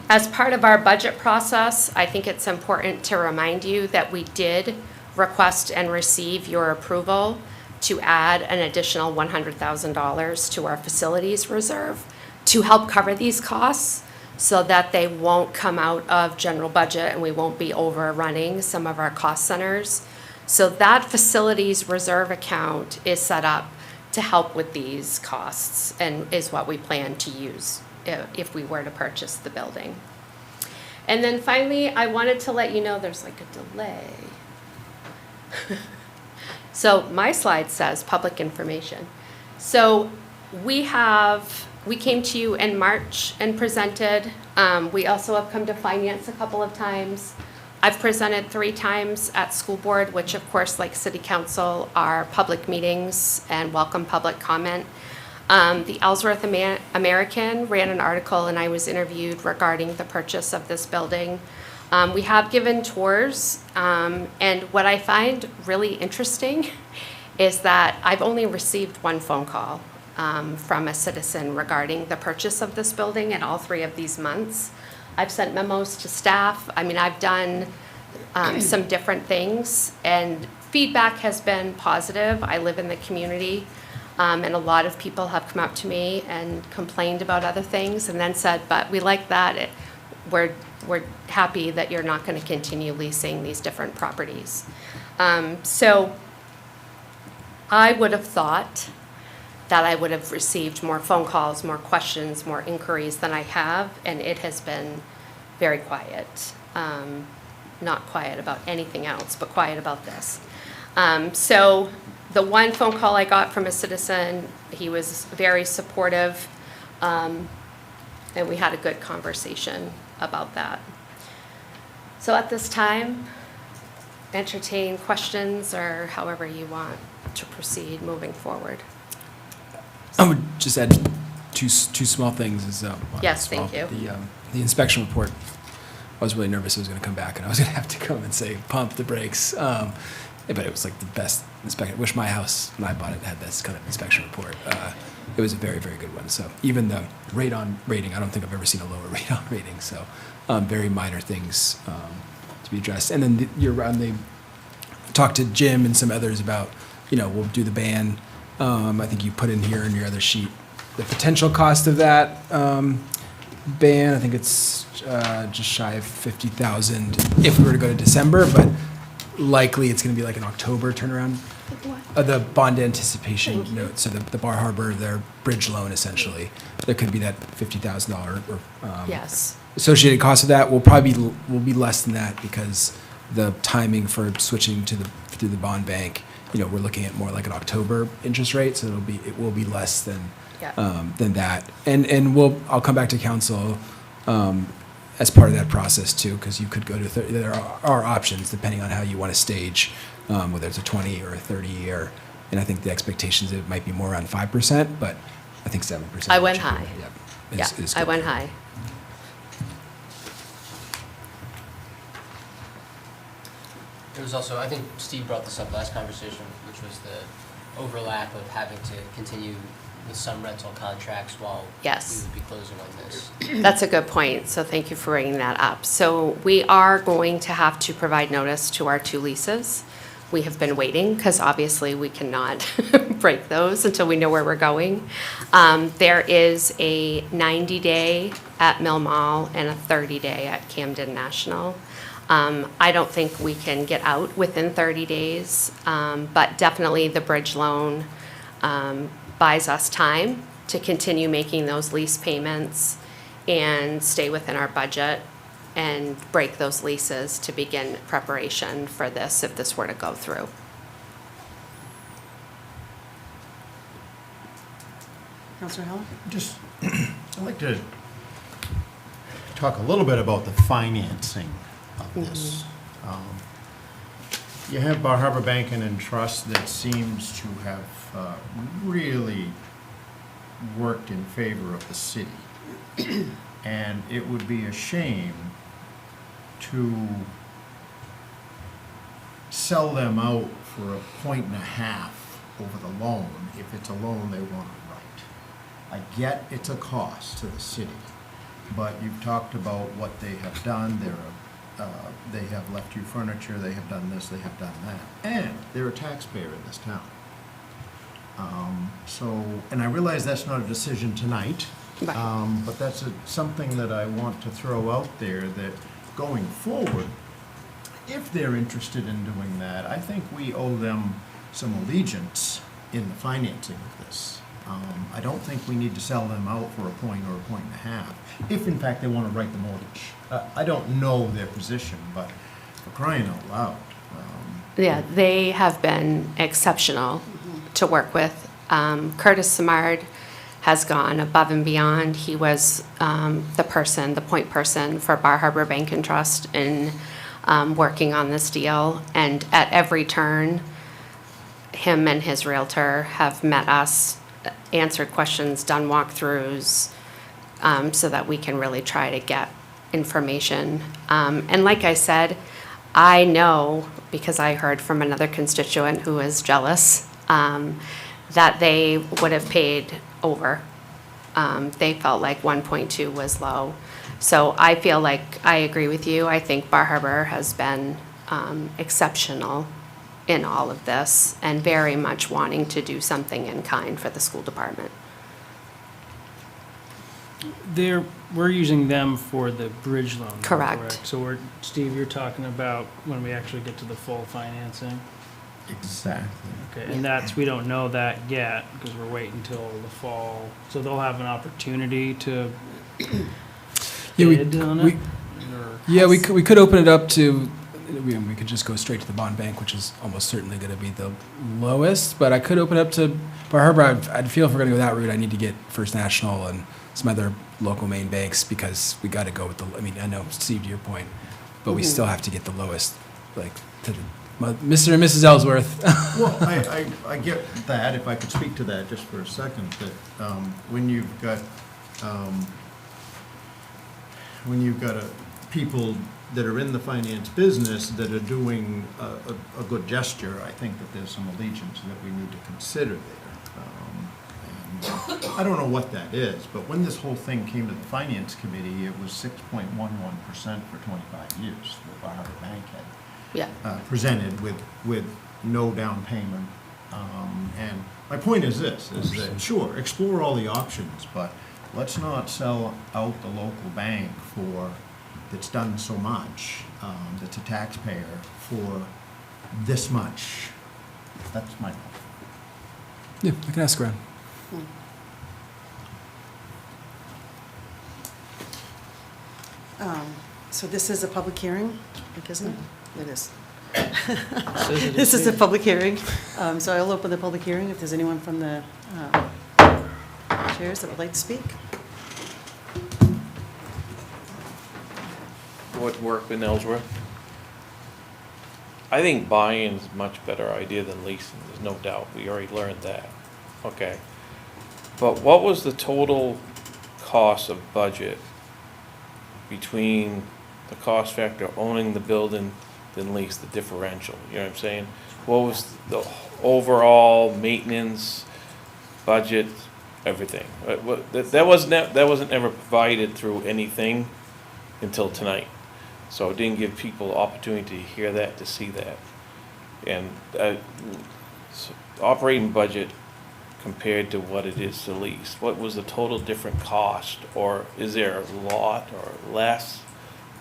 As part of our budget process, I think it's important to remind you that we did request and receive your approval to add an additional $100,000 to our facilities reserve to help cover these costs so that they won't come out of general budget and we won't be overrunning some of our cost centers. So that facilities reserve account is set up to help with these costs and is what we plan to use if we were to purchase the building. And then finally, I wanted to let you know there's like a delay. So my slide says public information. So we came to you in March and presented. We also have come to finance a couple of times. I've presented 3 times at school board, which of course, like city council, are public meetings and welcome public comment. The Ellsworth American ran an article, and I was interviewed regarding the purchase of this building. We have given tours, and what I find really interesting is that I've only received one phone call from a citizen regarding the purchase of this building in all 3 of these months. I've sent memos to staff. I mean, I've done some different things, and feedback has been positive. I live in the community, and a lot of people have come up to me and complained about other things and then said, but we like that. We're happy that you're not going to continue leasing these different properties. So I would have thought that I would have received more phone calls, more questions, more inquiries than I have, and it has been very quiet. Not quiet about anything else, but quiet about this. So the one phone call I got from a citizen, he was very supportive, and we had a good conversation about that. So at this time, entertain questions or however you want to proceed moving forward. I would just add two small things. Yes, thank you. The inspection report, I was really nervous it was going to come back and I was going to have to come and say, pump the brakes. But it was like the best inspection. I wish my house, when I bought it, had this kind of inspection report. It was a very, very good one. So even the radon rating, I don't think I've ever seen a lower radon rating. So very minor things to be addressed. And then they talked to Jim and some others about, we'll do the ban. I think you put in here in your other sheet the potential cost of that ban. I think it's just shy of $50,000 if we were to go to December, but likely it's going to be like an October turnaround. The bond anticipation note, so the Bar Harbor, their bridge loan essentially, there could be that $50,000 Yes. associated cost of that will be less than that because the timing for switching through the bond bank, we're looking at more like an October interest rate, so it will be less than that. And I'll come back to council as part of that process too, because you could go to there are options depending on how you want to stage, whether it's a 20 or a 30 year. And I think the expectations it might be more around 5%, but I think 7%. I went high. Is I good. went high. There was also, I think Steve brought this up last conversation, which was the overlap of having to continue with some rental contracts while Yes. we would be closing on this. That's a good point, so thank you for bringing that up. So we are going to have to provide notice to our 2 leases. We have been waiting, because obviously we cannot break those until we know where we're going. There is a 90-day at Mill Mall and a 30-day at Camden National. I don't think we can get out within 30 days, but definitely the bridge loan buys us time to continue making those lease payments and stay within our budget and break those leases to begin preparation for this if this were to go through. Councilor Heller? I'd like to talk a little bit about the financing of this. You have Bar Harbor Banking and Trust that seems to have really worked in favor of the city. And it would be a shame to sell them out for 1.5 over the loan if it's a loan they want to write. I get it's a cost to the city, but you've talked about what they have done. They have left you furniture, they have done this, they have done that, and they're a taxpayer in this town. And I realize that's not a decision tonight, but that's something that I want to throw out there, that going forward, if they're interested in doing that, I think we owe them some allegiance in the financing of this. I don't think we need to sell them out for a point or a 1.5, if in fact they want to write the mortgage. I don't know their position, but for crying out loud. Yeah, they have been exceptional to work with. Curtis Simard has gone above and beyond. He was the point person for Bar Harbor Bank and Trust in working on this deal. And at every turn, him and his realtor have met us answered questions, done walkthroughs, so that we can really try to get information. And like I said, I know, because I heard from another constituent who is jealous, that they would have paid over. They felt like 1.2 was low. So I feel like I agree with you. I think Bar Harbor has been exceptional in all of this and very much wanting to do something in kind for the school department. We're using them for the bridge loan. Correct. So Steve, you're talking about when we actually get to the full financing? Exactly. Okay, and we don't know that yet, because we're waiting until the fall. So they'll have an opportunity to bid on it? Yeah, we could open it up to, we could just go straight to the bond bank, which is almost certainly going to be the lowest, but I could open it up to Bar Harbor. I'd feel if we're going to go that route, I need to get First National and some other local main banks, because we got to go with I know, Steve, to your point, but we still have to get the lowest, like, to the, Mr. and Mrs. Ellsworth. Well, I get that, if I could speak to that just for a second, that when you've got people that are in the finance business that are doing a good gesture, I think that there's some allegiance that we need to consider there. And I don't know what that is, but when this whole thing came to the finance committee, it was 6.11% for 25 years that Bar Harbor Bank had presented with no down payment. And my point is this, is that, sure, explore all the options, but let's not sell out the local bank that's done so much, that's a taxpayer, for this much. That's my point. Yeah, I can ask around. So this is a public hearing, isn't it? It is. This is a public hearing, so I'll open the public hearing if there's anyone from the chairs that would like to speak. What work in Ellsworth? I think buying is a much better idea than leasing, there's no doubt, we already learned that, okay. But what was the total cost of budget between the cost factor of owning the building than lease, the differential, you know what I'm saying? What was the overall maintenance, budget, everything? That wasn't ever provided through anything until tonight. So it didn't give people opportunity to hear that, to see that. And so operating budget compared to what it is to lease, what was the total different cost? Or is there a lot or less,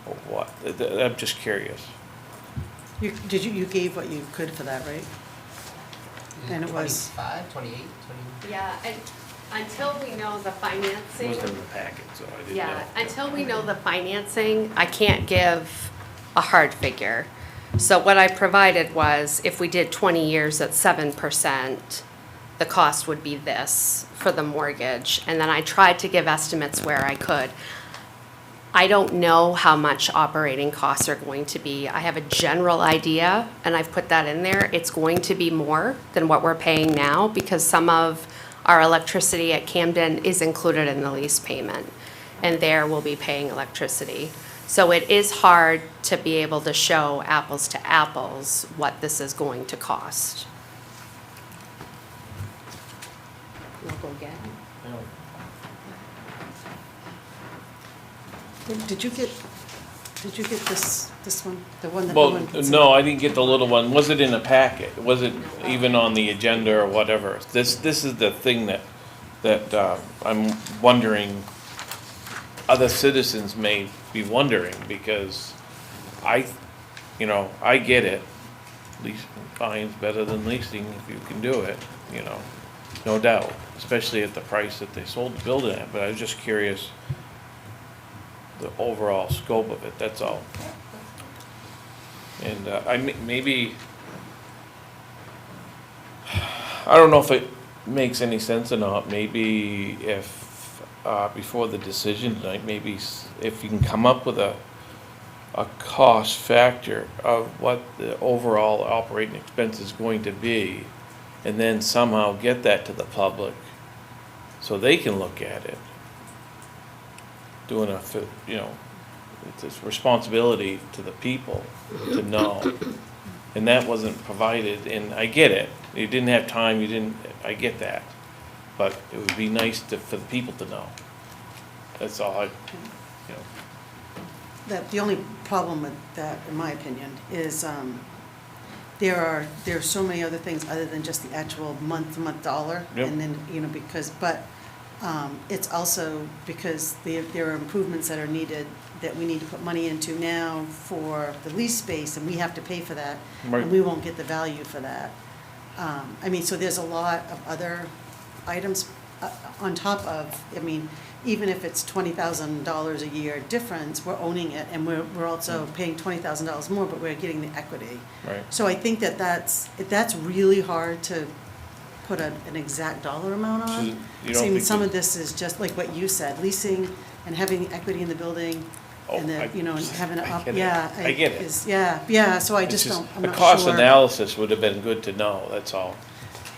or what? I'm just curious. You gave what you could for that, right? And it was 25, 28, 20. Yeah, and until we know the It financing. wasn't in the packet, so I didn't know. Yeah, until we know the financing, I can't give a hard figure. So what I provided was, if we did 20 years at 7%, the cost would be this for the mortgage. And then I tried to give estimates where I could. I don't know how much operating costs are going to be. I have a general idea, and I've put that in there. It's going to be more than what we're paying now, because some of our electricity at Camden is included in the lease payment, and there we'll be paying electricity. So it is hard to be able to show apples to apples what this is going to cost. We'll go get it. Did you get this one, the one that? Well, no, I didn't get the little one. Was it in a packet? Was it even on the agenda or whatever? This is the thing that I'm wondering, other citizens may be wondering, because I get it. Leasing buying's better than leasing if you can do it, no doubt, especially at the price that they sold the building at. But I was just curious, the overall scope of it, that's all. And I don't know if it makes any sense or not. Maybe if before the decision tonight, maybe if you can come up with a cost factor of what the overall operating expense is going to be, and then somehow get that to the public so they can look at it. Doing it's a responsibility to the people to know. And that wasn't provided, and I get it. You didn't have time, I get that. But it would be nice for the people to know. That's all The only problem with that, in my opinion, is there are so many other things other than just the actual month-to-month dollar. Yep. And then, it's also because there are improvements that are needed, that we need to put money into now for the lease space, and we have to pay for that. Right. And we won't get the value for that. So there's a lot of other items on top of, even if it's $20,000 a year difference, we're owning it, and we're also paying $20,000 more, but we're getting the equity. Right. So I think that's really hard to put an exact dollar amount So on. you don't think Some that- of this is just like what you said, leasing and having the equity in the building, and and having it up, get it. yeah. I get it. So I It's just just don't, I'm a not cost sure. analysis would have been good to know, that's all.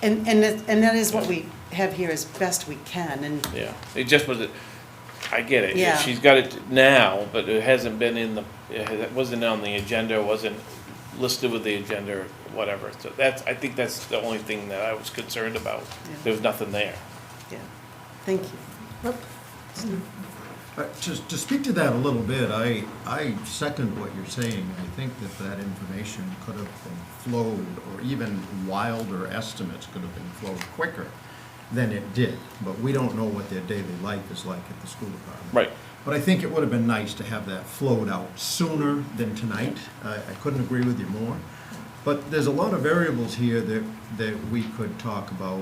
And that is what we have here as best we can, and Yeah, it just was, I get it. Yeah. She's got it now, but it hasn't been it wasn't on the agenda, wasn't listed with the agenda or whatever. So I think that's the only thing that I was concerned about. Yeah. There was nothing there. yeah, thank you. To speak to that a little bit, I second what you're saying. I think that information could have been flowed, or even wilder estimates could have been flowed quicker than it did. But we don't know what their daily life is like at the school department. Right. But I think it would have been nice to have that flowed out sooner than tonight. I couldn't agree with you more. But there's a lot of variables here that we could talk about.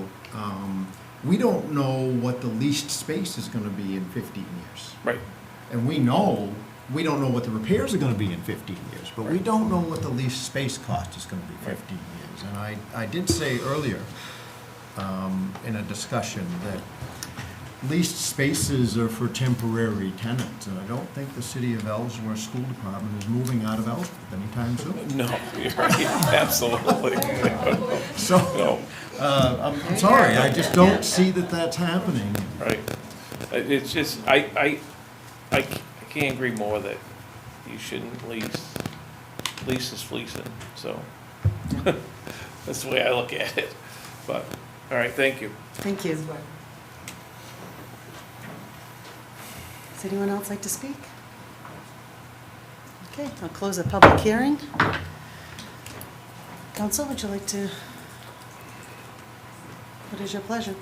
We don't know what the leased space is gonna be in 15 years. Right. And we don't know what the repairs are gonna be in 15 years, but we don't know what the leased space cost is gonna be 15 years. And I did say earlier, in a discussion, that leased spaces are for temporary tenants, and I don't think the city of Ellsworth School Department is moving out of Ellsworth anytime soon. No, you're right, absolutely. So, No. I'm sorry, I just don't see that that's happening. Right. It's just, I can't agree more that you shouldn't lease. Lease is fleecing, so. That's the way I look at it. But, all right, thank you. Thank you. Does anyone else like to speak? Okay, I'll close the public hearing. Council, would you like to? What is your pleasure?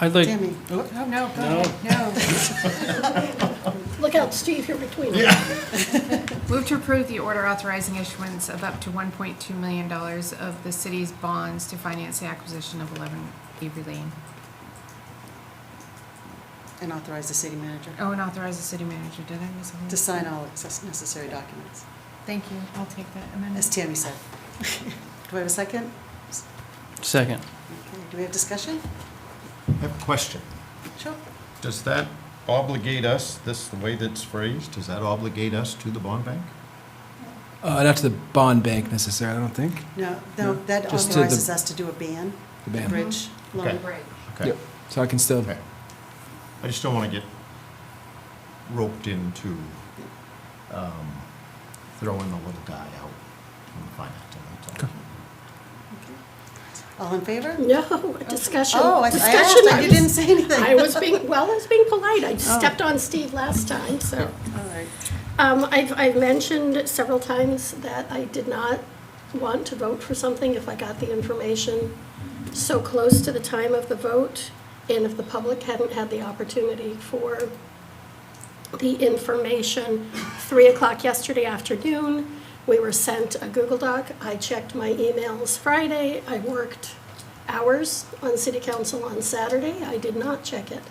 I'd like, Tammy? Oh, no, go ahead, no. Look out, Steve, you're between them. Move to approve the order authorizing issuance of up to $1.2 million of the city's bonds to finance the acquisition of 11 Avery Lane. And authorize the city manager Oh, and authorize the city manager. Did I miss a whole? to sign all necessary documents, Thank you. I'll take that amendment. as Tammy said. Do I have a second? second. Okay, do we have discussion? I have a question. Sure. Does that obligate us, the way that's phrased, does that obligate us to the bond bank? Not to the bond bank necessarily, I don't think. No, that Just to the- authorizes us to do a ban, The ban. bridge loan. Okay. Okay. Yep, so I can still, Okay. I just don't want to get roped into throwing the little guy out on the finance, that's all. All in favor? No, discussion. Oh, I Discussion. asked, and you didn't say anything. I was being polite. I stepped on Steve last time, so. All right. I've mentioned several times that I did not want to vote for something if I got the information so close to the time of the vote, and if the public hadn't had the opportunity for the information. 3:00 yesterday afternoon, we were sent a Google Doc. I checked my emails Friday. I worked hours on city council on Saturday. I did not check it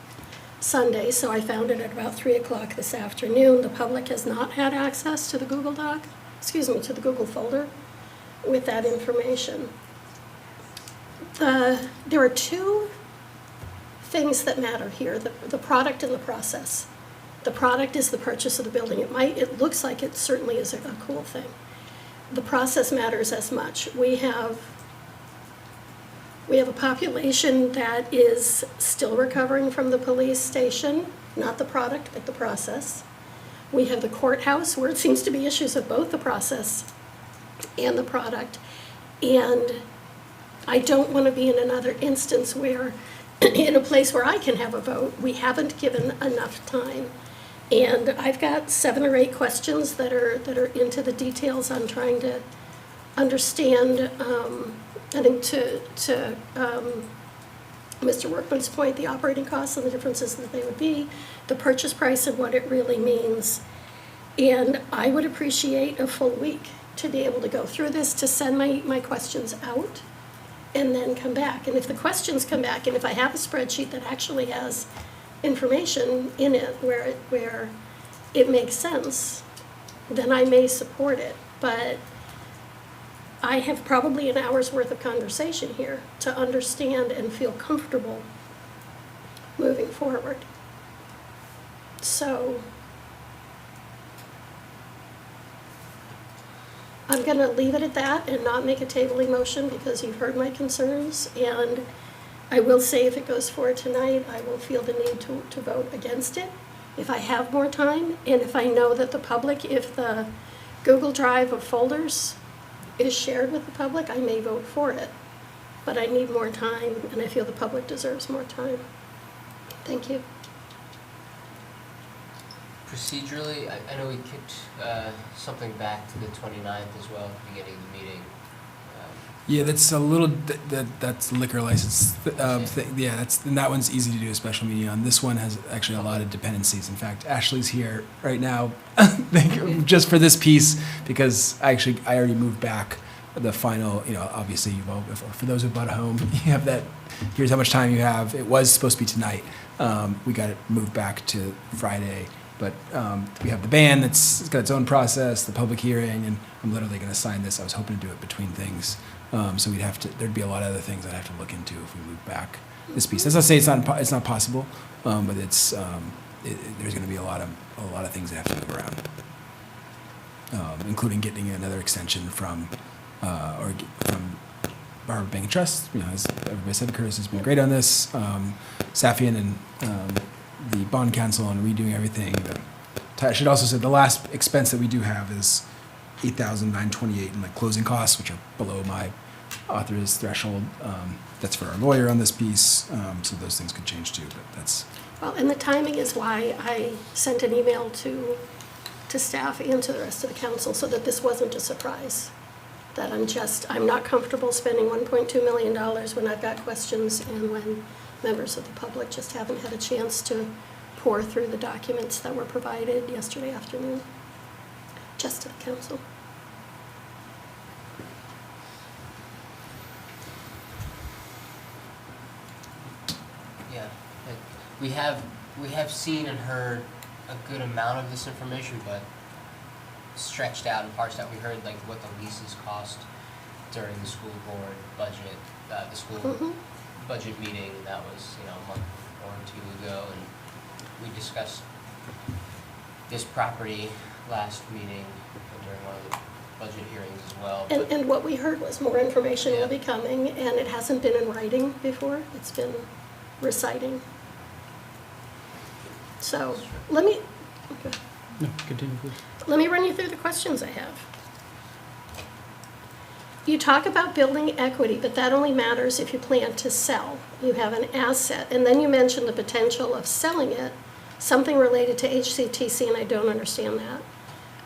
Sunday, so I found it at about 3:00 this afternoon. The public has not had access to the Google Doc, to the Google folder with that information. There are two things that matter here, the product and the process. The product is the purchase of the building. It looks like it certainly is a cool thing. The process matters as much. We have We have a population that is still recovering from the police station, not the product, but the process. We have the courthouse, where it seems to be issues of both the process and the product. And I don't want to be in another instance where, in a place where I can have a vote, we haven't given enough time. And I've got 7 or 8 questions that are into the details on trying to understand, I think to Mr. Workman's point, the operating costs and the differences that they would be, the purchase price and what it really means. And I would appreciate a full week to be able to go through this, to send my questions out, and then come back. And if the questions come back, and if I have a spreadsheet that actually has information in it where it makes sense, then I may support it. But I have probably an hour's worth of conversation here to understand and feel comfortable moving forward. So I'm going to leave it at that and not make a tabling motion because you've heard my concerns. And I will say if it goes forward tonight, I will feel the need to vote against it if I have more time, and if I know that the public, if the Google Drive of folders is shared with the public, I may vote for it. But I need more time, and I feel the public deserves more time. Thank you. Procedurally, I know we kicked something back to the 29th as well at the beginning of the meeting. Yeah, that's a little, that's liquor license thing. Yeah, and that one's easy to do a special meeting on. This one has actually a lot of dependencies. In fact, Ashley's here right now just for this piece because I already moved back the final, obviously, for those who bought a home, you have that, here's how much time you have. It was supposed to be tonight. We got it moved back to Friday. But we have the ban that's got its own process, the public hearing, and I'm literally going to sign this. I was hoping to do it between things. So there'd be a lot of other things I'd have to look into if we move back this piece. As I say, it's not possible, but there's going to be a lot of things that have to move around, including getting another extension from Barbara Bank and Trust. As everybody said, Curtis has been great on this. Safian and the bond council and redoing everything. I should also say the last expense that we do have is $8,928 in closing costs, which are below my authorized threshold. That's for our lawyer on this piece, so those things could change too. But that's well, and the timing is why I sent an email to staff and to the rest of the council so that this wasn't a surprise. That I'm not comfortable spending $1.2 million when I've got questions and when members of the public just haven't had a chance to pour through the documents that were provided yesterday afternoon, just to the council. Yeah, we have seen and heard a good amount of this information, but stretched out and parsed out. We heard what the leases cost during the school board budget, the school budget meeting, and that was a month or two ago, and we discussed this property last meeting during one of the budget hearings as well. And what we heard was more information will be coming, and it hasn't been in writing before. It's been reciting. So let me Continue, please. Let me run you through the questions I have. You talk about building equity, but that only matters if you plan to sell. You have an asset, and then you mention the potential of selling it, something related to HCTC, and I don't understand that.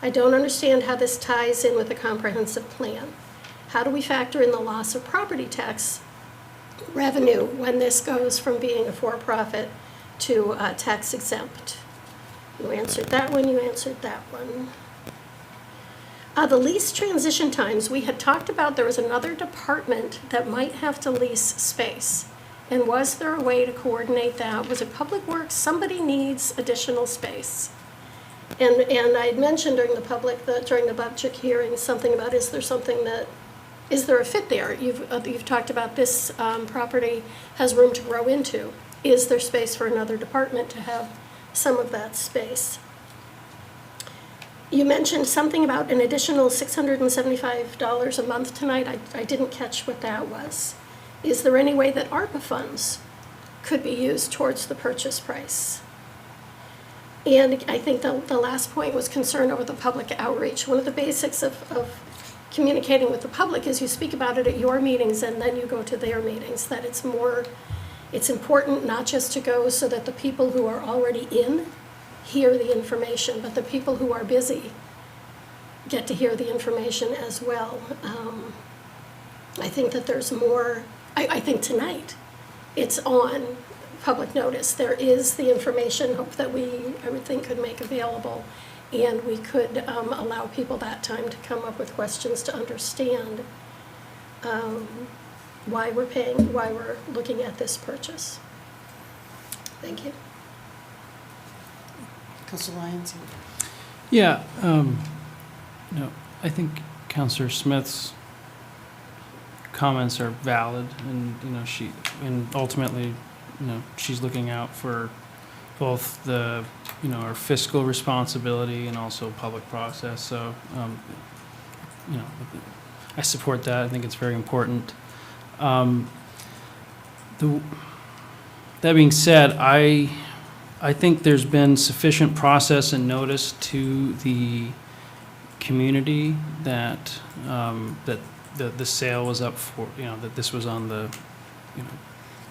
I don't understand how this ties in with a comprehensive plan. How do we factor in the loss of property tax revenue when this goes from being a for-profit to tax exempt? You answered that one, you answered that one. The lease transition times, we had talked about there was another department that might have to lease space. And was there a way to coordinate that? Was it Public Works? Somebody needs additional space. And I had mentioned during the budget hearing something about is there a fit there? You've talked about this property has room to grow into. Is there space for another department to have some of that space? You mentioned something about an additional $675 a month tonight. I didn't catch what that was. is there any way that ARPA funds could be used towards the purchase price? And I think the last point was concern over the public outreach. One of the basics of communicating with the public is you speak about it at your meetings and then you go to their meetings, that it's important not just to go so that the people who are already in hear the information, but the people who are busy get to hear the information as well. I think that there's more, I think tonight it's on public notice. There is the information that I would think could make available, and we could allow people that time to come up with questions to understand why we're looking at this purchase. Thank you. Councilor Lyons? Yeah, I think Councilor Smith's comments are valid, and ultimately, she's looking out for both the, our fiscal responsibility and also public process. So, I support that. I think it's very important. That being said, I think there's been sufficient process and notice to the community that the sale was up for, that this was on the,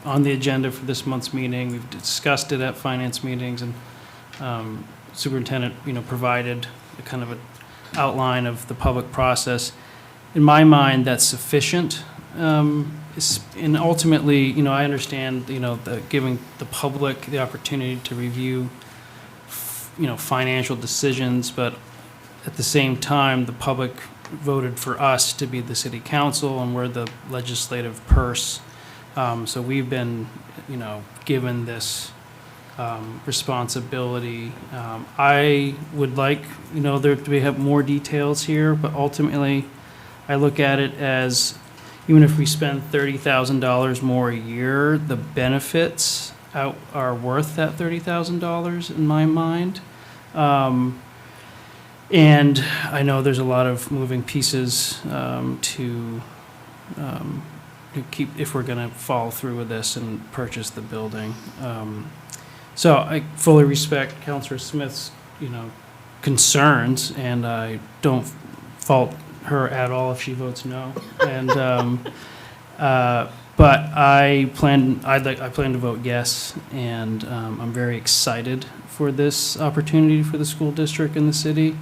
on the agenda for this month's meeting. We've discussed it at finance meetings, and superintendent, provided a kind of an outline of the public process. In my mind, that's sufficient. And ultimately, I understand, giving the public the opportunity to review, financial decisions, but at the same time, the public voted for us to be the city council, and we're the legislative purse. So we've been, given this responsibility. I would like, there to have more details here, but ultimately, I look at it as, even if we spend $30,000 more a year, the benefits are worth that $30,000 in my mind. And I know there's a lot of moving pieces to keep, if we're going to follow through with this and purchase the building. So I fully respect Councilor Smith's, concerns, and I don't fault her at all if she votes no. And but I plan to vote yes, and I'm very excited for this opportunity for the school district and the city,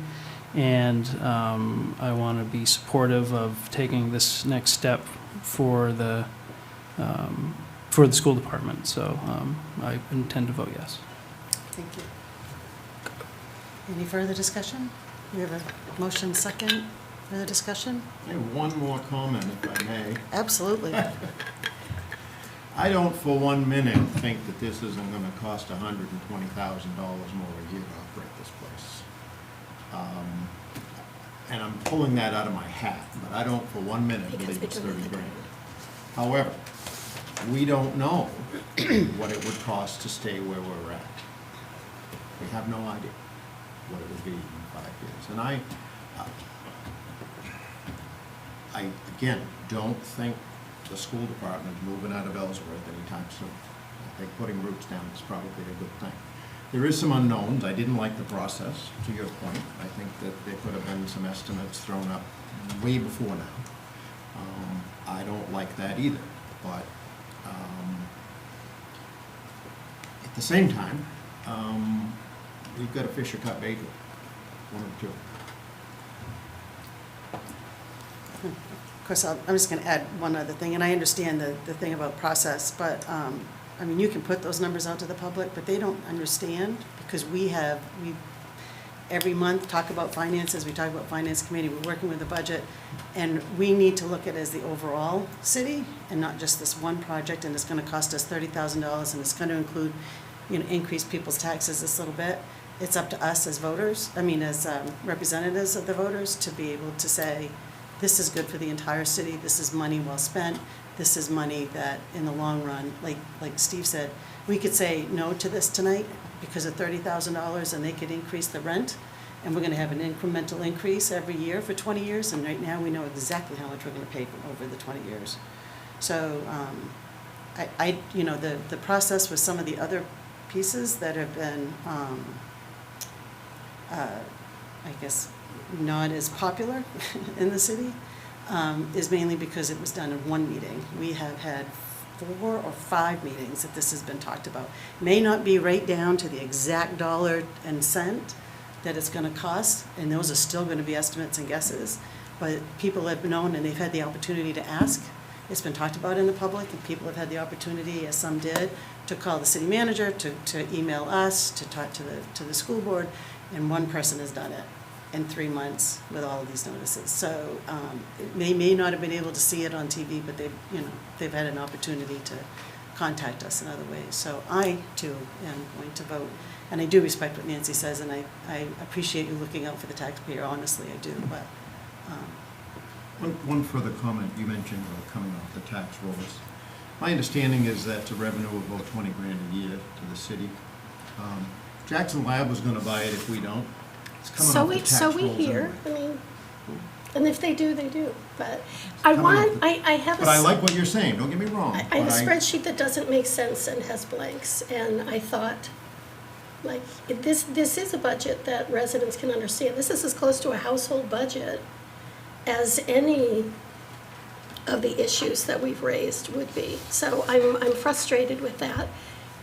and I want to be supportive of taking this next step for the school department. So I intend to vote yes. Thank you. Any further discussion? We have a motion second. Further discussion? I have one more comment, if I may. Absolutely. I don't for 1 minute think that this isn't going to cost $120,000 more a year to operate this place. And I'm pulling that out of my hat, but I don't for 1 minute believe it's 30 grand. However, we don't know what it would cost to stay where we're at. We have no idea what it would be in 5 years. And I again, don't think the school department is moving out of Ellsworth anytime soon. I think putting roots down is probably a good thing. There is some unknowns. I didn't like the process, to your point. I think that there could have been some estimates thrown up way before now. I don't like that either, but at the same time, we've got to fish or cut bait, one or two. Of course, I'm just going to add one other thing, and I understand the thing about process, but, I mean, you can put those numbers out to the public, but they don't understand, because we every month talk about finances, we talk about finance committee, we're working with the budget, and we need to look at it as the overall city, and not just this one project, and it's going to cost us $30,000, and it's going to include, increase people's taxes this little bit. It's up to us as voters, as representatives of the voters, to be able to say, this is good for the entire city, this is money well spent, this is money that in the long run, like Steve said, we could say no to this tonight because of $30,000 and they could increase the rent, and we're going to have an incremental increase every year for 20 years, and right now we know exactly how much we're going to pay over the 20 years. So you know, the process with some of the other pieces that have been, I guess, not as popular in the city, is mainly because it was done in one meeting. We have had 4 or 5 meetings that this has been talked about. May not be right down to the exact dollar and cent that it's gonna cost, and those are still gonna be estimates and guesses, but people have known and they've had the opportunity to ask. It's been talked about in the public, and people have had the opportunity, as some did, to call the city manager, to email us, to talk to the school board, and one person has done it in 3 months with all of these notices. So they may not have been able to see it on TV, but they've had an opportunity to contact us in other ways. So I, too, am going to vote. And I do respect what Nancy says, and I appreciate you looking out for the taxpayer, honestly, I do, but. One further comment, you mentioned coming off the tax rolls. My understanding is that's a revenue of about 20 grand a year to the city. Jackson Lab was gonna buy it if we don't. It's coming off the tax So we rolls hear, anyway. I mean, and if they do, they do, but I have a. But I like what you're saying, don't get me wrong. I have a but spreadsheet that doesn't make sense and has blanks, and I thought, like, this is a budget that residents can understand. This is as close to a household budget as any of the issues that we've raised would be. So I'm frustrated with that.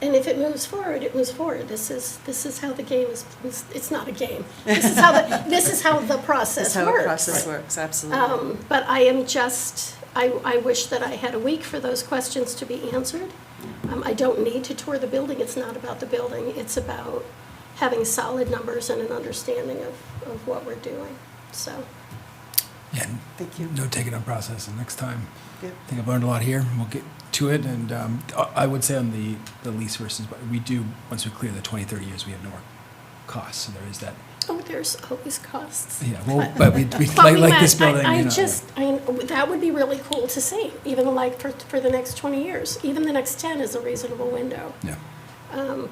And if it moves forward, it moves forward. This is how the game is. It's not a game. This is how the process This is how works. the process works, absolutely. But I am just. I wish that I had a week for those questions to be answered. I don't need to tour the building. It's not about the building. It's about having solid numbers and an understanding of what we're doing. So. Yeah, thank you. No take it on process, and next time, Yep. I think I've learned a lot here. We'll get to it, and I would say on the lease versus, but we do, once we clear the 20, 30 years, we have no more costs, so there is that. Oh, there's always costs. Yeah, well, but we like this building, that would be really cool to see, even like for the next 20 years. Even the next 10 is a reasonable window. Yeah.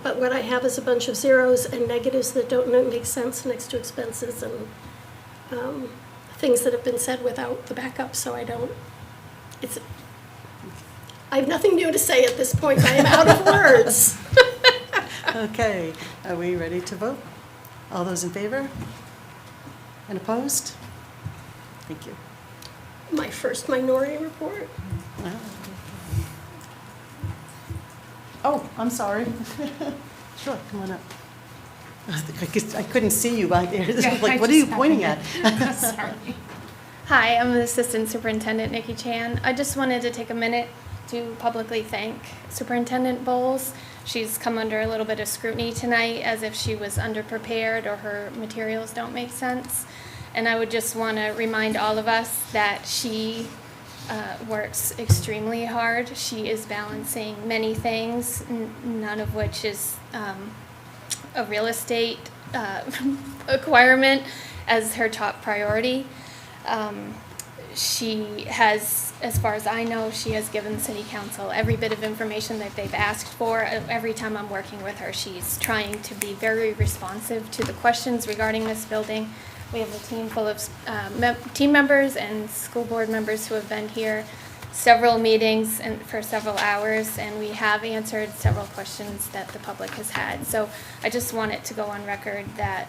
But what I have is a bunch of zeros and negatives that don't make sense next to expenses and things that have been said without the backup, so I have nothing new to say at this point. I am out of words. Okay, are we ready to vote? All those in favor? And opposed? Thank you. My first minority report. Oh, I'm sorry. Sure, come on up. I couldn't see you back there. Like, what are you pointing at? Sorry. Hi, I'm Assistant Superintendent Nikki Chan. I just wanted to take a minute to publicly thank Superintendent Bowles. She's come under a little bit of scrutiny tonight as if she was underprepared or her materials don't make sense. And I would just want to remind all of us that she works extremely hard. She is balancing many things, none of which is a real estate acquirement as her top priority. She has, as far as I know, she has given City Council every bit of information that they've asked for. Every time I'm working with her, she's trying to be very responsive to the questions regarding this building. We have a team full of team members and school board members who have been here several meetings and for several hours, and we have answered several questions that the public has had. So I just want it to go on record that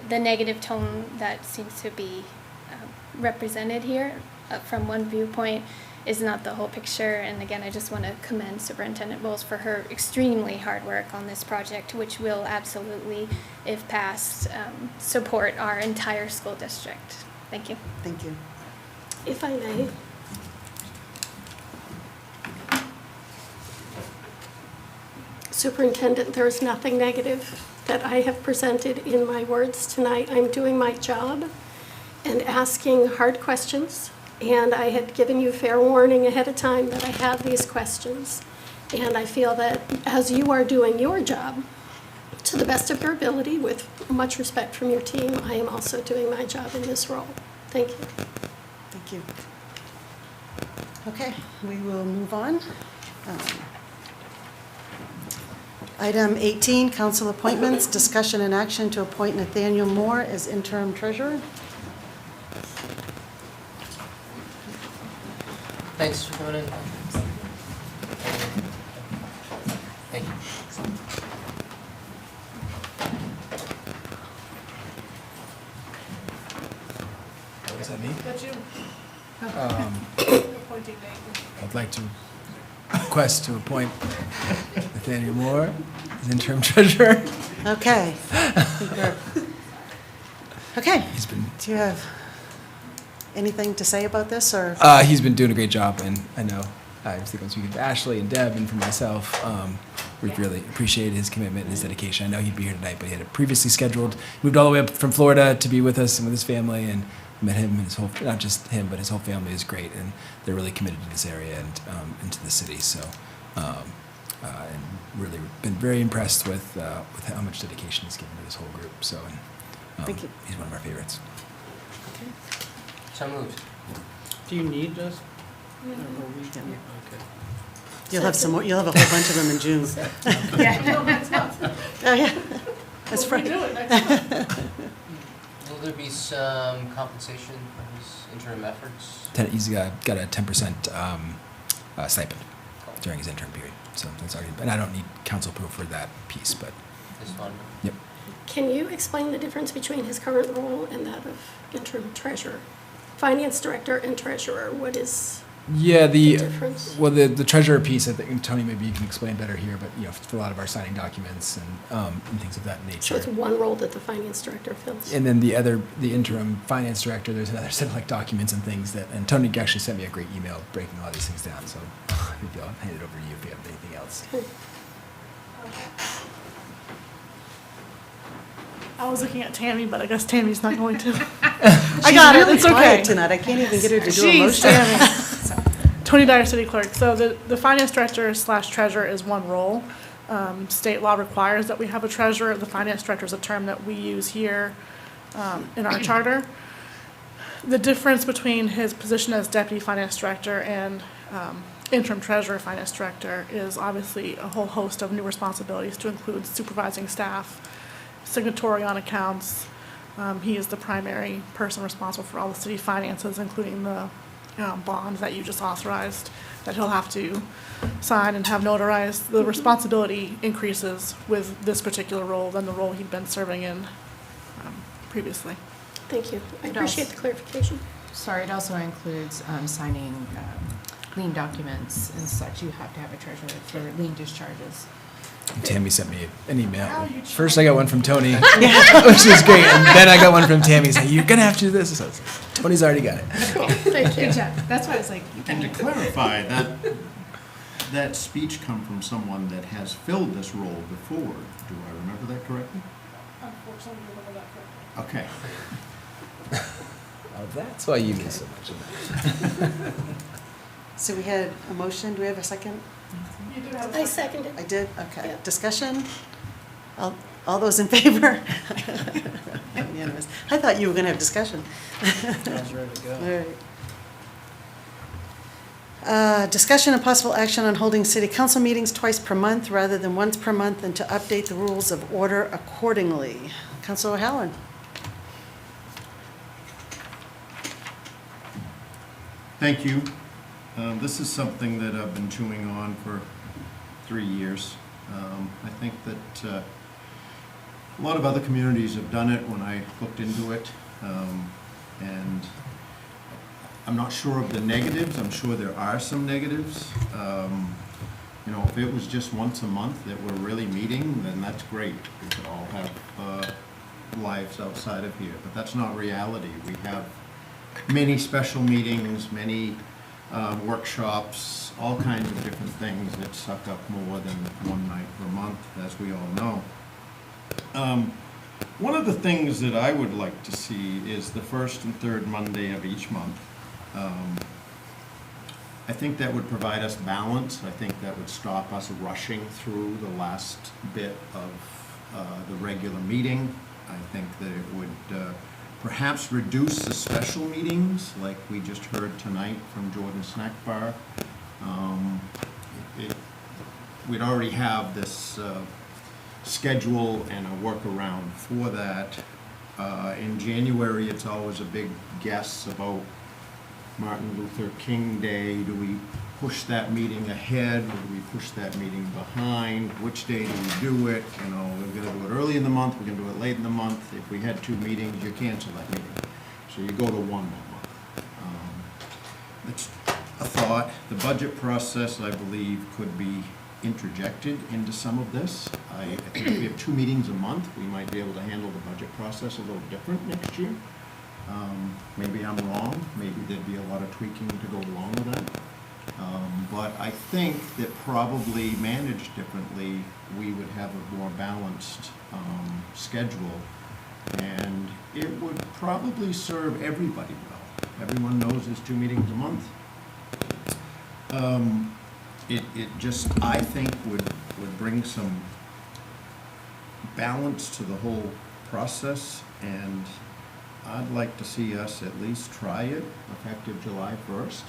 the negative tone that seems to be represented here from one viewpoint is not the whole picture. And again, I just want to commend Superintendent Bowles for her extremely hard work on this project, which will absolutely, if passed, support our entire school district. Thank you. Thank you. If I may. Superintendent, there is nothing negative that I have presented in my words tonight. I'm doing my job and asking hard questions, and I had given you fair warning ahead of time that I have these questions. And I feel that as you are doing your job, to the best of your ability, with much respect from your team, I am also doing my job in this role. Thank you. Thank you. Okay, we will move on. Item 18, council appointments, discussion and action to appoint Nathaniel Moore as interim treasurer. Thanks for coming in. Thank you. Was that me? That's you. Appointing date. I'd like to request to appoint Nathaniel Moore as interim treasurer. Okay. Okay. He's been Do you have anything to say about this, or? He's been doing a great job, and I know, I was thinking speaking to Ashley and Deb and for myself, we really appreciated his commitment and his dedication. I know he'd be here tonight, but he had it previously scheduled, moved all the way up from Florida to be with us and with his family, and met him and his whole, not just him, but his whole family is great, and they're really committed to this area and to the city, so, and really been very impressed with how much dedication he's given to this whole group, so, and Thank you. he's one of our favorites. So moved. Do you need us? Or we can- Okay. You'll have some more, you'll have a whole bunch of them in June. Yeah. No, that's not. Oh, yeah. That's We'll right. redo it next month. Will there be some compensation for his interim efforts? He's got a 10% stipend during his interim period, so that's already, and I don't need council approval for that piece, but, This fund? yep. Can you explain the difference between his current role and that of interim treasurer? Finance director and treasurer, what is Yeah, the difference? well, the treasurer piece, I think, Tony, maybe you can explain better here, but, for a lot of our signing documents and things of that nature. So it's one role that the finance director fills? And then the interim finance director, there's another set of like documents and things that, and Tony actually sent me a great email breaking all these things down, so maybe I'll hand it over to you if you have anything else. I was looking at Tammy, but I guess Tammy's not going to. I got it, it's okay. Tonight, I can't even get her to do a Jeez, motion. Tammy. Tony Dyer, City Clerk. So the finance director / treasurer is one role. State law requires that we have a treasurer. The finance director is a term that we use here in our charter. The difference between his position as deputy finance director and interim treasurer finance director is obviously a whole host of new responsibilities to include supervising staff, signatory on accounts. He is the primary person responsible for all the city finances, including the bonds that you just authorized that he'll have to sign and have notarized. The responsibility increases with this particular role than the role he'd been serving in previously. Thank you. I appreciate the clarification. Sorry, it also includes signing lien documents and such. You have to have a treasurer for lien discharges. Tammy sent me an email. First I got one from Tony, which is great, and then I got one from Tammy saying, you're gonna have to do this. So Tony's already got it. Thank you. Good job. That's why I was like. And to clarify, that speech come from someone that has filled this role before. Do I remember that correctly? Unfortunately, we don't know that correctly. Okay. Oh, that's why you knew so much. So we had a motion, do we have a second? You do have I second it. I did, okay. Yeah. Discussion? All those in favor? Unanimous. I thought you were gonna have discussion. I was ready to go. All right. Discussion and possible action on holding city council meetings twice per month rather than once per month, and to update the rules of order accordingly. Councilor Halloran? Thank you. This is something that I've been chewing on for 3 years. I think that a lot of other communities have done it when I looked into it. And I'm not sure of the negatives. I'm sure there are some negatives. If it was just once a month that we're really meeting, then that's great. We could all have lives outside of here, but that's not reality. We have many special meetings, many workshops, all kinds of different things that suck up more than one night per month, as we all know. One of the things that I would like to see is the first and third Monday of each month. I think that would provide us balance. I think that would stop us rushing through the last bit of the regular meeting. I think that it would perhaps reduce the special meetings, like we just heard tonight from Jordan Snack Bar. We'd already have this schedule and a workaround for that. In January, it's always a big guess about Martin Luther King Day, do we push that meeting ahead, or do we push that meeting behind? Which day do we do it? You know, we're gonna do it early in the month, we're gonna do it late in the month. If we had 2 meetings, you cancel that meeting. So you go to 1 that month. It's a thought. The budget process, I believe, could be interjected into some of this. I think if we have 2 meetings a month, we might be able to handle the budget process a little different next year. Maybe I'm wrong, maybe there'd be a lot of tweaking to go along with that. But I think that probably managed differently, we would have a more balanced schedule, and it would probably serve everybody well. Everyone knows there's 2 meetings a month. It just, I think, would bring some balance to the whole process, and I'd like to see us at least try it effective July 1st.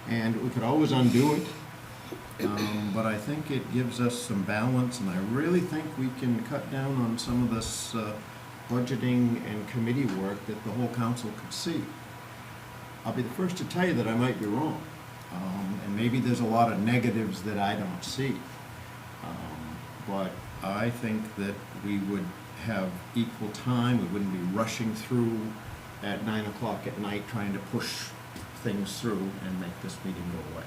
And we could always undo it, but I think it gives us some balance, and I really think we can cut down on some of this budgeting and committee work that the whole council could see. I'll be the first to tell you that I might be wrong, and maybe there's a lot of negatives that I don't see, but I think that we would have equal time. We wouldn't be rushing through at 9 o'clock at night trying to push things through and make this meeting go away.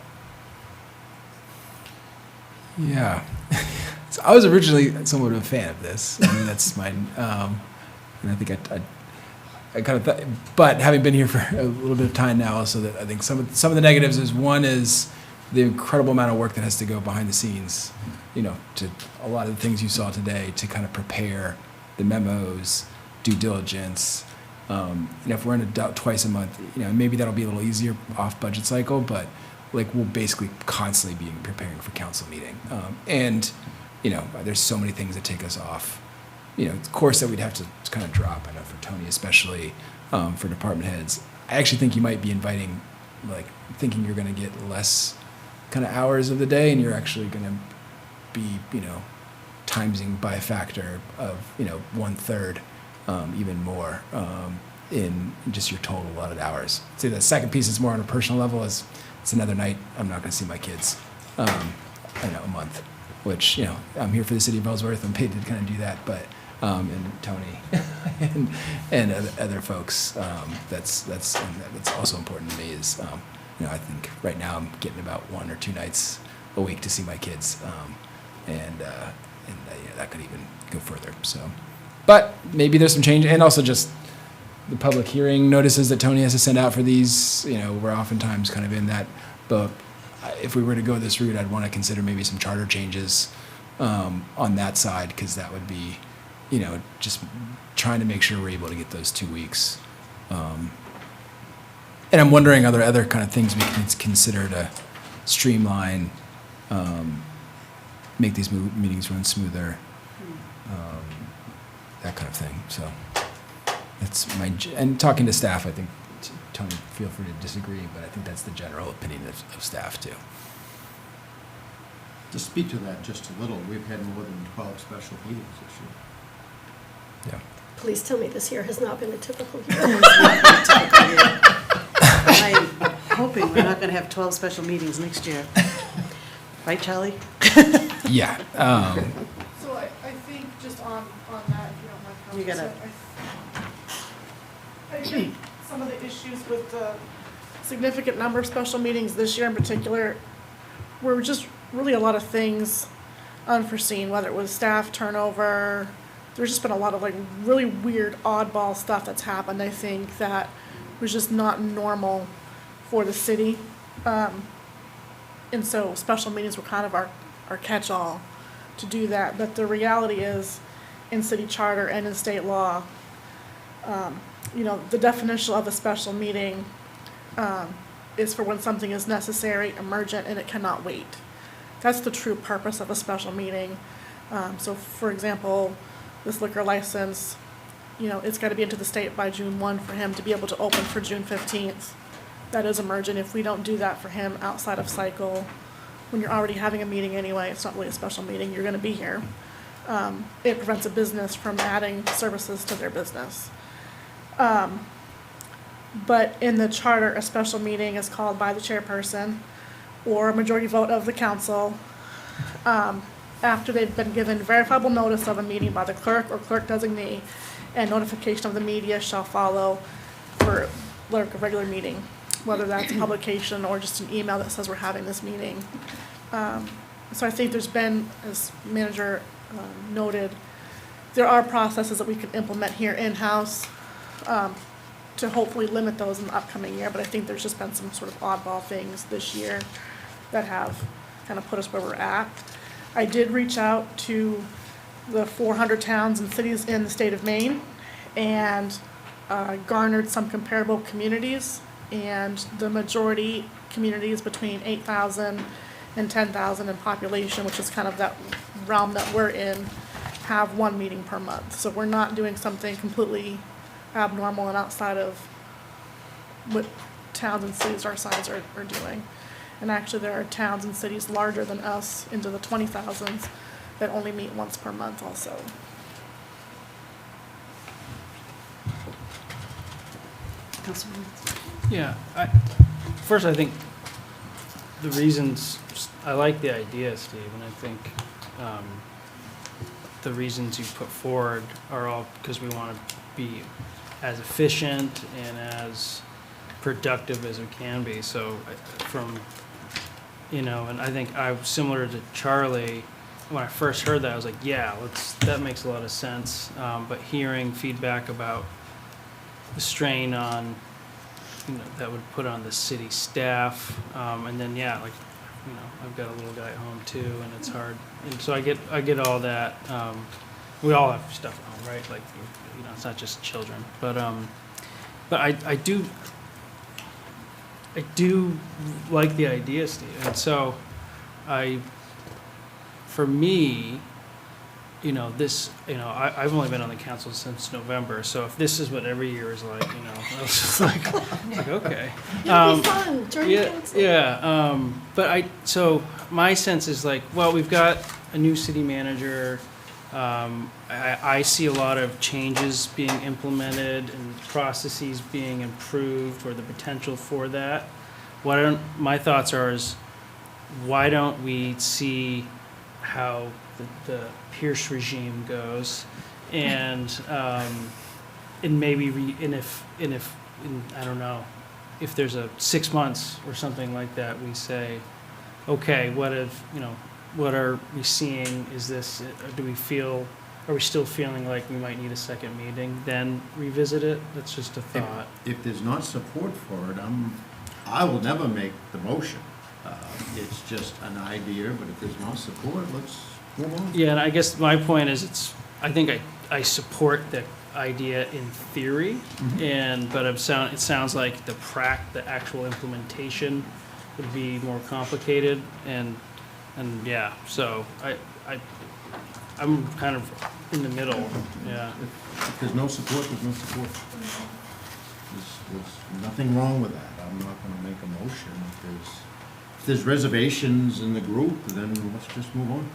Yeah. So I was originally somewhat of a fan of this. I mean, that's my, and I think I kind of thought, but having been here for a little bit of time now, so that I think some of the negatives is, one is the incredible amount of work that has to go behind the scenes, you know, to a lot of the things you saw today to kind of prepare the memos, due diligence. And if we're in a twice a month, you know, maybe that'll be a little easier off budget cycle, but like we'll basically constantly be preparing for council meeting. And, you know, there's so many things that take us off, you know, course that we'd have to kind of drop. I know for Tony, especially for department heads. I actually think you might be inviting, like thinking you're going to get less kind of hours of the day, and you're actually going to be, you know, timesing by a factor of, you know, 1/3. Even more in just your total allotted hours. See, the second piece is more on a personal level. Is it's another night I'm not going to see my kids, I know, a month, which, you know, I'm here for the city of Ellsworth. I'm paid to kind of do that, but and Tony and other folks, that's also important to me. Is you know, I think right now I'm getting about 1 or 2 nights a week to see my kids, and you know, that could even go further. So. But maybe there's some change, and also just the public hearing notices that Tony has to send out for these, you know, we're oftentimes kind of in that, but if we were to go this route, I'd want to consider maybe some charter changes on that side, because that would be, you know, just trying to make sure we're able to get those 2 weeks. And I'm wondering, are there other kind of things we can consider to streamline, make these meetings run smoother? That kind of thing. So that's and talking to staff, I think, Tony, feel free to disagree, but I think that's the general opinion of staff too. To speak to that just a little, we've had more than 12 special meetings this year. Yeah. Please tell me this year has not been a typical year. I'm hoping we're not going to have 12 special meetings next year. Right, Charlie? Yeah. So I think just on that, if you don't mind. You gotta. I think some of the issues with the significant number of special meetings this year in particular were just really a lot of things unforeseen, whether it was staff turnover. There's just been a lot of like really weird oddball stuff that's happened. I think that was just not normal for the city. And so special meetings were kind of our catch-all to do that. But the reality is, in city charter and in state law, you know, the definition of a special meeting is for when something is necessary, emergent, and it cannot wait. That's the true purpose of a special meeting. So, for example, this liquor license, you know, it's got to be into the state by June 1 for him to be able to open for June 15th. That is emergent. If we don't do that for him outside of cycle, when you're already having a meeting anyway, it's not really a special meeting, you're going to be here. It prevents a business from adding services to their business. But in the charter, a special meeting is called by the chairperson or a majority vote of the council after they've been given verifiable notice of a meeting by the clerk or clerk designee, and notification of the media shall follow for like a regular meeting, whether that's a publication or just an email that says we're having this meeting. So I think there's been, as manager noted, there are processes that we can implement here in-house to hopefully limit those in the upcoming year, but I think there's just been some sort of oddball things this year that have kind of put us where we're at. I did reach out to the 400 towns and cities in the state of Maine and garnered some comparable communities, and the majority communities between 8,000 and 10,000 in population, which is kind of that realm that we're in, have one meeting per month. So we're not doing something completely abnormal and outside of what towns and cities our size are doing. And actually there are towns and cities larger than us into the 20,000s that only meet once per month also. Councilman? Yeah, first I think the reasons, I like the idea, Steve, and I think the reasons you put forward are all because we want to be as efficient and as productive as we can be. So and I think similar to Charlie, when I first heard that, I was like, yeah, that makes a lot of sense. But hearing feedback about the strain on, that would put on the city staff, and then, I've got a little guy at home too, and it's hard. And so I get all that. We all have stuff at home, right? Like, it's not just children. But I do like the idea, Steve. And so for me, I've only been on the council since November, so if this is what every year is like, I was just like okay. It'll be fun, join the council. Yeah, so my sense is like, well, we've got a new city manager. I see a lot of changes being implemented and processes being improved, or the potential for that. My thoughts are why don't we see how the Pierce regime goes, and maybe I don't know, if there's a 6 months or something like that, we say, okay, what are we seeing? Are we still feeling like we might need a second meeting? Then revisit it? That's just a thought. If there's not support for it, I will never make the motion. It's just an idea, but if there's not support, let's move on. Yeah, and I guess my point is I think I support the idea in theory, but it sounds like the actual implementation would be more complicated, and so I'm kind of in the middle. Yeah. If there's no support, there's no support. There's nothing wrong with that. I'm not going to make a motion. If there's reservations in the group, then let's just move on.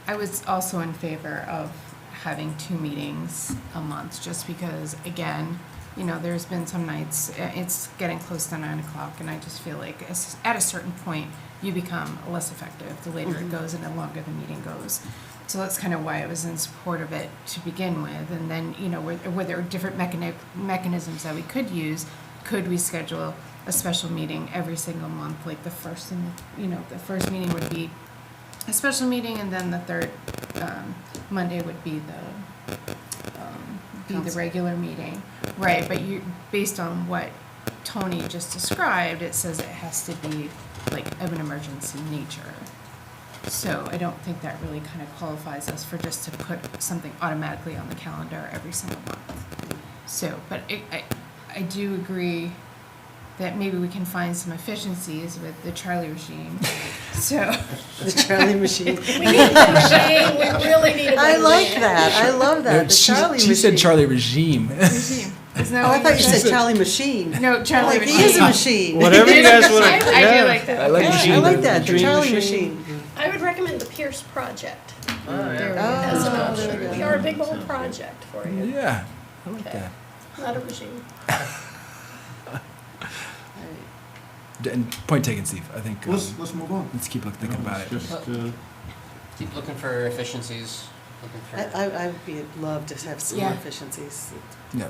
I was also in favor of having 2 meetings a month, just because, again, there's been some nights, it's getting close to 9 o'clock, and I just feel like at a certain point, you become less effective the later it goes and the longer the meeting goes. So that's kind of why I was in support of it to begin with. And then, were there different mechanisms that we could use? Could we schedule a special meeting every single month, like the first meeting would be a special meeting, and then the third Monday would be the regular meeting, right? But based on what Tony just described, it says it has to be like of an emergency nature. So I don't think that really kind of qualifies us for just to put something automatically on the calendar every single month. So, but I do agree that maybe we can find some efficiencies with the Charlie regime. So The Charlie machine. We need a machine, we really need a I like machine. that, I love that, the Charlie machine. She said Charlie regime. Regime. Isn't that Oh, I what thought you said? said Charlie machine. No, Charlie Like, he is a machine. Whatever you guys want to. I do like that. I like Yeah, machine. I like that, the Dream Charlie machine. machine. I would recommend the Pierce Project There we go. as an Oh, option. there we go. Or a big old project for you. Yeah, I like Okay. that. not a regime. And point taken, Steve. I think Let's move on. let's keep thinking about it. Keep looking for efficiencies, looking for. I would love to have some more Yeah. efficiencies. Yeah,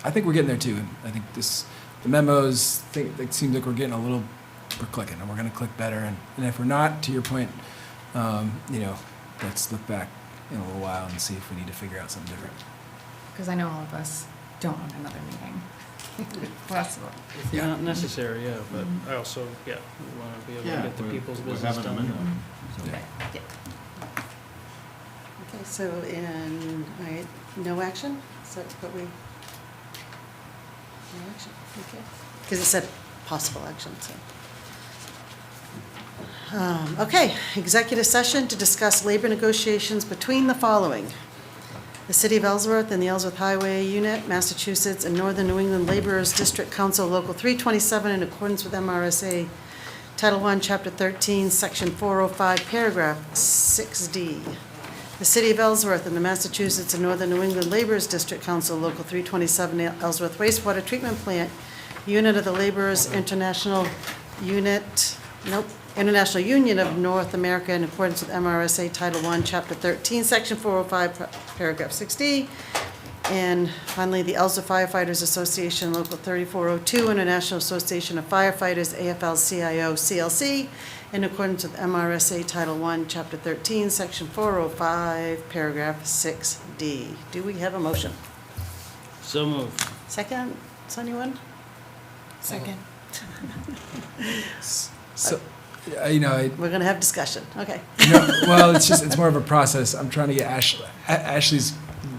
I think we're getting there too. I think the memos, it seems like we're clicking, and we're gonna click better. And if we're not, to your point, let's look back in a little while and see if we need to figure out something different. Because I know all of us don't want another meeting. Possible. It's not necessary, yeah, but I also, we want to be able to get the people's business done. Okay, so no action? Is that what no action, okay. Because it said possible action, so. Okay, executive session to discuss labor negotiations between the following: the City of Ellsworth and the Ellsworth Highway Unit, Massachusetts, and Northern New England Laborers District Council Local 327 in accordance with MRSA Title I, Chapter 13, Section 405, Paragraph 6D. The City of Ellsworth and the Massachusetts and Northern New England Laborers District Council Local 327 Ellsworth Wastewater Treatment Plant, Unit of the Laborers International Union of North America in accordance with MRSA Title I, Chapter 13, Section 405, Paragraph 6D. And finally, the Ellsworth Firefighters Association, Local 3402, International Association of Firefighters, AFL-CIO, CLC, in accordance with MRSA Title I, Chapter 13, Section 405, Paragraph 6D. Do we have a motion? So moved. Second, anyone? Second. So, We're going to have discussion, okay. well, it's more of a process. I'm trying to get Ashley's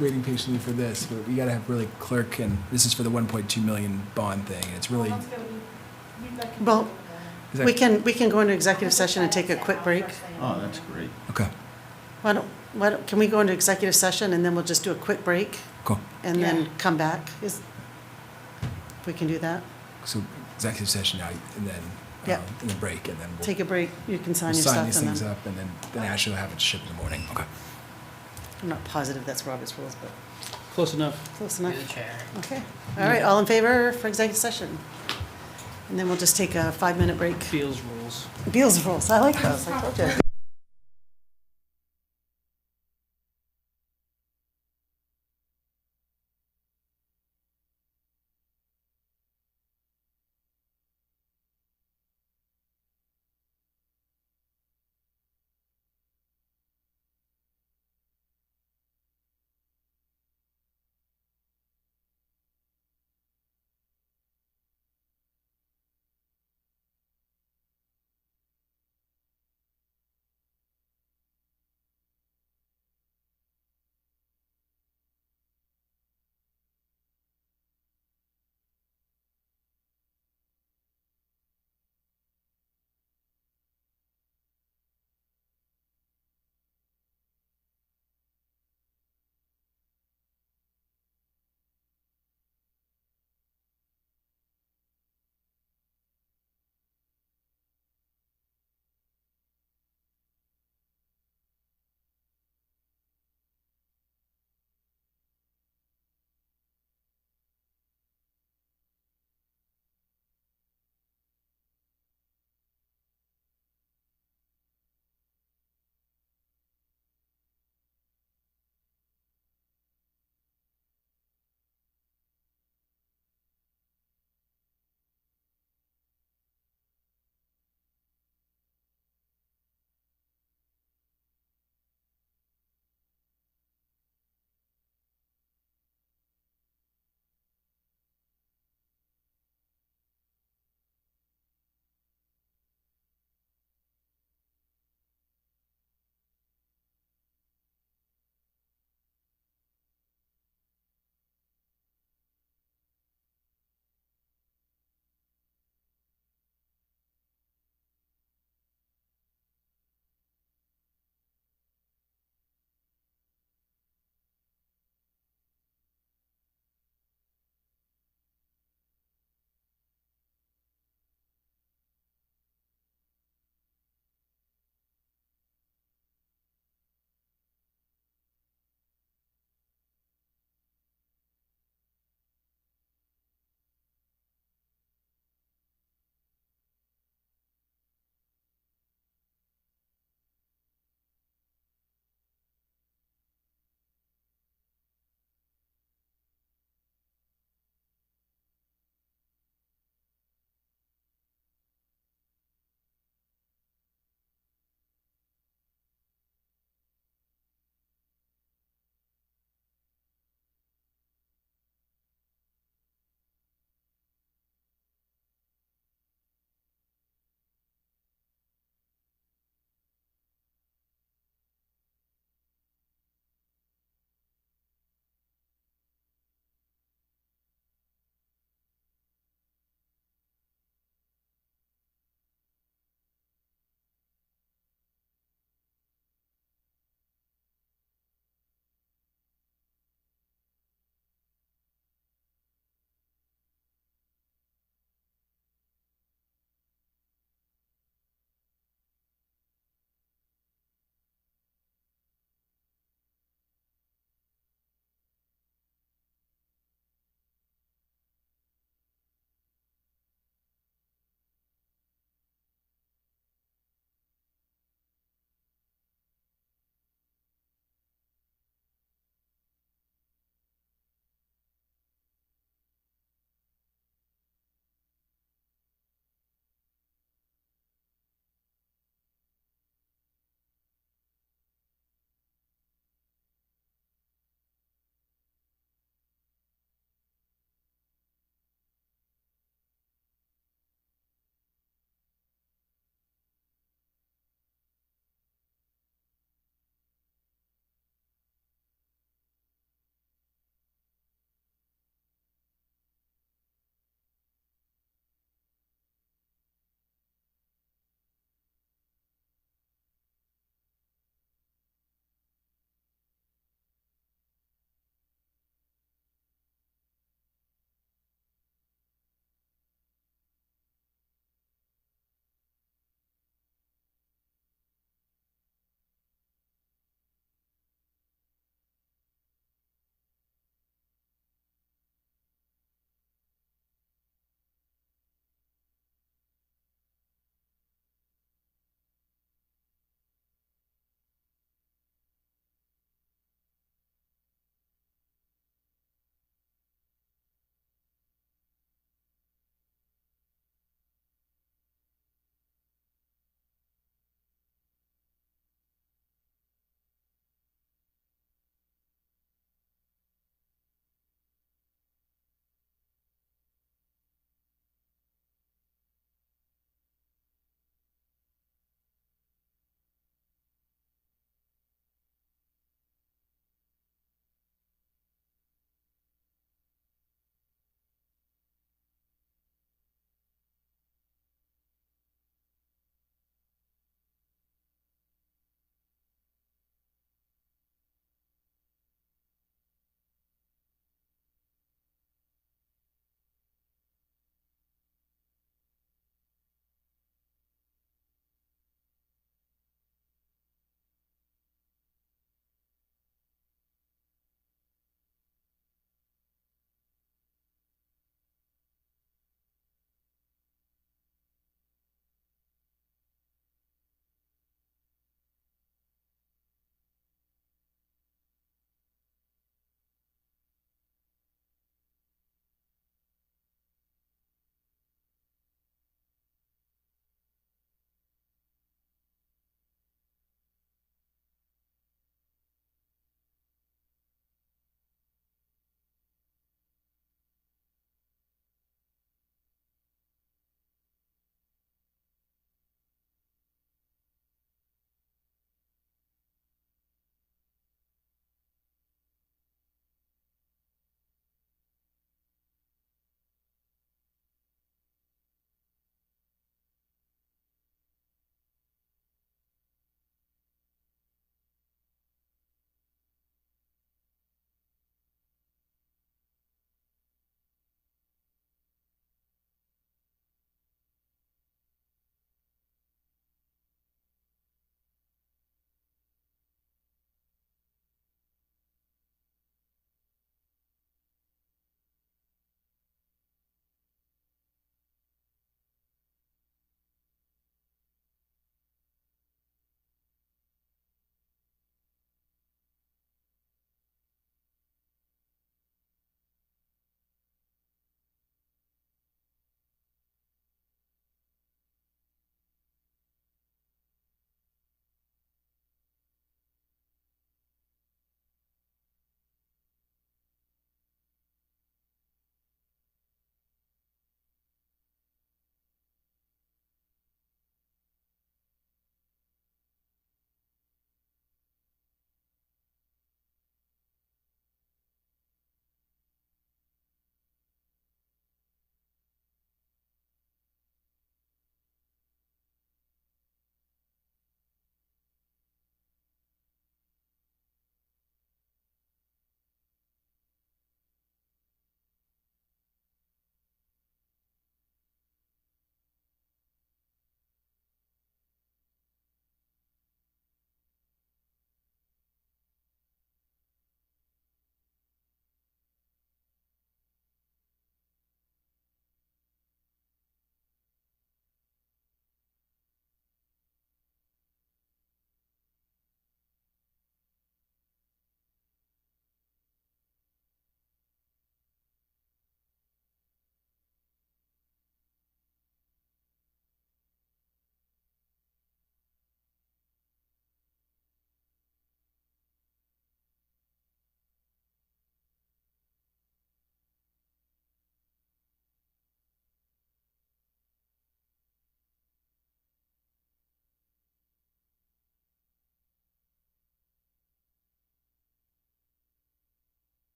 waiting patiently for this, but we got to have really clerk, and this is for the 1.2 million bond thing. And it's really. Well, we can go into executive session and take a quick break. Oh, that's great. Okay. Can we go into executive session and then we'll just do a quick break? Cool. And then come back? If we can do that? So executive session now, and then and then break, and then we'll Take a break, you can sign we'll your stuff. sign these and things then- up, and then Ashley will have it shipped in the morning. Okay. I'm not positive that's Robert's rules, but Close enough. close enough. Through the chair. Okay, all right, all in favor for executive session? And then we'll just take a 5-minute break. Beals rules. Beals rules, I like those, I told you.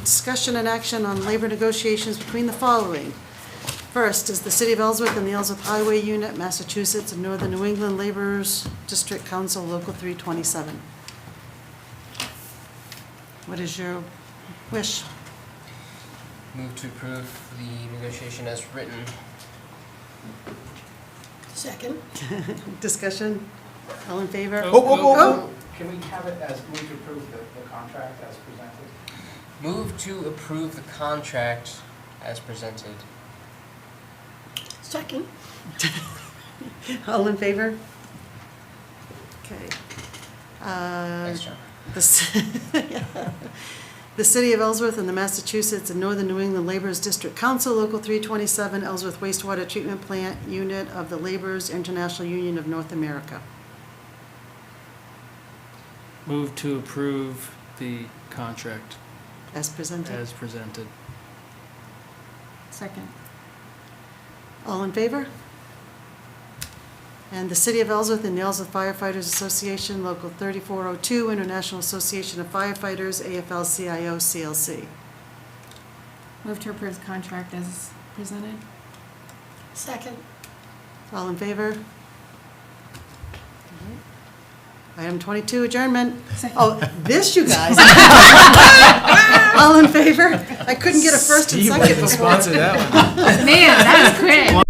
Discussion and action on labor negotiations between the following. First is the City of Ellsworth and the Ellsworth Highway Unit, Massachusetts and Northern New England Laborers District Council, Local 327. What is your wish? Move to approve the negotiation as written. Second. Discussion? All in favor? Can we have it as, move to approve the contract as presented? Move to approve the contract as presented. Second. All in favor? Okay. Thanks, John. The City of Ellsworth and the Massachusetts and Northern New England Laborers District Council, Local 327, Ellsworth Wastewater Treatment Plant Unit of the Laborers International Union of North America. Move to approve the contract As presented. as presented. Second. All in favor? And the City of Ellsworth and the Ellsworth Firefighters Association, Local 3402, International Association of Firefighters, AFL-CIO, CLC. Move to approve the contract as presented. Second. All in favor? Item 22, adjournment. Oh, this, you guys. All in favor? I couldn't get a first and Steve second wouldn't before. sponsor that one. Man, that was quick.